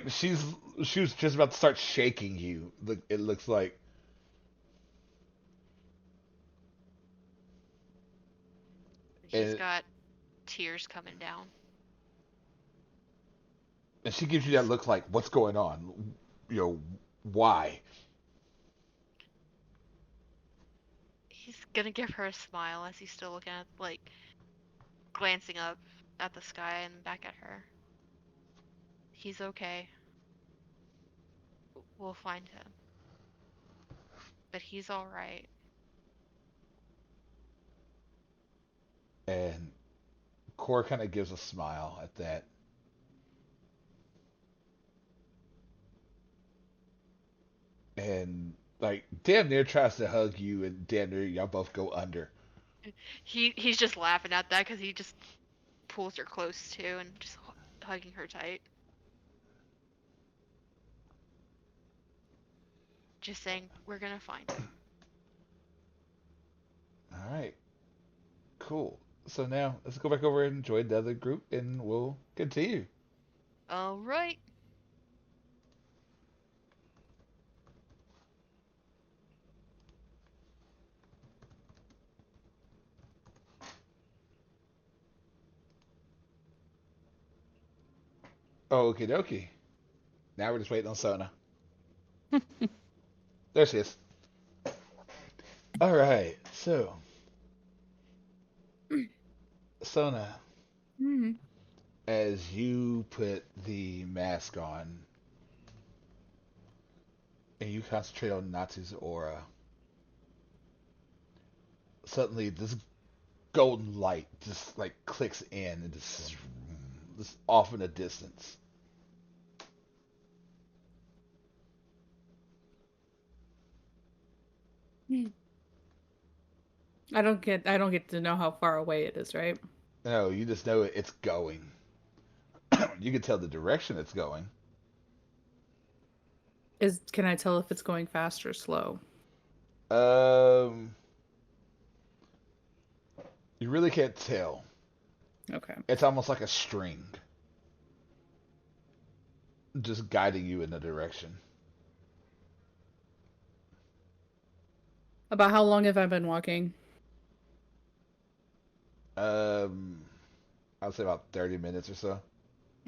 she was just about to start shaking you. Look, it looks like, He's and got tears coming down. she gives you that He's look like, what's going on? You know, why? he's gonna give her a smile as he's still looking at, like, glancing up at the sky and back at her. He's okay. We'll find him. But he's alright. And Core kind of gives a smile at that. And damn near tries to hug you, and damn near y'all both go under. He's just laughing at that because he just pulls her close too and just hugging her tight. Just saying, we're gonna find him. All right, cool. So now let's go back over and join the other group, and we'll continue. Alright. Okie dokie. Now we're just waiting on Sona. There she is. All right, so Sona, Hmm. as you put the mask on and you concentrate on Natsu's aura, suddenly this golden light just clicks in and just off in the distance. I don't get to know how far away it is, right? No, you just know it's going. You can tell the direction it's going. Can I tell if it's going fast or slow? Um, you really can't tell. Okay. It's almost like a string, just guiding you in the direction. About how long have I been walking? Um, I'd say about 30 minutes or so.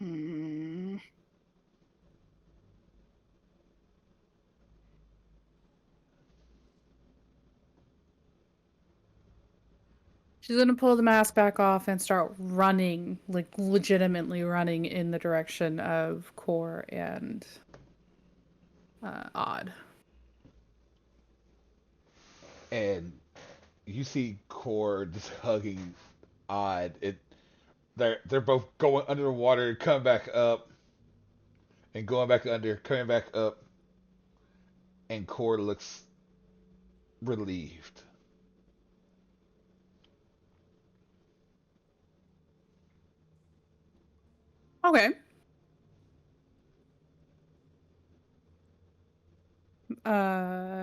Mm. She's gonna pull the mask back off and start running, like legitimately running in the direction of Core and Odd. And you see Core just hugging Odd. They're both going under the water, coming back up, and going back under, coming back up, and Core looks relieved. Okay.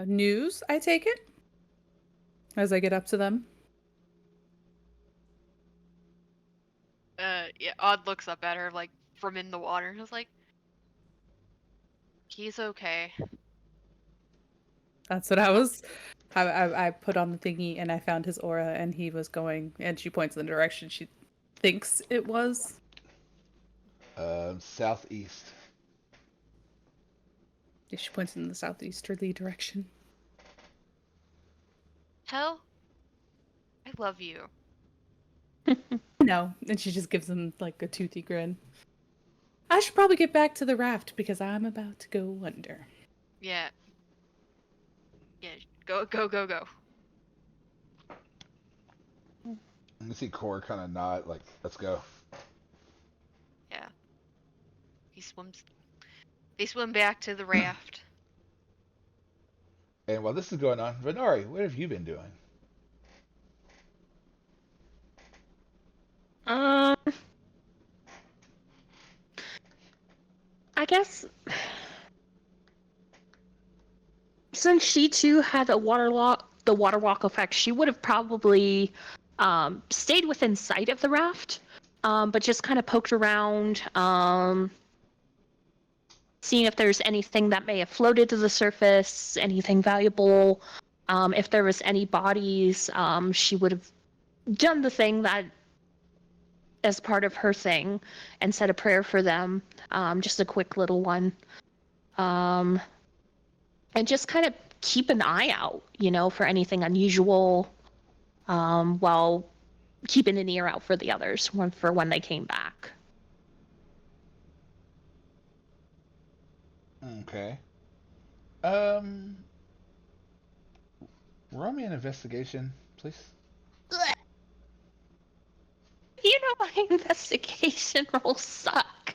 News, I take it, as I get up to them. Yeah, Odd looks up at her, like, from in the water, and is like, he's okay. That's what I was. I put on the thingy and I found his aura, and he was going, and she points in the direction she thinks it was. Southeast. Yeah, she points in the southeasterly direction. Hell, I love you. No, and she just gives him like a toothy grin. I should probably get back to the raft because I'm about to go under. Yeah. Yeah, go, go, go, go. You see Core kind of nod, like, let's go. Yeah. He swims. They swim back to the raft. And while this is going on, Venari, what have you been doing? Um, I guess since she too had the water walk effect, she would have probably stayed within sight of the raft, but just kind of poked around, seeing if there's anything that may have floated to the surface, anything valuable. If there was any bodies, she would have done the thing that as part of her thing and said a prayer for them, just a quick little one. Um, and just kind of keep an eye out, for anything unusual, while keeping an ear out for the others for when they came back. Okay. Um, roll me an investigation, please. My investigation rolls suck.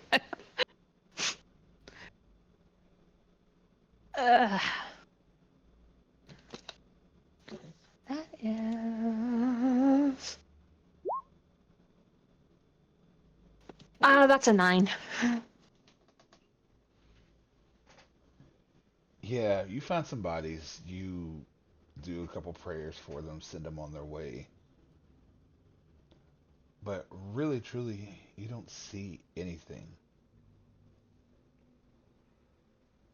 That is. That's a 9. Yeah, you find some bodies. You do a couple prayers for them, send them on their way. But really, truly, you don't see anything.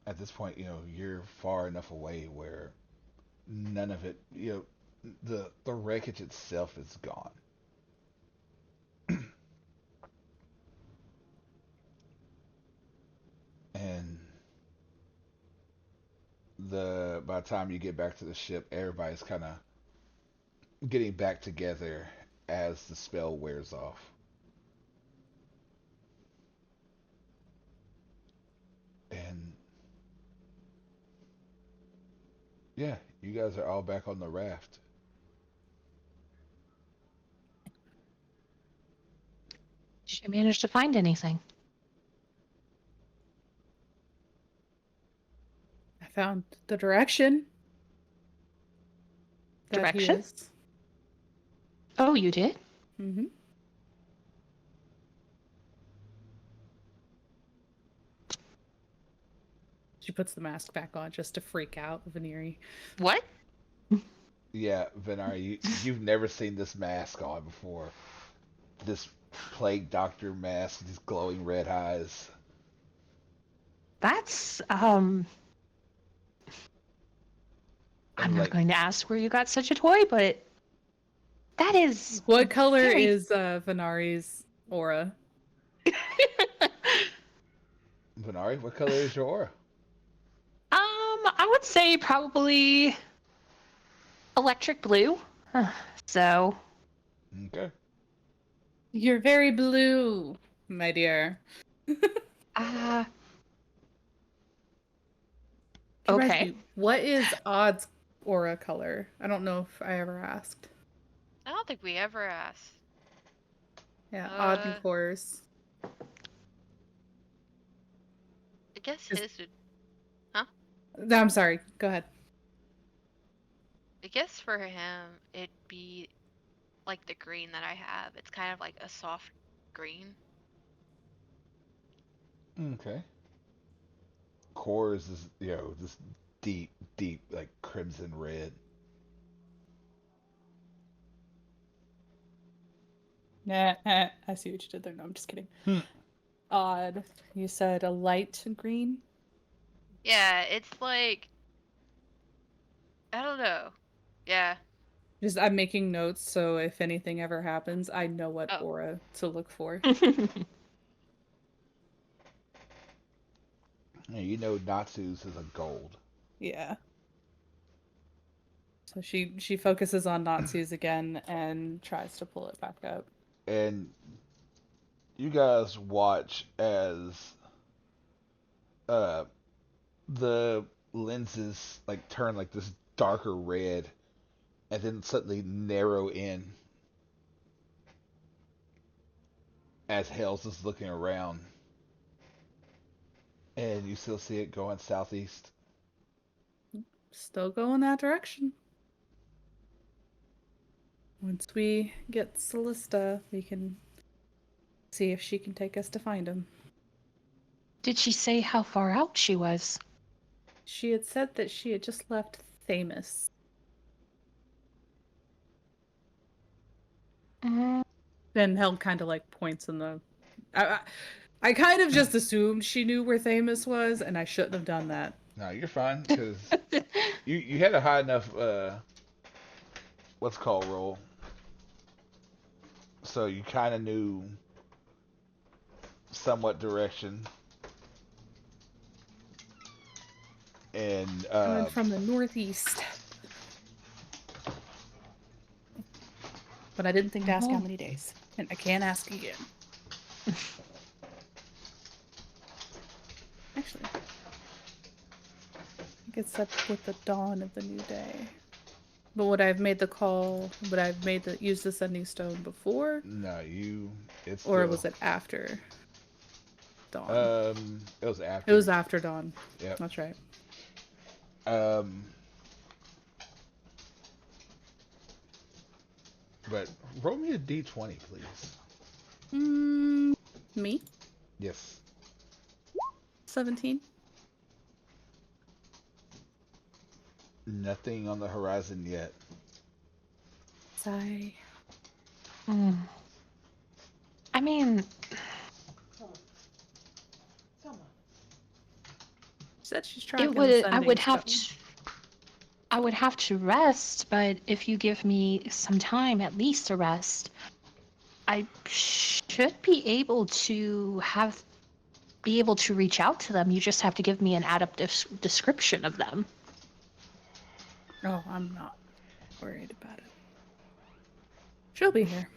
At this point, you're far enough away where none of it, the wreckage itself is gone. And the by the time you get back to the ship, everybody's kind of getting back together as the spell wears off. And yeah, you guys are all back on the raft. Did you manage to find anything? I found the direction that he Direction? is. Oh, you did? Mm-hmm. She puts the mask back on just to freak out Veneri. What? Yeah, Venari, you've never seen this mask on before. This plague doctor mask, these glowing red eyes. That's, I'm And not like, going to ask where you got such a toy, but that is What color very. is Venari's aura? Venari, what color is your aura? I would say probably electric blue. So, Okay. You're very blue, my dear. uh, Reminds okay. me, what is Odd's aura color? I don't know if I ever asked. I don't think we ever asked. Yeah, Odd and Uh, Core's. I guess Is- his would. Huh? No, I'm sorry. Go ahead. I guess for him, it'd be like the green that I have. It's kind of like a soft green. Okay. Core is this deep, deep, like crimson red. Nah, I see what you did there. No, I'm just kidding. Hmm. Odd. You said a light green? Yeah, it's like I don't know. Yeah. Just I'm making notes so if anything ever happens, I know what Oh. aura to look for. Yeah, you know Natsu's is a gold. Yeah. So she focuses on Natsu's again and tries to pull it back up. And you guys watch as uh the lenses like turn like this darker red and then suddenly narrow in as Hales is looking around. And you still see it going southeast. Still going that direction. Once we get Callista, we can see if she can take us to find him. Did she say how far out she was? She had said that she had just left Thamus. Mm, Then Hel kind of like points in the. I kind of just assumed she knew where Thamus was, and I shouldn't have done that. No, you're fine because you had a high enough what's called roll, so you kind of knew somewhat direction. And Coming from the northeast. But I didn't think to ask how many days. And I can't ask again. Actually, I think it's up with the dawn of the new day. But would I have made the call? Would I have made the use the sending stone before? no, it's Or still was it after dawn? it was It after. was after dawn. Yep. That's right. Um, but roll me a d20, please. Me? Yes. 17? Nothing on the horizon yet. Sigh. mm. I mean, She said she's it tracking the would. I sending would have stone. to. I would have to rest, but if you give me some time, at least to rest, I should be able to reach out to them. You just have to give me an adept description of them. Oh, I'm not worried about it. She'll be here.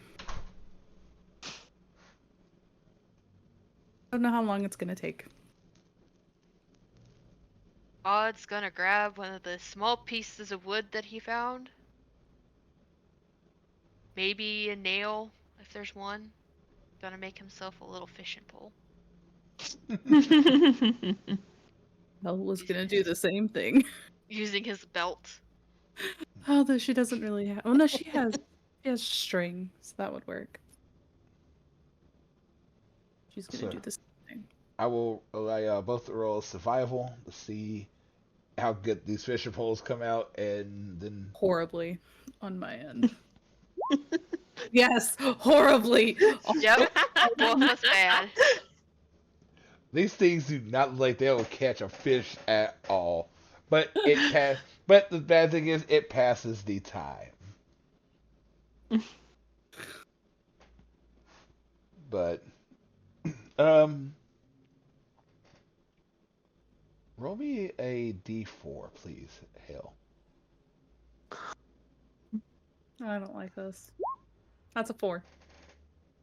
Don't know how long it's gonna take. Odd's gonna grab one of the small pieces of wood that he found. Maybe a nail, if there's one. Gonna make himself a little fishing pole. Belle was gonna do the same thing. Using his belt. Although she doesn't really have. Oh no, she has string, so that would work. She's gonna So do the same thing. I will allow y'all both to roll survival to see how good these fisher poles come out, and then Horribly on my end. Yes, horribly. Yep. Both was bad. these things do not look like they will catch a fish at all. But it pass. But the bad thing is, it passes the time. But um, roll me a d4, please. Hell. I don't like this. That's a 4.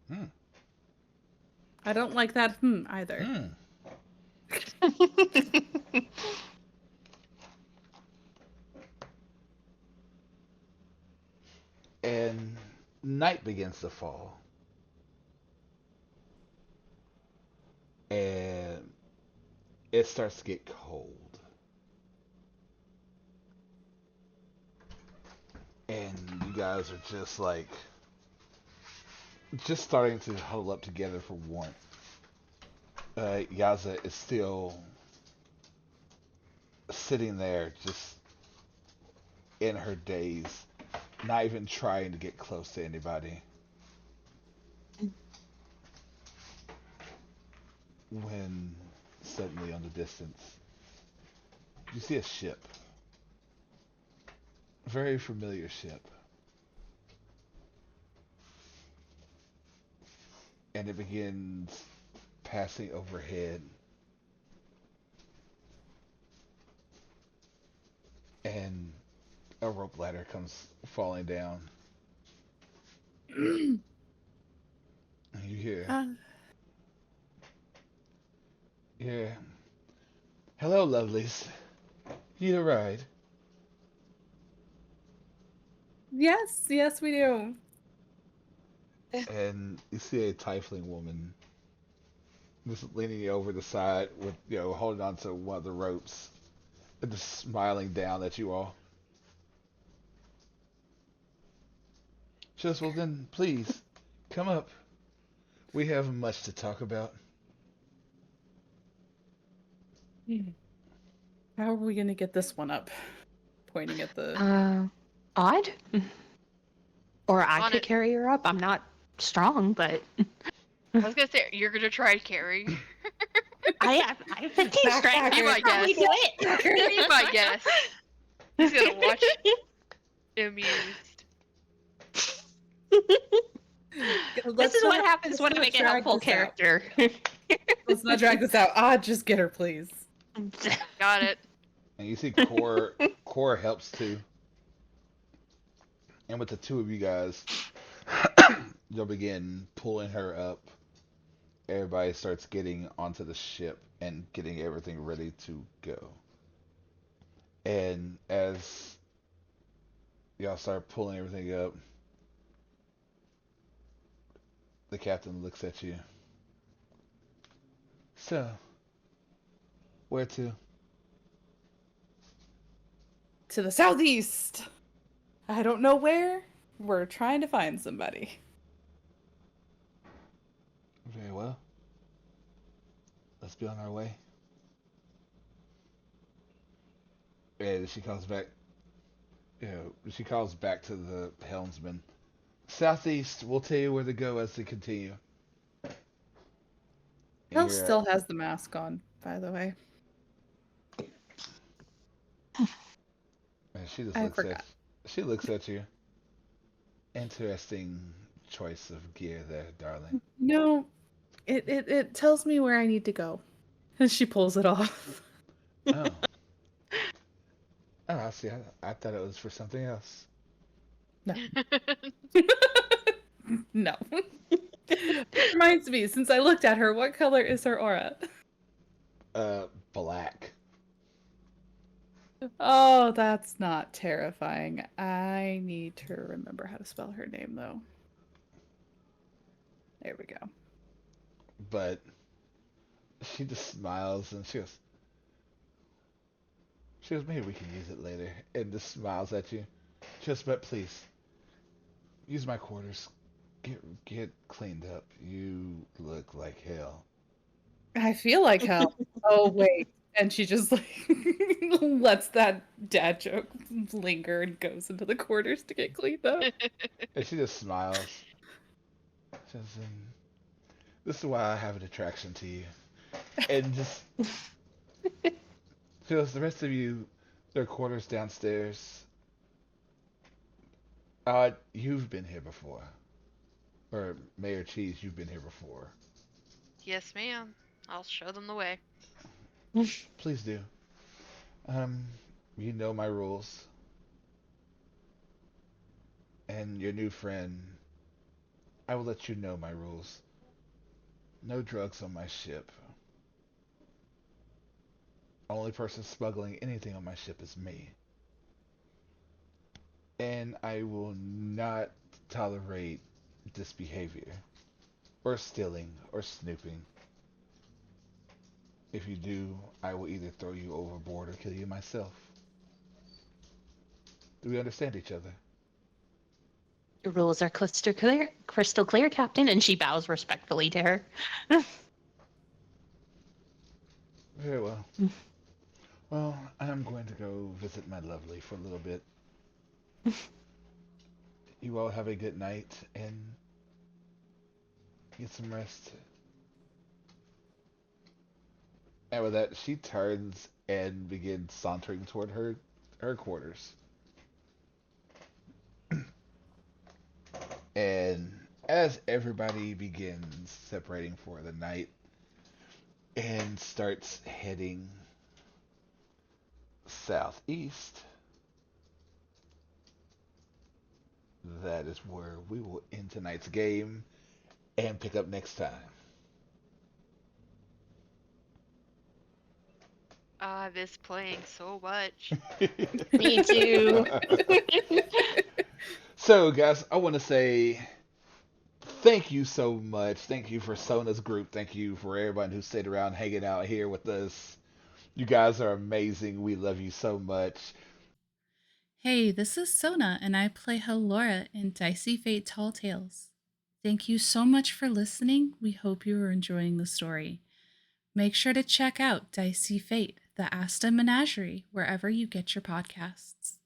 Hmm. I don't like that either. Hmm. And night begins to fall, and it starts to get cold. And you guys are just like, just starting to huddle up together for warmth. Yaza is still sitting there, just in her daze, not even trying to get close to anybody. when suddenly on the distance you see a ship, a very familiar ship, and it begins passing overhead, and a rope ladder comes falling down. And Uh, you hear, hello, lovelies. Need a ride? yes, yes, we do. And you see a tiefling woman just leaning over the side with, holding on to one of the ropes and just smiling down at you all. She says, well then, please, come up. We have much to talk about. How are we gonna get this one up? Pointing at the. Odd? Or I On could it. carry her up. I'm not strong, but I was gonna say, you're gonna try to carry. I have 15 strength. Be I my could probably guest. do it. Be my guest. He's gonna watch amused. This is what not- happens when I not make a drag helpful this out. character. Let's not drag this out. Ah, just get her, please. Got it. And you see Core helps too. And with the two of you guys, you'll begin pulling her up. Everybody starts getting onto the ship and getting everything ready to go. And as y'all start pulling everything up, the captain looks at you. So, where to? To the southeast. I don't know where. We're trying to find somebody. Very well. Let's be on our way. And she calls back. She calls back to the helmsman. Southeast. We'll tell you where to go as we continue. And Hell you're still has the mask on, by the way. and she just I looks forgot. she looks at you. Interesting choice of gear there, darling. No, it tells me where I need to go. And she pulls it off. Oh. Oh, I see. I thought it was for something else. No. It reminds me, since I looked at her, what color is her aura? Black. Oh, that's not terrifying. I need to remember how to spell her name, though. There we go. But she just smiles and she goes, maybe we can use it later. And just smiles at you. She goes, but please, use my quarters. Get cleaned up. You look like hell. I feel like hell. Oh, wait. And she just like lets that dad joke linger and goes into the quarters to get cleaned up. And she just smiles. She says, this is why I have an attraction to you. And just she goes, the rest of you, their quarters downstairs. You've been here before. Or Mayor Cheese, you've been here before. Yes, ma'am. I'll show them the way. Please do. Um, you know my rules. And your new friend, I will let you know my rules. No drugs on my ship. Only person smuggling anything on my ship is me. And I will not tolerate this behavior. Or stealing, or snooping. If you do, I will either throw you overboard or kill you myself. Do we understand each other? Your rules are crystal clear, Captain, and she bows respectfully to her. Very well. Well, I'm going to go visit my lovely for a little bit. You all have a good night and get some rest. And with that, she turns and begins sauntering toward her quarters. And as everybody begins separating for the night and starts heading southeast, that is where we will end tonight's game and pick up next time. I miss playing so much. Me too. So, guys, I want to say thank you so much. Thank you for Sona's group. Thank you for everybody who stayed around hanging out here with us. You guys are amazing. We love you so much. Hey, this is Sona, and I play Halora in Dicey Fate Tall Tales. Thank you so much for listening. We hope you are enjoying the story. Make sure to check out Dicey Fate, the Asta Menagerie, wherever you get your podcasts.